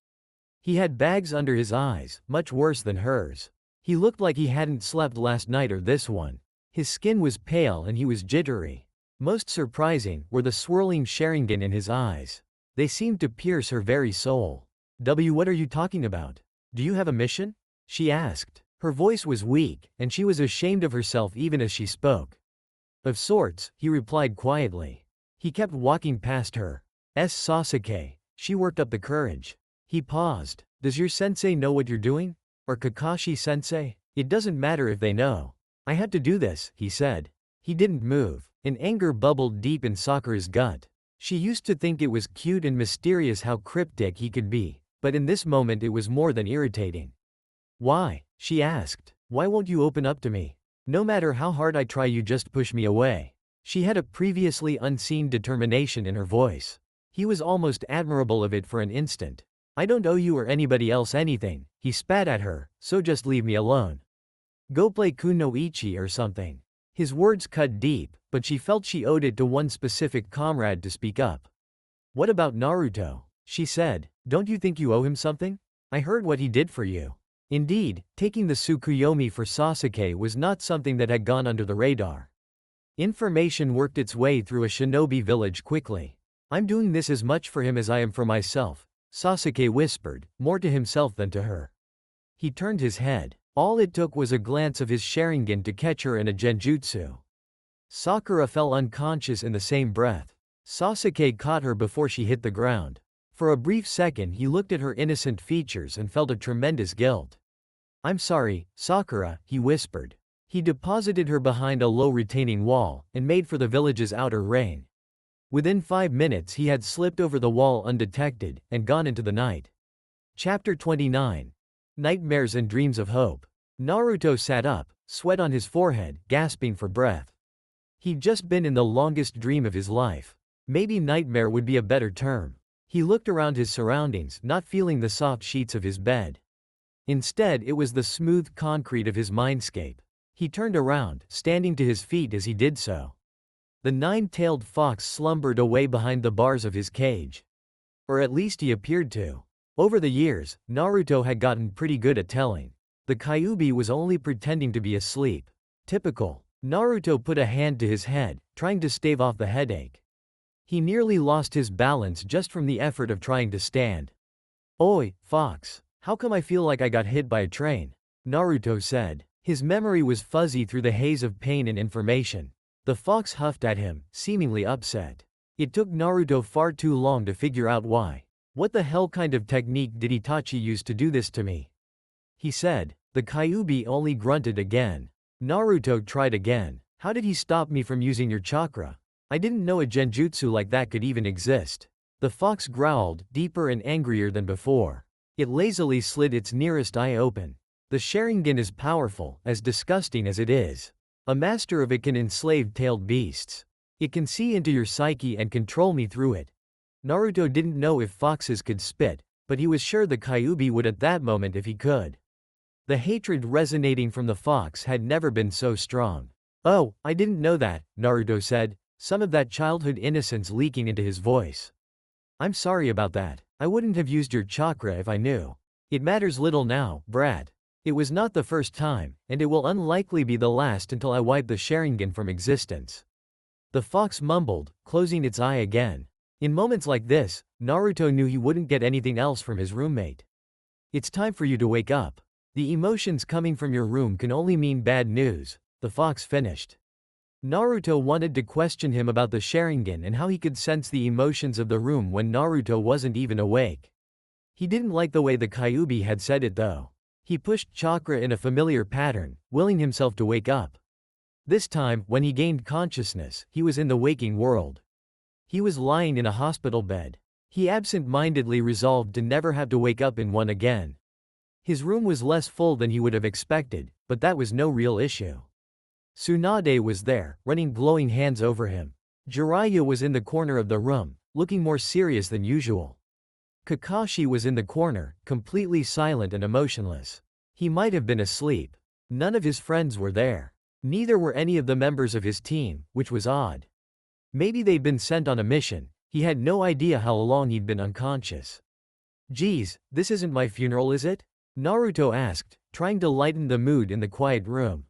He had bags under his eyes, much worse than hers. He looked like he hadn't slept last night or this one. His skin was pale and he was jittery. Most surprising were the swirling Sharingan in his eyes. They seemed to pierce her very soul. What are you talking about? Do you have a mission? She asked. Her voice was weak, and she was ashamed of herself even as she spoke. Of sorts, he replied quietly. He kept walking past her. Sasuke. She worked up the courage. He paused. Does your sensei know what you're doing? Or Kakashi-sensei? It doesn't matter if they know. I had to do this, he said. He didn't move. An anger bubbled deep in Sakura's gut. She used to think it was cute and mysterious how cryptic he could be, but in this moment it was more than irritating. Why? She asked. Why won't you open up to me? No matter how hard I try, you just push me away. She had a previously unseen determination in her voice. He was almost admirable of it for an instant. I don't owe you or anybody else anything, he spat at her, so just leave me alone. Go play kunoichi or something. His words cut deep, but she felt she owed it to one specific comrade to speak up. What about Naruto? She said. Don't you think you owe him something? I heard what he did for you. Indeed, taking the Tsukuyomi for Sasuke was not something that had gone under the radar. Information worked its way through a shinobi village quickly. I'm doing this as much for him as I am for myself, Sasuke whispered, more to himself than to her. He turned his head. All it took was a glance of his Sharingan to catch her in a genjutsu. Sakura fell unconscious in the same breath. Sasuke caught her before she hit the ground. For a brief second he looked at her innocent features and felt a tremendous guilt. I'm sorry, Sakura, he whispered. He deposited her behind a low retaining wall, and made for the village's outer ring. Within 5 minutes he had slipped over the wall undetected, and gone into the night. Chapter 29. Nightmares and Dreams of Hope. Naruto sat up, sweat on his forehead, gasping for breath. He'd just been in the longest dream of his life. Maybe nightmare would be a better term. He looked around his surroundings, not feeling the soft sheets of his bed. Instead, it was the smooth concrete of his mindscape. He turned around, standing to his feet as he did so. The nine-tailed fox slumbered away behind the bars of his cage. Or at least he appeared to. Over the years, Naruto had gotten pretty good at telling. The Kyuubi was only pretending to be asleep. Typical. Naruto put a hand to his head, trying to stave off the headache. He nearly lost his balance just from the effort of trying to stand. Oi, fox. How come I feel like I got hit by a train? Naruto said. His memory was fuzzy through the haze of pain and information. The fox huffed at him, seemingly upset. It took Naruto far too long to figure out why. What the hell kind of technique did Itachi use to do this to me? He said. The Kyuubi only grunted again. Naruto tried again. How did he stop me from using your chakra? I didn't know a genjutsu like that could even exist. The fox growled, deeper and angrier than before. It lazily slid its nearest eye open. The Sharingan is powerful, as disgusting as it is. A master of it can enslave tailed beasts. It can see into your psyche and control me through it. Naruto didn't know if foxes could spit, but he was sure the Kyuubi would at that moment if he could. The hatred resonating from the fox had never been so strong. Oh, I didn't know that, Naruto said, some of that childhood innocence leaking into his voice. I'm sorry about that. I wouldn't have used your chakra if I knew. It matters little now, brat. It was not the first time, and it will unlikely be the last until I wipe the Sharingan from existence. The fox mumbled, closing its eye again. In moments like this, Naruto knew he wouldn't get anything else from his roommate. It's time for you to wake up. The emotions coming from your room can only mean bad news, the fox finished. Naruto wanted to question him about the Sharingan and how he could sense the emotions of the room when Naruto wasn't even awake. He didn't like the way the Kyuubi had said it though. He pushed chakra in a familiar pattern, willing himself to wake up. This time, when he gained consciousness, he was in the waking world. He was lying in a hospital bed. He absent-mindedly resolved to never have to wake up in one again. His room was less full than he would have expected, but that was no real issue. Tsunade was there, running glowing hands over him. Jiraiya was in the corner of the room, looking more serious than usual. Kakashi was in the corner, completely silent and emotionless. He might have been asleep. None of his friends were there. Neither were any of the members of his team, which was odd. Maybe they'd been sent on a mission. He had no idea how long he'd been unconscious. Geez, this isn't my funeral, is it? Naruto asked, trying to lighten the mood in the quiet room.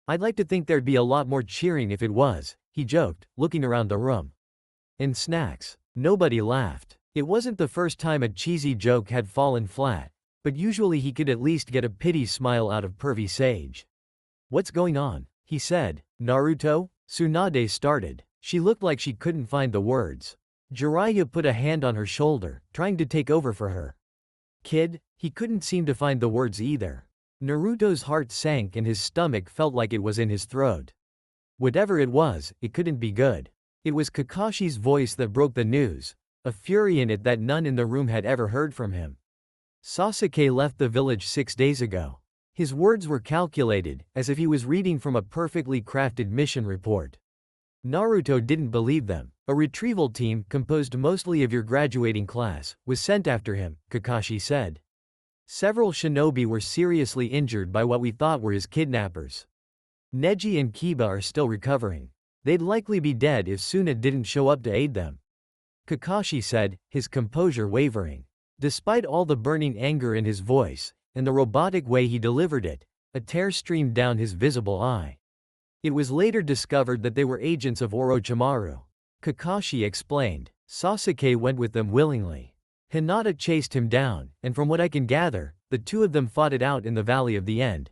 I'd like to think there'd be a lot more cheering if it was, he joked, looking around the room. And snacks. Nobody laughed. It wasn't the first time a cheesy joke had fallen flat, but usually he could at least get a pity smile out of pervy Sage. What's going on? He said. Naruto? Tsunade started. She looked like she couldn't find the words. Jiraiya put a hand on her shoulder, trying to take over for her. Kid? He couldn't seem to find the words either. Naruto's heart sank and his stomach felt like it was in his throat. Whatever it was, it couldn't be good. It was Kakashi's voice that broke the news, a fury in it that none in the room had ever heard from him. Sasuke left the village 6 days ago. His words were calculated, as if he was reading from a perfectly crafted mission report. Naruto didn't believe them. A retrieval team, composed mostly of your graduating class, was sent after him, Kakashi said. Several shinobi were seriously injured by what we thought were his kidnappers. Neji and Kiba are still recovering. They'd likely be dead if Suna didn't show up to aid them. Kakashi said, his composure wavering. Despite all the burning anger in his voice, and the robotic way he delivered it, a tear streamed down his visible eye. It was later discovered that they were agents of Orochimaru. Kakashi explained. Sasuke went with them willingly. Hinata chased him down, and from what I can gather, the two of them fought it out in the Valley of the End.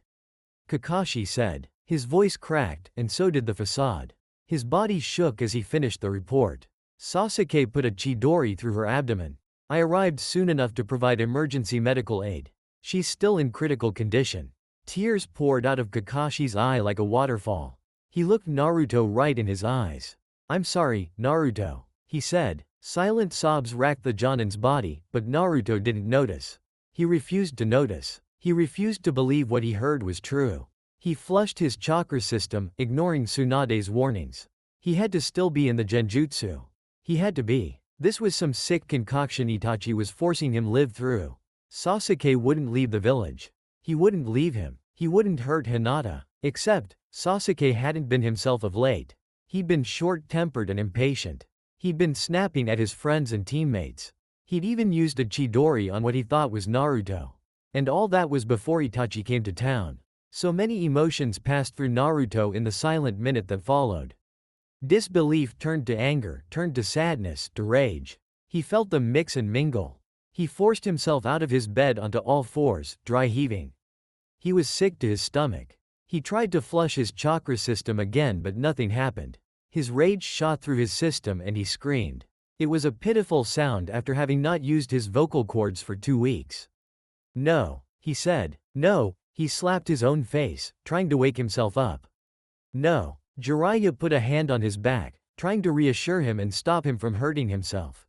Kakashi said. His voice cracked, and so did the facade. His body shook as he finished the report. Sasuke put a chidori through her abdomen. I arrived soon enough to provide emergency medical aid. She's still in critical condition. Tears poured out of Kakashi's eye like a waterfall. He looked Naruto right in his eyes. I'm sorry, Naruto, he said. Silent sobs racked the Jonin's body, but Naruto didn't notice. He refused to notice. He refused to believe what he heard was true. He flushed his chakra system, ignoring Tsunade's warnings. He had to still be in the genjutsu. He had to be. This was some sick concoction Itachi was forcing him live through. Sasuke wouldn't leave the village. He wouldn't leave him. He wouldn't hurt Hinata. Except, Sasuke hadn't been himself of late. He'd been short-tempered and impatient. He'd been snapping at his friends and teammates. He'd even used a chidori on what he thought was Naruto. And all that was before Itachi came to town. So many emotions passed through Naruto in the silent minute that followed. Disbelief turned to anger, turned to sadness, to rage. He felt them mix and mingle. He forced himself out of his bed onto all fours, dry heaving. He was sick to his stomach. He tried to flush his chakra system again, but nothing happened. His rage shot through his system and he screamed. It was a pitiful sound after having not used his vocal cords for 2 weeks. No, he said. No, he slapped his own face, trying to wake himself up. No. Jiraiya put a hand on his back, trying to reassure him and stop him from hurting himself.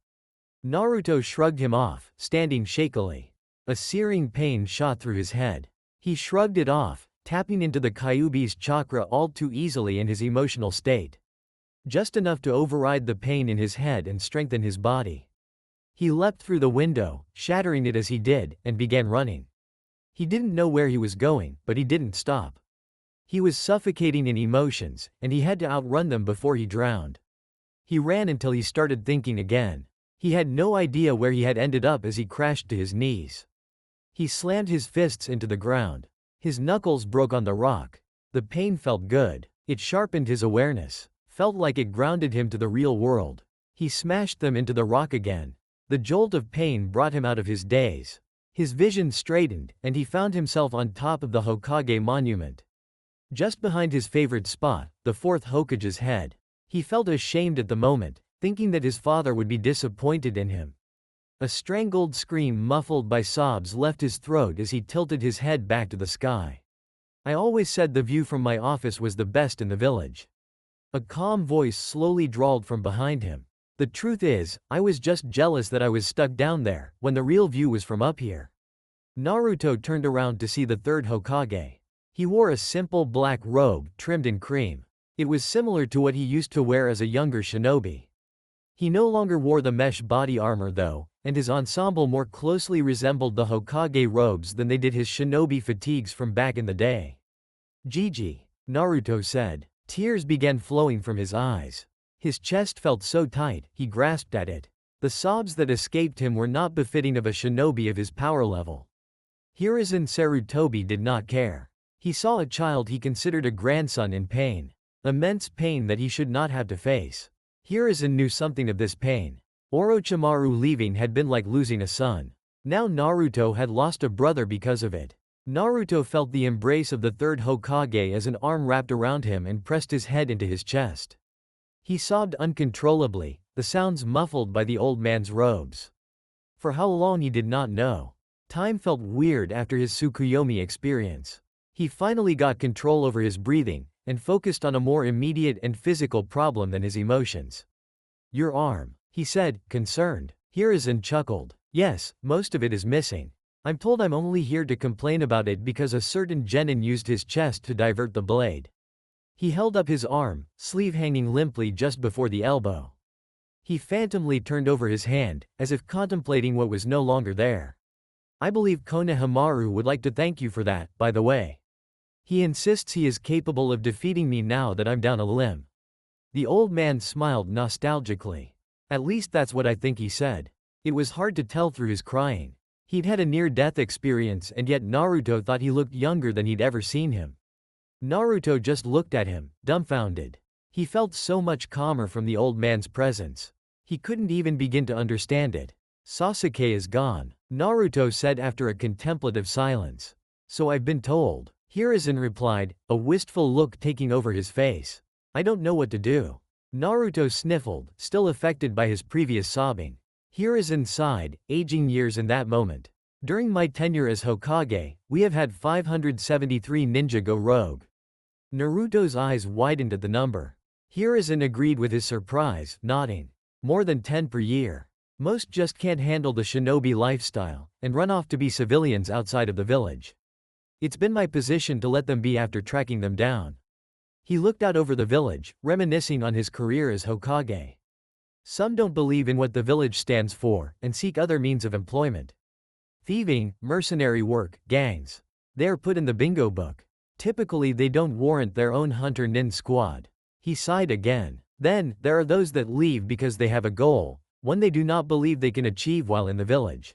Naruto shrugged him off, standing shakily. A searing pain shot through his head. He shrugged it off, tapping into the Kyuubi's chakra all too easily in his emotional state. Just enough to override the pain in his head and strengthen his body. He leapt through the window, shattering it as he did, and began running. He didn't know where he was going, but he didn't stop. He was suffocating in emotions, and he had to outrun them before he drowned. He ran until he started thinking again. He had no idea where he had ended up as he crashed to his knees. He slammed his fists into the ground. His knuckles broke on the rock. The pain felt good. It sharpened his awareness, felt like it grounded him to the real world. He smashed them into the rock again. The jolt of pain brought him out of his daze. His vision straightened, and he found himself on top of the Hokage monument. Just behind his favorite spot, the fourth Hokage's head. He felt ashamed at the moment, thinking that his father would be disappointed in him. A strangled scream muffled by sobs left his throat as he tilted his head back to the sky. I always said the view from my office was the best in the village. A calm voice slowly drawled from behind him. The truth is, I was just jealous that I was stuck down there, when the real view was from up here. Naruto turned around to see the third Hokage. He wore a simple black robe, trimmed in cream. It was similar to what he used to wear as a younger shinobi. He no longer wore the mesh body armor though, and his ensemble more closely resembled the Hokage robes than they did his shinobi fatigues from back in the day. Gigi, Naruto said. Tears began flowing from his eyes. His chest felt so tight, he grasped at it. The sobs that escaped him were not befitting of a shinobi of his power level. Hiruzen Sarutobi did not care. He saw a child he considered a grandson in pain. Immense pain that he should not have to face. Hiruzen knew something of this pain. Orochimaru leaving had been like losing a son. Now Naruto had lost a brother because of it. Naruto felt the embrace of the third Hokage as an arm wrapped around him and pressed his head into his chest. He sobbed uncontrollably, the sounds muffled by the old man's robes. For how long he did not know. Time felt weird after his Tsukuyomi experience. He finally got control over his breathing, and focused on a more immediate and physical problem than his emotions. "Your arm," he said, concerned. Hiruzen chuckled. "Yes, most of it is missing. I'm told I'm only here to complain about it because a certain genin used his chest to divert the blade." He held up his arm, sleeve hanging limply just before the elbow. He phantomly turned over his hand, as if contemplating what was no longer there. "I believe Konoha would like to thank you for that, by the way. He insists he is capable of defeating me now that I'm down a limb." The old man smiled nostalgically. "At least that's what I think he said." It was hard to tell through his crying. He'd had a near-death experience and yet Naruto thought he looked younger than he'd ever seen him. Naruto just looked at him, dumbfounded. He felt so much calmer from the old man's presence. He couldn't even begin to understand it. "Sasuke is gone," Naruto said after a contemplative silence. "So I've been told," Hiruzen replied, a wistful look taking over his face. "I don't know what to do." Naruto sniffled, still affected by his previous sobbing. Hiruzen sighed, aging years in that moment. "During my tenure as Hokage, we have had 573 ninja go rogue." Naruto's eyes widened at the number. Hiruzen agreed with his surprise, nodding. "More than 10 per year. Most just can't handle the shinobi lifestyle, and run off to be civilians outside of the village. It's been my position to let them be after tracking them down." He looked out over the village, reminiscing on his career as Hokage. "Some don't believe in what the village stands for, and seek other means of employment. Thieving, mercenary work, gangs. They are put in the bingo book. Typically they don't warrant their own hunter-nin squad." He sighed again. "Then, there are those that leave because they have a goal, one they do not believe they can achieve while in the village.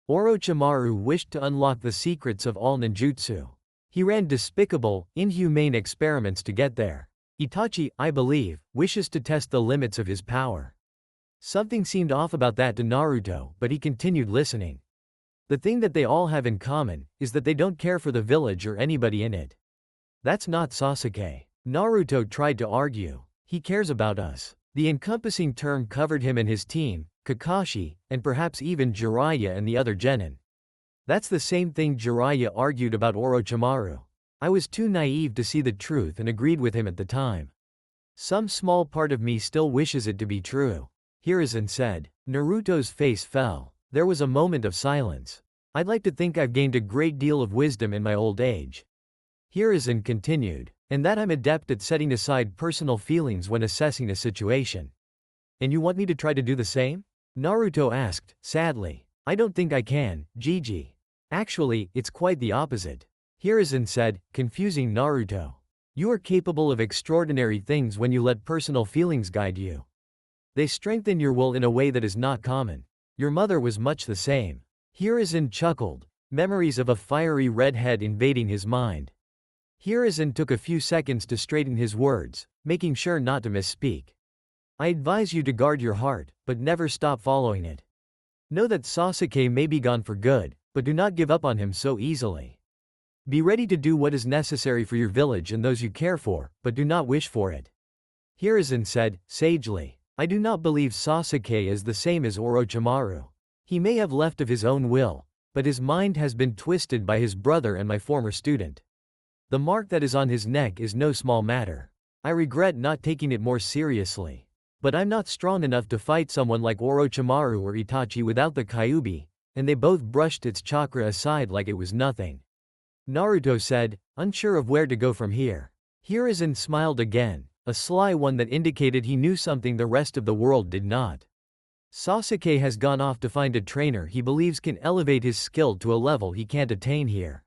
Orochimaru wished to unlock the secrets of all ninjutsu. He ran despicable, inhumane experiments to get there. Itachi, I believe, wishes to test the limits of his power." Something seemed off about that to Naruto, but he continued listening. "The thing that they all have in common is that they don't care for the village or anybody in it." "That's not Sasuke." Naruto tried to argue. "He cares about us." The encompassing term covered him and his team, Kakashi, and perhaps even Jiraiya and the other genin. "That's the same thing Jiraiya argued about Orochimaru. I was too naive to see the truth and agreed with him at the time. Some small part of me still wishes it to be true," Hiruzen said. Naruto's face fell. There was a moment of silence. "I'd like to think I've gained a great deal of wisdom in my old age." Hiruzen continued, "And that I'm adept at setting aside personal feelings when assessing a situation." "And you want me to try to do the same?" Naruto asked, sadly. "I don't think I can, Gigi. Actually, it's quite the opposite," Hiruzen said, confusing Naruto. "You are capable of extraordinary things when you let personal feelings guide you. They strengthen your will in a way that is not common. Your mother was much the same." Hiruzen chuckled, memories of a fiery redhead invading his mind. Hiruzen took a few seconds to straighten his words, making sure not to misspeak. "I advise you to guard your heart, but never stop following it. Know that Sasuke may be gone for good, but do not give up on him so easily. Be ready to do what is necessary for your village and those you care for, but do not wish for it." Hiruzen said, sagely, "I do not believe Sasuke is the same as Orochimaru. He may have left of his own will, but his mind has been twisted by his brother and my former student. The mark that is on his neck is no small matter. I regret not taking it more seriously. But I'm not strong enough to fight someone like Orochimaru or Itachi without the Kyuubi," and they both brushed its chakra aside like it was nothing. Naruto said, unsure of where to go from here. Hiruzen smiled again, a sly one that indicated he knew something the rest of the world did not. "Sasuke has gone off to find a trainer he believes can elevate his skill to a level he can't attain here,"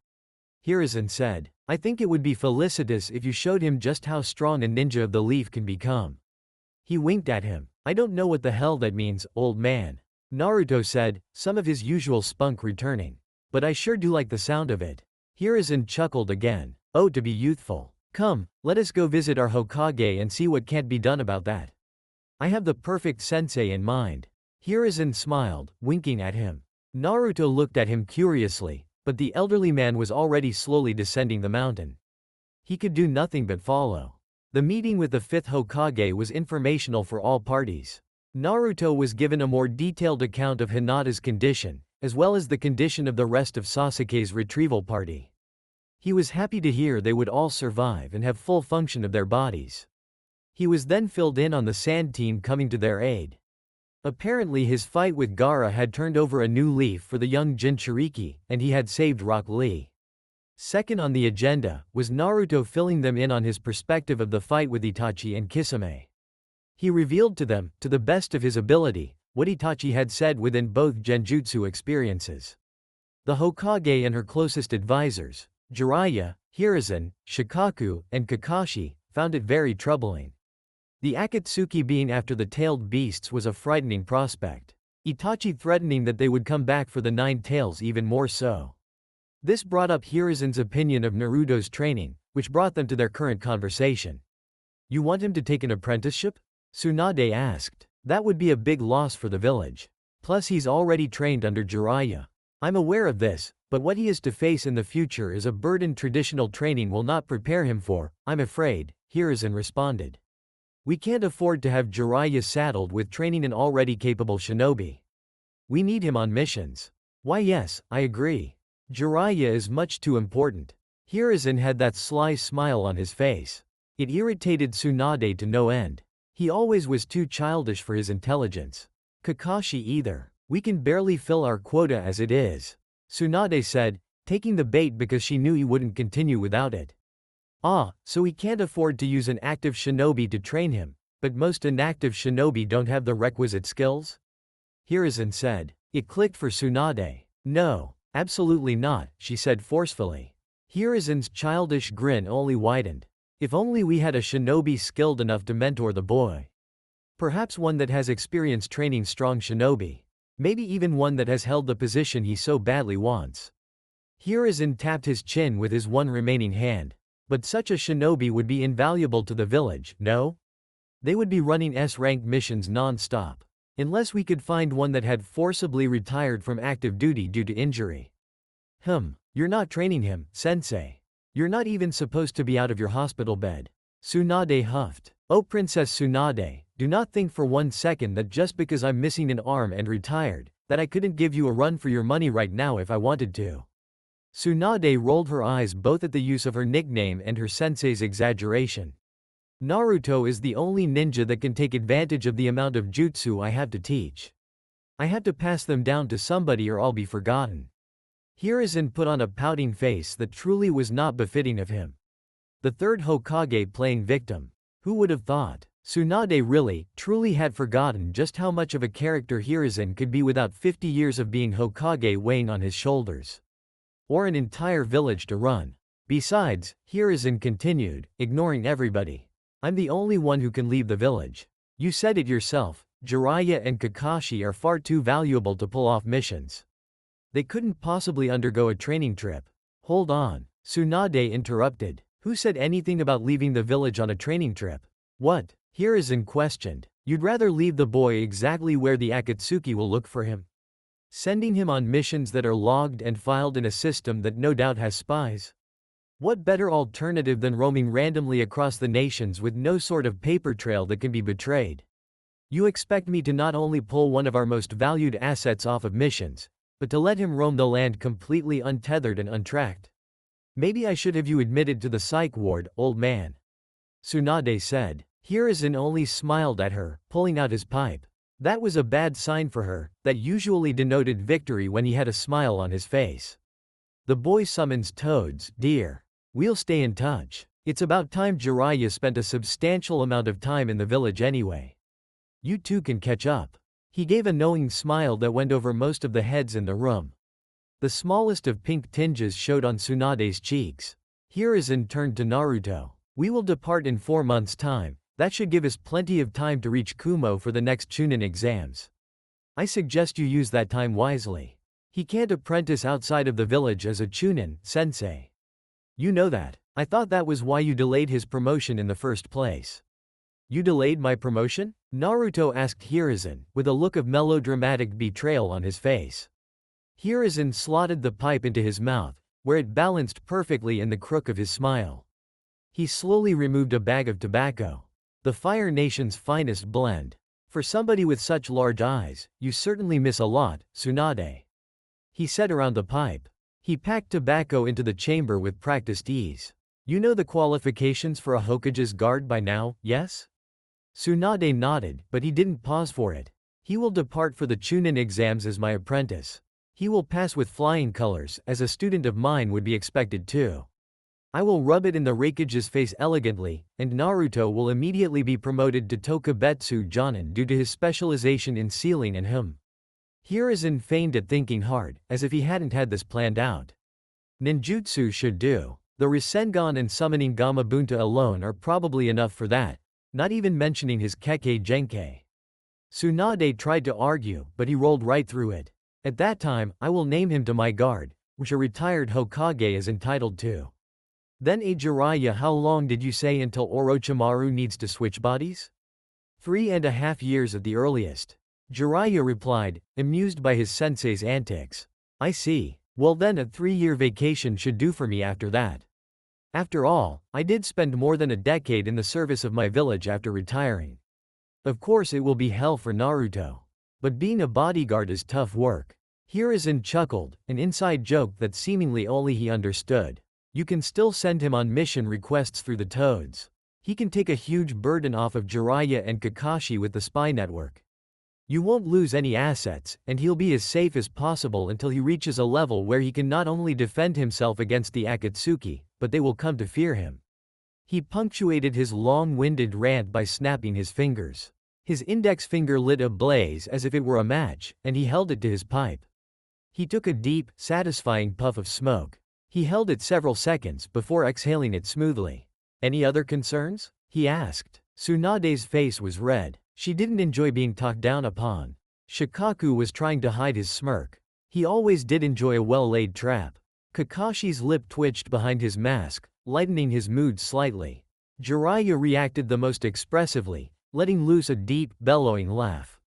Hiruzen said. "I think it would be felicitous if you showed him just how strong a ninja of the leaf can become." He winked at him. "I don't know what the hell that means, old man," Naruto said, some of his usual spunk returning. "But I sure do like the sound of it." Hiruzen chuckled again. "Oh, to be youthful. Come, let us go visit our Hokage and see what can't be done about that. I have the perfect sensei in mind." Hiruzen smiled, winking at him. Naruto looked at him curiously, but the elderly man was already slowly descending the mountain. He could do nothing but follow. The meeting with the fifth Hokage was informational for all parties. Naruto was given a more detailed account of Hinata's condition, as well as the condition of the rest of Sasuke's retrieval party. He was happy to hear they would all survive and have full function of their bodies. He was then filled in on the sand team coming to their aid. Apparently his fight with Gaara had turned over a new leaf for the young Jinchuriki, and he had saved Rock Lee. Second on the agenda was Naruto filling them in on his perspective of the fight with Itachi and Kisame. He revealed to them, to the best of his ability, what Itachi had said within both genjutsu experiences. The Hokage and her closest advisors, Jiraiya, Hiruzen, Shikaku, and Kakashi, found it very troubling. The Akatsuki being after the tailed beasts was a frightening prospect. Itachi threatening that they would come back for the 9 tails even more so. This brought up Hiruzen's opinion of Naruto's training, which brought them to their current conversation. You want him to take an apprenticeship? Tsunade asked. That would be a big loss for the village. Plus he's already trained under Jiraiya. I'm aware of this, but what he is to face in the future is a burden traditional training will not prepare him for, I'm afraid, Hiruzen responded. We can't afford to have Jiraiya saddled with training an already capable shinobi. We need him on missions. Why yes, I agree. Jiraiya is much too important. Hiruzen had that sly smile on his face. It irritated Tsunade to no end. He always was too childish for his intelligence. Kakashi either. We can barely fill our quota as it is. Tsunade said, taking the bait because she knew he wouldn't continue without it. Ah, so he can't afford to use an active shinobi to train him, but most inactive shinobi don't have the requisite skills? Hiruzen said. It clicked for Tsunade. No, absolutely not, she said forcefully. Hiruzen's childish grin only widened. If only we had a shinobi skilled enough to mentor the boy. Perhaps one that has experience training strong shinobi. Maybe even one that has held the position he so badly wants. Hiruzen tapped his chin with his one remaining hand. But such a shinobi would be invaluable to the village, no? They would be running S-rank missions non-stop. Unless we could find one that had forcibly retired from active duty due to injury. You're not training him, sensei. You're not even supposed to be out of your hospital bed. Tsunade huffed. Oh Princess Tsunade, do not think for 1 second that just because I'm missing an arm and retired, that I couldn't give you a run for your money right now if I wanted to. Tsunade rolled her eyes both at the use of her nickname and her sensei's exaggeration. Naruto is the only ninja that can take advantage of the amount of jutsu I have to teach. I have to pass them down to somebody or I'll be forgotten. Hiruzen put on a pouting face that truly was not befitting of him. The third Hokage playing victim. Who would have thought? Tsunade really, truly had forgotten just how much of a character Hiruzen could be without 50 years of being Hokage weighing on his shoulders. Or an entire village to run. Besides, Hiruzen continued, ignoring everybody. I'm the only one who can leave the village. You said it yourself, Jiraiya and Kakashi are far too valuable to pull off missions. They couldn't possibly undergo a training trip. Hold on, Tsunade interrupted. Who said anything about leaving the village on a training trip? What? Hiruzen questioned. You'd rather leave the boy exactly where the Akatsuki will look for him? Sending him on missions that are logged and filed in a system that no doubt has spies? What better alternative than roaming randomly across the nations with no sort of paper trail that can be betrayed? You expect me to not only pull one of our most valued assets off of missions, but to let him roam the land completely untethered and untracked? Maybe I should have you admitted to the psych ward, old man. Tsunade said. Hiruzen only smiled at her, pulling out his pipe. That was a bad sign for her, that usually denoted victory when he had a smile on his face. The boy summons toads, dear. We'll stay in touch. It's about time Jiraiya spent a substantial amount of time in the village anyway. You two can catch up. He gave a knowing smile that went over most of the heads in the room. The smallest of pink tinges showed on Tsunade's cheeks. Hiruzen turned to Naruto. We will depart in 4 months' time. That should give us plenty of time to reach Kumo for the next Chunin exams. I suggest you use that time wisely. He can't apprentice outside of the village as a Chunin, sensei. You know that. I thought that was why you delayed his promotion in the first place. You delayed my promotion? Naruto asked Hiruzen, with a look of melodramatic betrayal on his face. Hiruzen slotted the pipe into his mouth, where it balanced perfectly in the crook of his smile. He slowly removed a bag of tobacco. The Fire Nation's finest blend. For somebody with such large eyes, you certainly miss a lot, Tsunade. He said around the pipe. He packed tobacco into the chamber with practiced ease. You know the qualifications for a Hokage's guard by now, yes? Tsunade nodded, but he didn't pause for it. He will depart for the Chunin exams as my apprentice. He will pass with flying colors, as a student of mine would be expected to. I will rub it in the Raikage's face elegantly, and Naruto will immediately be promoted to Tokubetsu Jonin due to his specialization in sealing and him. Hiruzen feigned at thinking hard, as if he hadn't had this planned out. Ninjutsu should do. The Rasengan and summoning Gamabunta alone are probably enough for that, not even mentioning his Kekkei Genkai. Tsunade tried to argue, but he rolled right through it. At that time, I will name him to my guard, which a retired Hokage is entitled to. Then Jiraiya, how long did you say until Orochimaru needs to switch bodies? 3.5 years at the earliest. Jiraiya replied, amused by his sensei's antics. I see. Well then a 3-year vacation should do for me after that. After all, I did spend more than a decade in the service of my village after retiring. Of course it will be hell for Naruto. But being a bodyguard is tough work. Hiruzen chuckled, an inside joke that seemingly only he understood. You can still send him on mission requests through the Toads. He can take a huge burden off of Jiraiya and Kakashi with the spy network. You won't lose any assets, and he'll be as safe as possible until he reaches a level where he can not only defend himself against the Akatsuki, but they will come to fear him. He punctuated his long-winded rant by snapping his fingers. His index finger lit ablaze as if it were a match, and he held it to his pipe. He took a deep, satisfying puff of smoke. He held it several seconds before exhaling it smoothly. Any other concerns? He asked. Tsunade's face was red. She didn't enjoy being talked down upon. Shikaku was trying to hide his smirk. He always did enjoy a well-laid trap. Kakashi's lip twitched behind his mask, lightening his mood slightly. Jiraiya reacted the most expressively, letting loose a deep, bellowing laugh.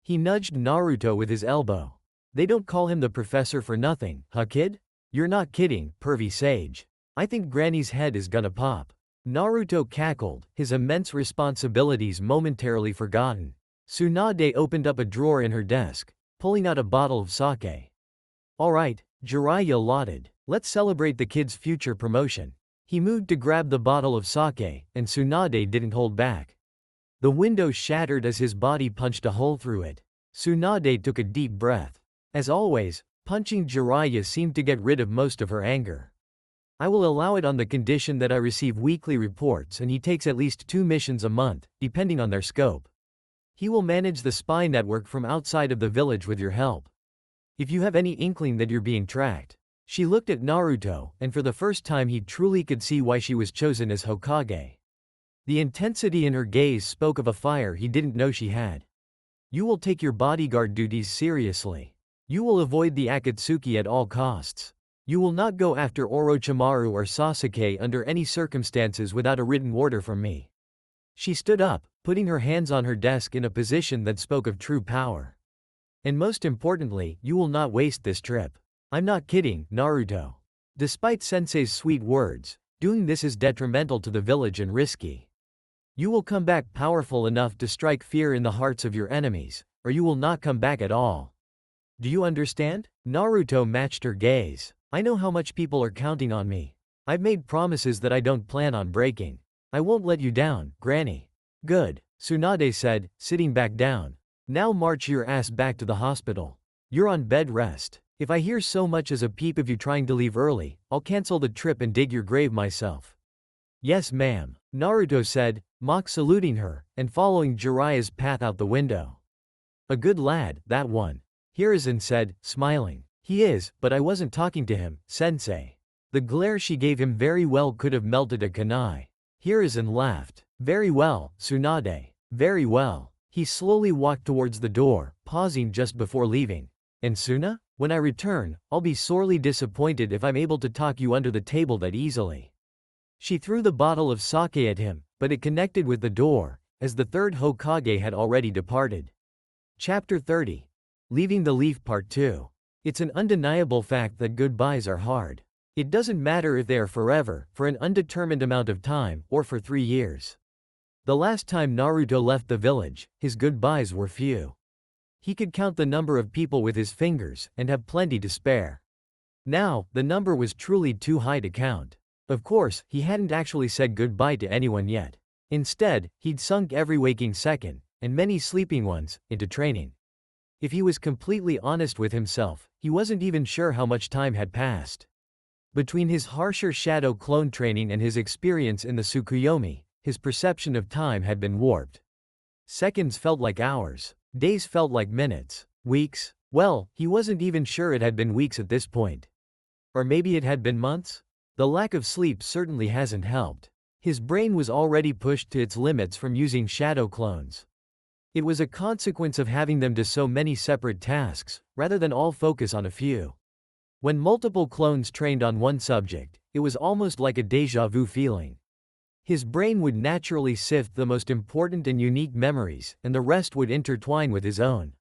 He nudged Naruto with his elbow. They don't call him the professor for nothing, huh kid? You're not kidding, pervy sage. I think Granny's head is gonna pop. Naruto cackled, his immense responsibilities momentarily forgotten. Tsunade opened up a drawer in her desk, pulling out a bottle of sake. Alright, Jiraiya lauded. Let's celebrate the kid's future promotion. He moved to grab the bottle of sake, and Tsunade didn't hold back. The window shattered as his body punched a hole through it. Tsunade took a deep breath. As always, punching Jiraiya seemed to get rid of most of her anger. I will allow it on the condition that I receive weekly reports and he takes at least 2 missions a month, depending on their scope. He will manage the spy network from outside of the village with your help. If you have any inkling that you're being tracked. She looked at Naruto, and for the first time he truly could see why she was chosen as Hokage. The intensity in her gaze spoke of a fire he didn't know she had. You will take your bodyguard duties seriously. You will avoid the Akatsuki at all costs. You will not go after Orochimaru or Sasuke under any circumstances without a written order from me. She stood up, putting her hands on her desk in a position that spoke of true power. And most importantly, you will not waste this trip. I'm not kidding, Naruto. Despite Sensei's sweet words, doing this is detrimental to the village and risky. You will come back powerful enough to strike fear in the hearts of your enemies, or you will not come back at all. Do you understand? Naruto matched her gaze. I know how much people are counting on me. I've made promises that I don't plan on breaking. I won't let you down, Granny. Good, Tsunade said, sitting back down. Now march your ass back to the hospital. You're on bed rest. If I hear so much as a peep of you trying to leave early, I'll cancel the trip and dig your grave myself. Yes ma'am, Naruto said, mock saluting her, and following Jiraiya's path out the window. A good lad, that one. Hiruzen said, smiling. He is, but I wasn't talking to him, sensei. The glare she gave him very well could have melted a kunai. Hiruzen laughed. Very well, Tsunade. Very well. He slowly walked towards the door, pausing just before leaving. And Suna? When I return, I'll be sorely disappointed if I'm able to talk you under the table that easily. She threw the bottle of sake at him, but it connected with the door, as the third Hokage had already departed. Chapter 30. Leaving the Leaf Part 2. It's an undeniable fact that goodbyes are hard. It doesn't matter if they are forever, for an undetermined amount of time, or for 3 years. The last time Naruto left the village, his goodbyes were few. He could count the number of people with his fingers, and have plenty to spare. Now, the number was truly too high to count. Of course, he hadn't actually said goodbye to anyone yet. Instead, he'd sunk every waking second, and many sleeping ones, into training. If he was completely honest with himself, he wasn't even sure how much time had passed. Between his harsher shadow clone training and his experience in the Tsukuyomi, his perception of time had been warped. Seconds felt like hours. Days felt like minutes. Weeks? Well, he wasn't even sure it had been weeks at this point. Or maybe it had been months? The lack of sleep certainly hasn't helped. His brain was already pushed to its limits from using shadow clones. It was a consequence of having them do so many separate tasks, rather than all focus on a few. When multiple clones trained on one subject, it was almost like a déjà vu feeling. His brain would naturally sift the most important and unique memories, and the rest would intertwine with his own.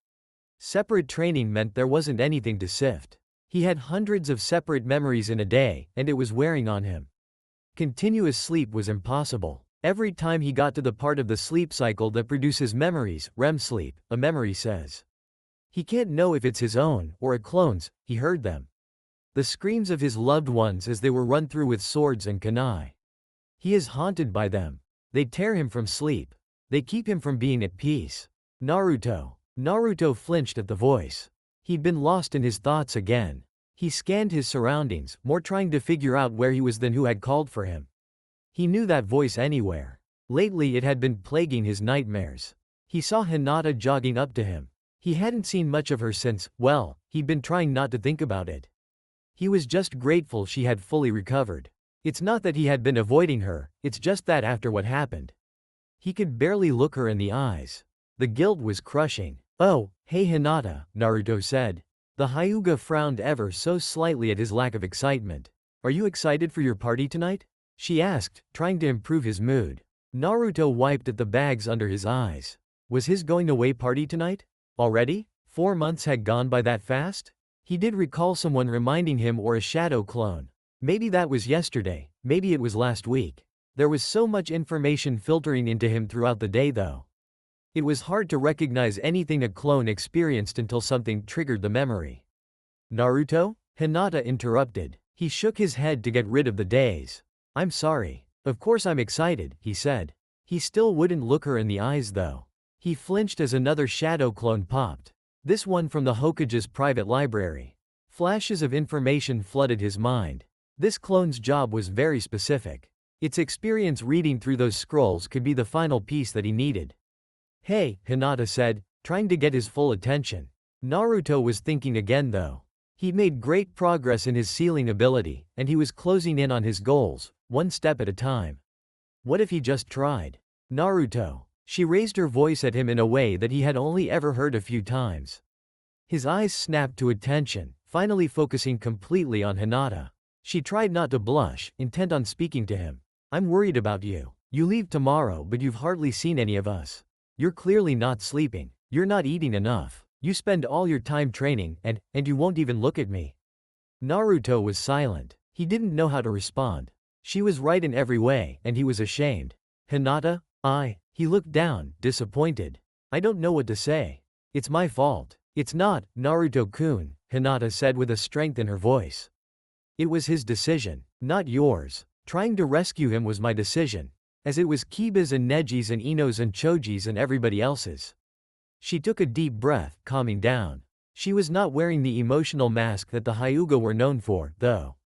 Separate training meant there wasn't anything to sift. He had hundreds of separate memories in a day, and it was wearing on him. Continuous sleep was impossible. Every time he got to the part of the sleep cycle that produces memories, REM sleep, a memory says. He can't know if it's his own, or a clone's. He heard them. The screams of his loved ones as they were run through with swords and kunai. He is haunted by them. They tear him from sleep. They keep him from being at peace. Naruto. Naruto flinched at the voice. He'd been lost in his thoughts again. He scanned his surroundings, more trying to figure out where he was than who had called for him. He knew that voice anywhere. Lately it had been plaguing his nightmares. He saw Hinata jogging up to him. He hadn't seen much of her since, well, he'd been trying not to think about it. He was just grateful she had fully recovered. It's not that he had been avoiding her, it's just that after what happened, he could barely look her in the eyes. The guilt was crushing. "Oh, hey Hinata," Naruto said. The Hyuga frowned ever so slightly at his lack of excitement. "Are you excited for your party tonight?" she asked, trying to improve his mood. Naruto wiped at the bags under his eyes. Was his going-away party tonight? Already? 4 months had gone by that fast? He did recall someone reminding him, or a shadow clone. Maybe that was yesterday, maybe it was last week. There was so much information filtering into him throughout the day though. It was hard to recognize anything a clone experienced until something triggered the memory. "Naruto?" Hinata interrupted. He shook his head to get rid of the daze. "I'm sorry. Of course I'm excited," he said. He still wouldn't look her in the eyes though. He flinched as another shadow clone popped. This one from the Hokage's private library. Flashes of information flooded his mind. This clone's job was very specific. Its experience reading through those scrolls could be the final piece that he needed. "Hey," Hinata said, trying to get his full attention. Naruto was thinking again though. He'd made great progress in his sealing ability, and he was closing in on his goals, one step at a time. What if he just tried? "Naruto." She raised her voice at him in a way that he had only ever heard a few times. His eyes snapped to attention, finally focusing completely on Hinata. She tried not to blush, intent on speaking to him. "I'm worried about you. You leave tomorrow but you've hardly seen any of us. You're clearly not sleeping. You're not eating enough. You spend all your time training, and you won't even look at me." Naruto was silent. He didn't know how to respond. She was right in every way, and he was ashamed. "Hinata, He looked down, disappointed. "I don't know what to say. It's my fault." "It's not, Naruto-kun," Hinata said with a strength in her voice. "It was his decision, not yours. Trying to rescue him was my decision. As it was Kiba's and Neji's and Ino's and Choji's and everybody else's." She took a deep breath, calming down. She was not wearing the emotional mask that the Hyuga were known for, though.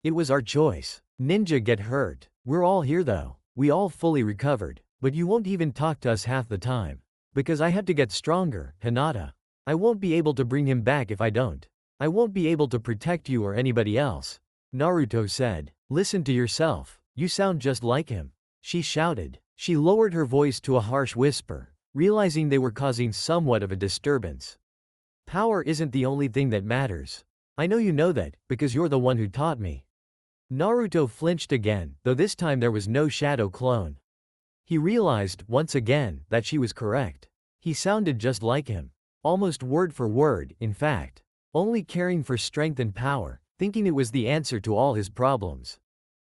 "It was our choice. Ninja get hurt. We're all here though. We all fully recovered. But you won't even talk to us half the time. Because I have to get stronger, Hinata. I won't be able to bring him back if I don't. I won't be able to protect you or anybody else." Naruto said. "Listen to yourself. You sound just like him." She shouted. She lowered her voice to a harsh whisper, realizing they were causing somewhat of a disturbance. "Power isn't the only thing that matters. I know you know that, because you're the one who taught me." Naruto flinched again, though this time there was no shadow clone. He realized, once again, that she was correct. He sounded just like him. Almost word for word, in fact. Only caring for strength and power, thinking it was the answer to all his problems.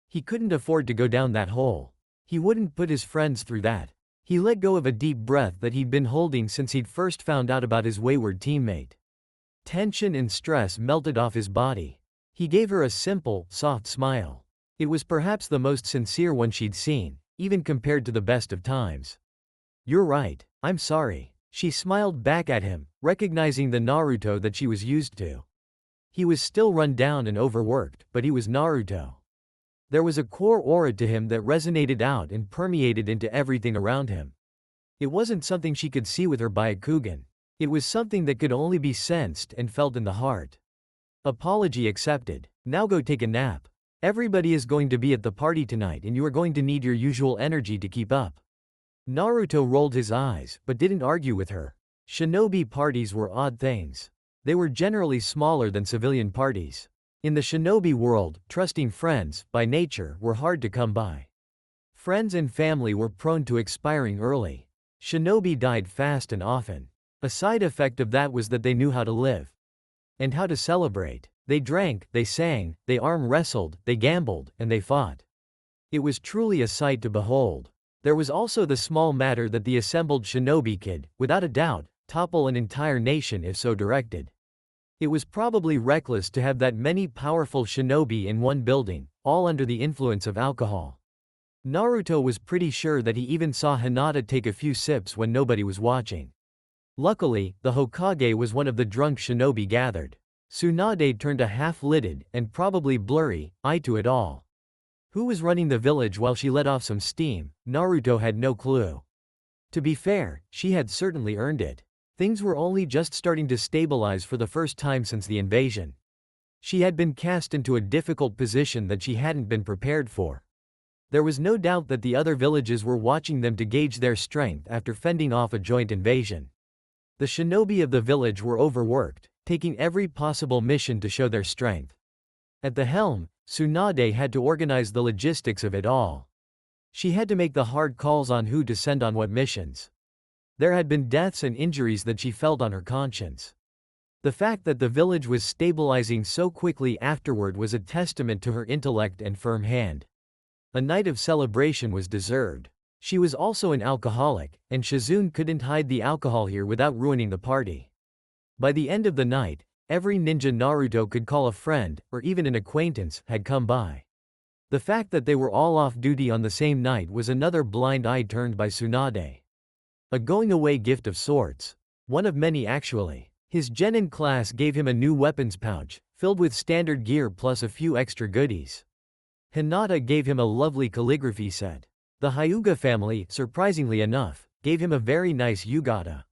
He couldn't afford to go down that hole. He wouldn't put his friends through that. He let go of a deep breath that he'd been holding since he'd first found out about his wayward teammate. Tension and stress melted off his body. He gave her a simple, soft smile. It was perhaps the most sincere one she'd seen, even compared to the best of times. "You're right, I'm sorry." She smiled back at him, recognizing the Naruto that she was used to. He was still run down and overworked, but he was Naruto. There was a core aura to him that resonated out and permeated into everything around him. It wasn't something she could see with her Byakugan. It was something that could only be sensed and felt in the heart. Apology accepted. Now go take a nap. Everybody is going to be at the party tonight and you are going to need your usual energy to keep up. Naruto rolled his eyes, but didn't argue with her. Shinobi parties were odd things. They were generally smaller than civilian parties. In the shinobi world, trusting friends, by nature, were hard to come by. Friends and family were prone to expiring early. Shinobi died fast and often. A side effect of that was that they knew how to live. And how to celebrate. They drank, they sang, they arm wrestled, they gambled, and they fought. It was truly a sight to behold. There was also the small matter that the assembled shinobi could, without a doubt, topple an entire nation if so directed. It was probably reckless to have that many powerful shinobi in one building, all under the influence of alcohol. Naruto was pretty sure that he even saw Hinata take a few sips when nobody was watching. Luckily, the Hokage was one of the drunk shinobi gathered. Tsunade turned a half-lidded, and probably blurry, eye to it all. Who was running the village while she let off some steam? Naruto had no clue. To be fair, she had certainly earned it. Things were only just starting to stabilize for the first time since the invasion. She had been cast into a difficult position that she hadn't been prepared for. There was no doubt that the other villages were watching them to gauge their strength after fending off a joint invasion. The shinobi of the village were overworked, taking every possible mission to show their strength. At the helm, Tsunade had to organize the logistics of it all. She had to make the hard calls on who to send on what missions. There had been deaths and injuries that she felt on her conscience. The fact that the village was stabilizing so quickly afterward was a testament to her intellect and firm hand. A night of celebration was deserved. She was also an alcoholic, and Shizune couldn't hide the alcohol here without ruining the party. By the end of the night, every ninja Naruto could call a friend, or even an acquaintance, had come by. The fact that they were all off duty on the same night was another blind eye turned by Tsunade. A going-away gift of sorts. One of many actually. His genin class gave him a new weapons pouch, filled with standard gear plus a few extra goodies. Hinata gave him a lovely calligraphy set. The Hyuga family, surprisingly enough, gave him a very nice yukata.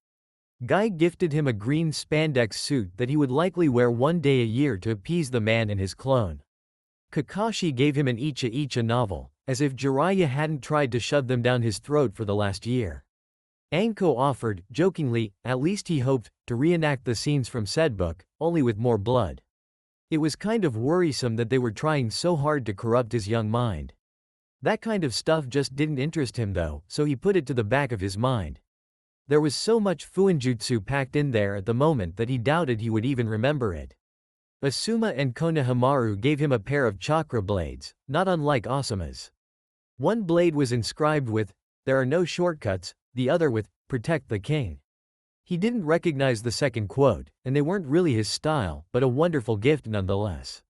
Guy gifted him a green spandex suit that he would likely wear one day a year to appease the man and his clone. Kakashi gave him an Ichiraku novel, as if Jiraiya hadn't tried to shove them down his throat for the last year. Anko offered, jokingly, at least he hoped, to reenact the scenes from said book, only with more blood. It was kind of worrisome that they were trying so hard to corrupt his young mind. That kind of stuff just didn't interest him though, so he put it to the back of his mind. There was so much fuinjutsu packed in there at the moment that he doubted he would even remember it. Asuma and Konohamaru gave him a pair of chakra blades, not unlike Asuma's. One blade was inscribed with, "There are no shortcuts," the other with, "Protect the king." He didn't recognize the second quote, and they weren't really his style, but a wonderful gift nonetheless.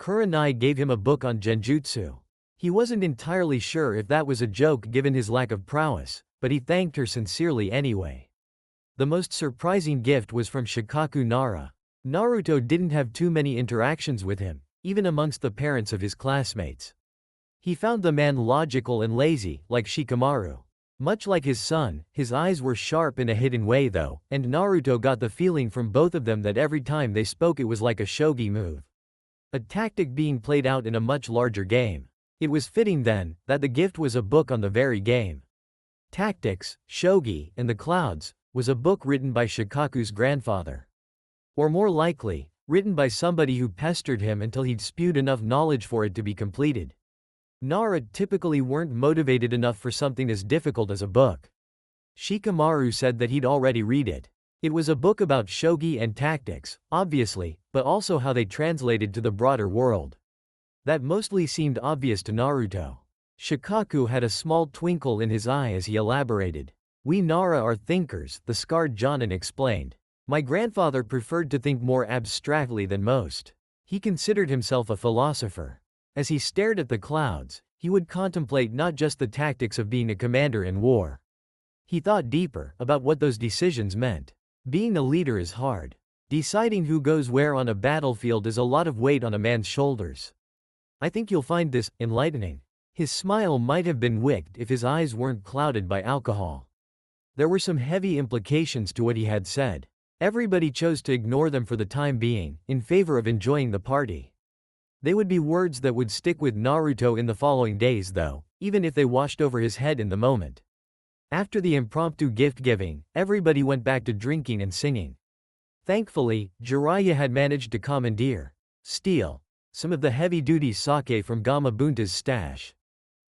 Kurenai gave him a book on genjutsu. He wasn't entirely sure if that was a joke given his lack of prowess, but he thanked her sincerely anyway. The most surprising gift was from Shikaku Nara. Naruto didn't have too many interactions with him, even amongst the parents of his classmates. He found the man logical and lazy, like Shikamaru. Much like his son, his eyes were sharp in a hidden way though, and Naruto got the feeling from both of them that every time they spoke it was like a shogi move. A tactic being played out in a much larger game. It was fitting then, that the gift was a book on the very game. Tactics, Shogi, and the Clouds, was a book written by Shikaku's grandfather. Or more likely, written by somebody who pestered him until he'd spewed enough knowledge for it to be completed. Nara typically weren't motivated enough for something as difficult as a book. Shikamaru said that he'd already read it. It was a book about shogi and tactics, obviously, but also how they translated to the broader world. That mostly seemed obvious to Naruto. Shikaku had a small twinkle in his eye as he elaborated. "We Nara are thinkers," the scarred Jonin explained. "My grandfather preferred to think more abstractly than most. He considered himself a philosopher. As he stared at the clouds, he would contemplate not just the tactics of being a commander in war. He thought deeper about what those decisions meant. Being a leader is hard. Deciding who goes where on a battlefield is a lot of weight on a man's shoulders. I think you'll find this enlightening. His smile might have been wicked if his eyes weren't clouded by alcohol. There were some heavy implications to what he had said. Everybody chose to ignore them for the time being, in favor of enjoying the party. They would be words that would stick with Naruto in the following days though, even if they washed over his head in the moment. After the impromptu gift-giving, everybody went back to drinking and singing. Thankfully, Jiraiya had managed to steal some of the heavy-duty sake from Gamabunta's stash.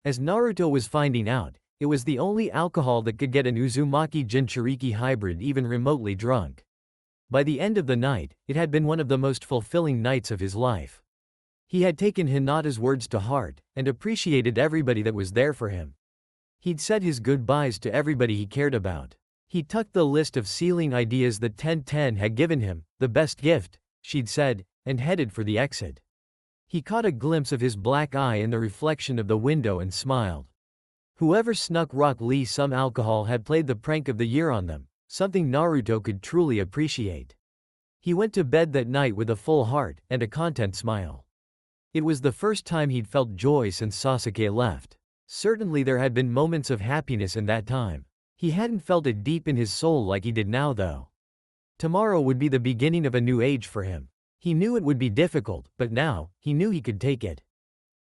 As Naruto was finding out, it was the only alcohol that could get an Uzumaki Jinchuriki hybrid even remotely drunk. By the end of the night, it had been one of the most fulfilling nights of his life. He had taken Hinata's words to heart, and appreciated everybody that was there for him. He'd said his goodbyes to everybody he cared about. He tucked the list of ceiling ideas that 1010 had given him, the best gift, she'd said, and headed for the exit. He caught a glimpse of his black eye in the reflection of the window and smiled. Whoever snuck Rock Lee some alcohol had played the prank of the year on them, something Naruto could truly appreciate. He went to bed that night with a full heart and a content smile. It was the first time he'd felt joy since Sasuke left. Certainly there had been moments of happiness in that time. He hadn't felt it deep in his soul like he did now though. Tomorrow would be the beginning of a new age for him. He knew it would be difficult, but now, he knew he could take it.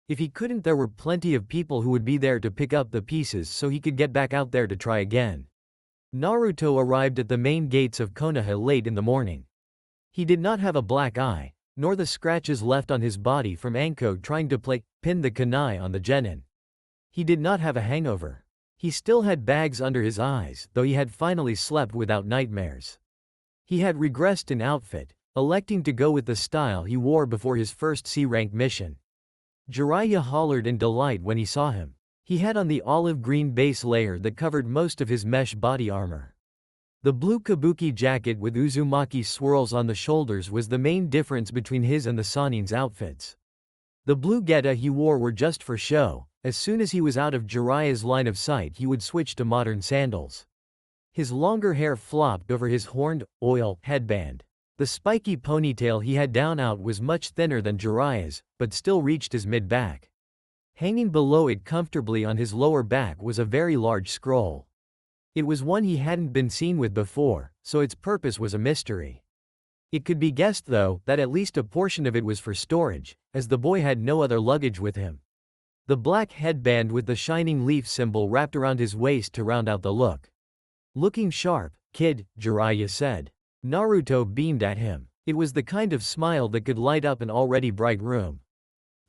If he couldn't, there were plenty of people who would be there to pick up the pieces so he could get back out there to try again. Naruto arrived at the main gates of Konoha late in the morning. He did not have a black eye, nor the scratches left on his body from Anko trying to pin the kunai on the genin. He did not have a hangover. He still had bags under his eyes, though he had finally slept without nightmares. He had regressed in outfit, electing to go with the style he wore before his first C-rank mission. Jiraiya hollered in delight when he saw him. He had on the olive-green base layer that covered most of his mesh body armor. The blue kabuki jacket with Uzumaki swirls on the shoulders was the main difference between his and the Sannin's outfits. The blue geta he wore were just for show. As soon as he was out of Jiraiya's line of sight, he would switch to modern sandals. His longer hair flopped over his horned, oil headband. The spiky ponytail he had down out was much thinner than Jiraiya's, but still reached his mid-back. Hanging below it comfortably on his lower back was a very large scroll. It was one he hadn't been seen with before, so its purpose was a mystery. It could be guessed though, that at least a portion of it was for storage, as the boy had no other luggage with him. The black headband with the shining leaf symbol wrapped around his waist to round out the look. Looking sharp, kid, Jiraiya said. Naruto beamed at him. It was the kind of smile that could light up an already bright room.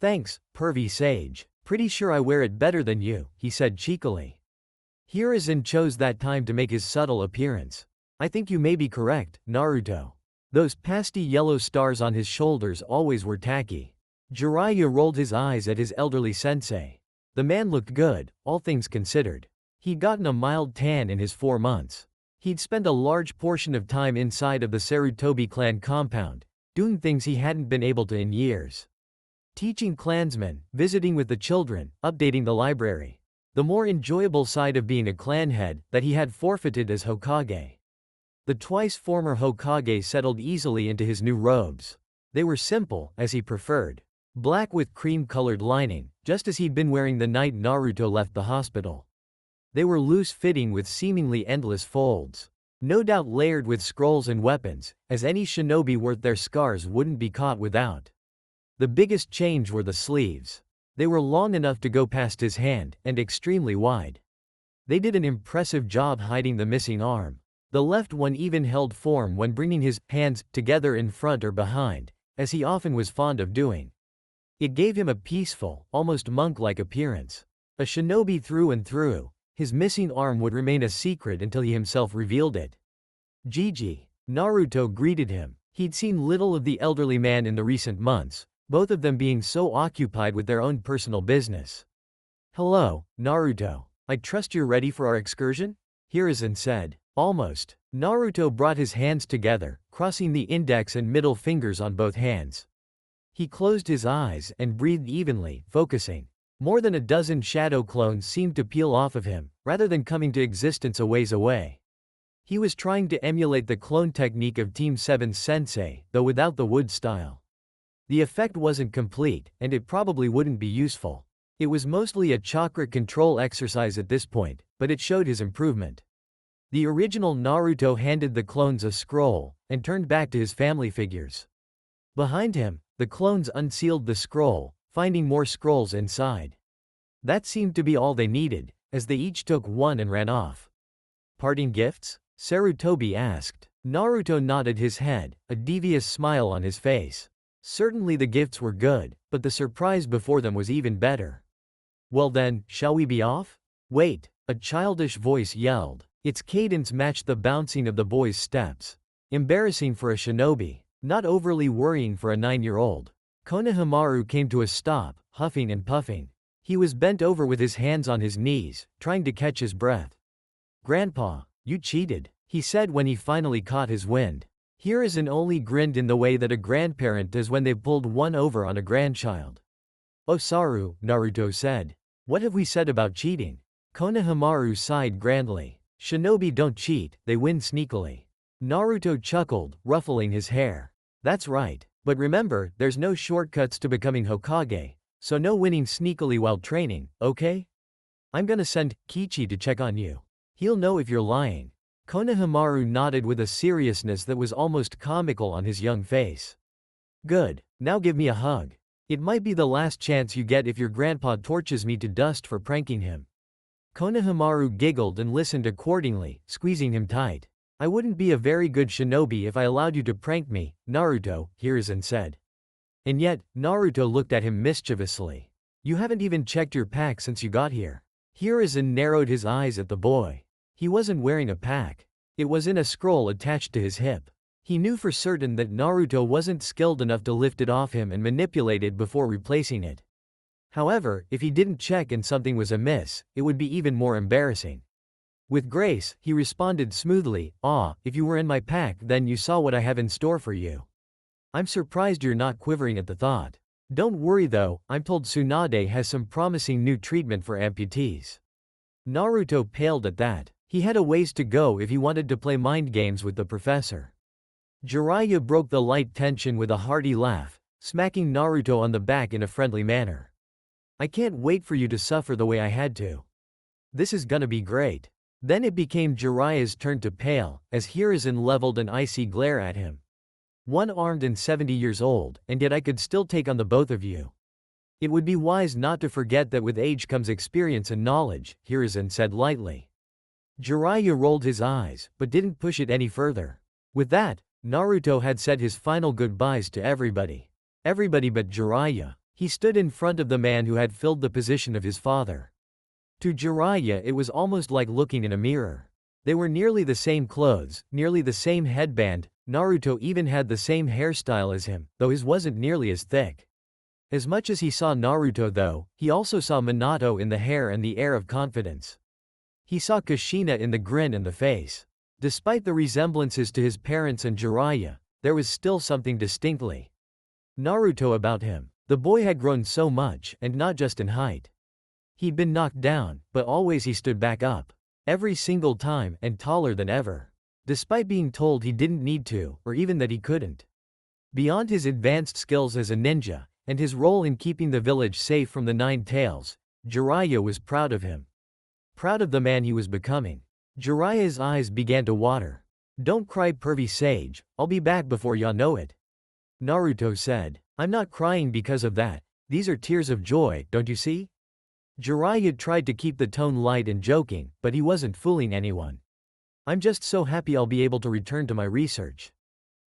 Thanks, pervy sage. Pretty sure I wear it better than you, he said cheekily. Hiruzen chose that time to make his subtle appearance. I think you may be correct, Naruto. Those pasty yellow stars on his shoulders always were tacky. Jiraiya rolled his eyes at his elderly sensei. The man looked good, all things considered. He'd gotten a mild tan in his 4 months. He'd spent a large portion of time inside of the Sarutobi clan compound, doing things he hadn't been able to in years. Teaching clansmen, visiting with the children, updating the library. The more enjoyable side of being a clan head that he had forfeited as Hokage. The twice former Hokage settled easily into his new robes. They were simple, as he preferred. Black with cream-colored lining, just as he'd been wearing the night Naruto left the hospital. They were loose-fitting with seemingly endless folds. No doubt layered with scrolls and weapons, as any shinobi worth their scars wouldn't be caught without. The biggest change were the sleeves. They were long enough to go past his hand, and extremely wide. They did an impressive job hiding the missing arm. The left one even held form when bringing his hands together in front or behind, as he often was fond of doing. It gave him a peaceful, almost monk-like appearance. A shinobi through and through, his missing arm would remain a secret until he himself revealed it. Gigi. Naruto greeted him. He'd seen little of the elderly man in the recent months, both of them being so occupied with their own personal business. Hello, Naruto. I trust you're ready for our excursion? Hiruzen said. Almost. Naruto brought his hands together, crossing the index and middle fingers on both hands. He closed his eyes and breathed evenly, focusing. More than a dozen shadow clones seemed to peel off of him, rather than coming to existence a ways away. He was trying to emulate the clone technique of Team 7's sensei, though without the wood style. The effect wasn't complete, and it probably wouldn't be useful. It was mostly a chakra control exercise at this point, but it showed his improvement. The original Naruto handed the clones a scroll, and turned back to his family figures. Behind him, the clones unsealed the scroll, finding more scrolls inside. That seemed to be all they needed, as they each took one and ran off. Parting gifts? Sarutobi asked. Naruto nodded his head, a devious smile on his face. Certainly the gifts were good, but the surprise before them was even better. Well then, shall we be off? Wait, a childish voice yelled. Its cadence matched the bouncing of the boy's steps. Embarrassing for a shinobi, not overly worrying for a 9-year-old. Konohamaru came to a stop, huffing and puffing. He was bent over with his hands on his knees, trying to catch his breath. "Grandpa, you cheated," he said when he finally caught his wind. Hiruzen only grinned in the way that a grandparent does when they've pulled one over on a grandchild. "Oh Saru," Naruto said. "What have we said about cheating?" Konohamaru sighed grandly. "Shinobi don't cheat, they win sneakily." Naruto chuckled, ruffling his hair. "That's right. But remember, there's no shortcuts to becoming Hokage, so no winning sneakily while training, okay? I'm gonna send Kichi to check on you. He'll know if you're lying." Konohamaru nodded with a seriousness that was almost comical on his young face. "Good. Now give me a hug. It might be the last chance you get if your grandpa torches me to dust for pranking him." Konohamaru giggled and listened accordingly, squeezing him tight. "I wouldn't be a very good shinobi if I allowed you to prank me, Naruto," Hiruzen said. And yet, Naruto looked at him mischievously. "You haven't even checked your pack since you got here." Hiruzen narrowed his eyes at the boy. He wasn't wearing a pack. It was in a scroll attached to his hip. He knew for certain that Naruto wasn't skilled enough to lift it off him and manipulate it before replacing it. However, if he didn't check and something was amiss, it would be even more embarrassing. With grace, he responded smoothly, "Ah, if you were in my pack then you saw what I have in store for you. I'm surprised you're not quivering at the thought. Don't worry though, I'm told Tsunade has some promising new treatment for amputees." Naruto paled at that. He had a ways to go if he wanted to play mind games with the professor. Jiraiya broke the light tension with a hearty laugh, smacking Naruto on the back in a friendly manner. "I can't wait for you to suffer the way I had to. This is gonna be great." Then it became Jiraiya's turn to pale, as Hiruzen leveled an icy glare at him. "One-armed and 70 years old, and yet I could still take on the both of you. It would be wise not to forget that with age comes experience and knowledge," Hiruzen said lightly. Jiraiya rolled his eyes, but didn't push it any further. With that, Naruto had said his final goodbyes to everybody. Everybody but Jiraiya. He stood in front of the man who had filled the position of his father. To Jiraiya it was almost like looking in a mirror. They were nearly the same clothes, nearly the same headband. Naruto even had the same hairstyle as him, though his wasn't nearly as thick. As much as he saw Naruto though, he also saw Minato in the hair and the air of confidence. He saw Kushina in the grin and the face. Despite the resemblances to his parents and Jiraiya, there was still something distinctly Naruto about him. The boy had grown so much, and not just in height. He'd been knocked down, but always he stood back up. Every single time, and taller than ever. Despite being told he didn't need to, or even that he couldn't. Beyond his advanced skills as a ninja, and his role in keeping the village safe from the Nine Tails, Jiraiya was proud of him. Proud of the man he was becoming. Jiraiya's eyes began to water. "Don't cry, pervy sage, I'll be back before ya know it," Naruto said. "I'm not crying because of that, these are tears of joy, don't you see?" Jiraiya tried to keep the tone light and joking, but he wasn't fooling anyone. "I'm just so happy I'll be able to return to my research."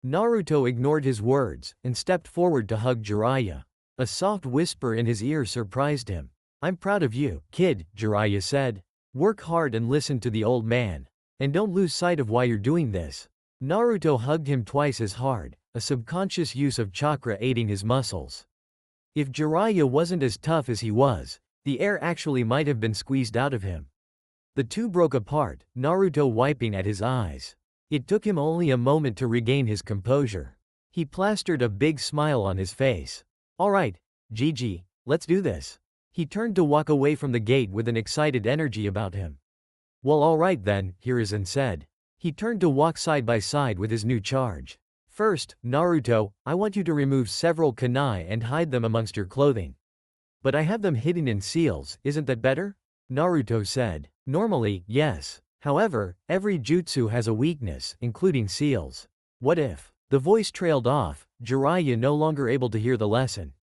Naruto ignored his words, and stepped forward to hug Jiraiya. A soft whisper in his ear surprised him. "I'm proud of you, kid," Jiraiya said. "Work hard and listen to the old man. And don't lose sight of why you're doing this." Naruto hugged him twice as hard, a subconscious use of chakra aiding his muscles. If Jiraiya wasn't as tough as he was, the air actually might have been squeezed out of him. The two broke apart, Naruto wiping at his eyes. It took him only a moment to regain his composure. He plastered a big smile on his face. Alright, Gigi, let's do this. He turned to walk away from the gate with an excited energy about him. Well, alright then, Hiruzen said. He turned to walk side by side with his new charge. First, Naruto, I want you to remove several kunai and hide them amongst your clothing. But I have them hidden in seals, isn't that better? Naruto said. Normally, yes. However, every jutsu has a weakness, including seals. What if? The voice trailed off, Jiraiya no longer able to hear the lesson.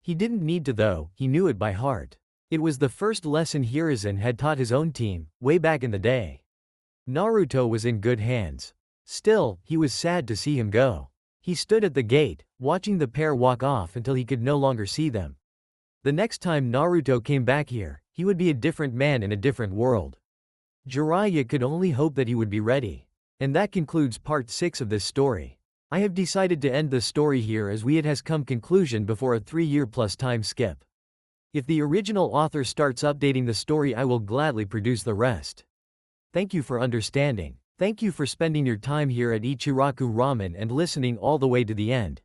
He didn't need to though, he knew it by heart. It was the first lesson Hiruzen had taught his own team, way back in the day. Naruto was in good hands. Still, he was sad to see him go. He stood at the gate, watching the pair walk off until he could no longer see them. The next time Naruto came back here, he would be a different man in a different world. Jiraiya could only hope that he would be ready. And that concludes part 6 of this story. I have decided to end the story here as it has come conclusion before a 3-year plus time skip. If the original author starts updating the story, I will gladly produce the rest. Thank you for understanding. Thank you for spending your time here at Ichiraku Ramen and listening all the way to the end.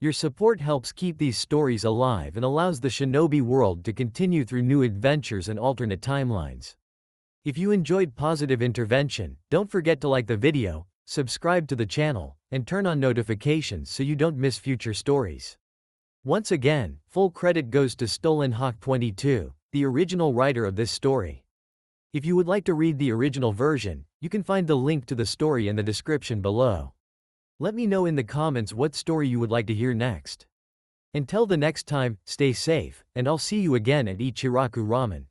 Your support helps keep these stories alive and allows the shinobi world to continue through new adventures and alternate timelines. If you enjoyed positive intervention, don't forget to like the video, subscribe to the channel, and turn on notifications so you don't miss future stories. Once again, full credit goes to Stolen Hawk 22, the original writer of this story. If you would like to read the original version, you can find the link to the story in the description below. Let me know in the comments what story you would like to hear next. Until the next time, stay safe, and I'll see you again at Ichiraku Ramen.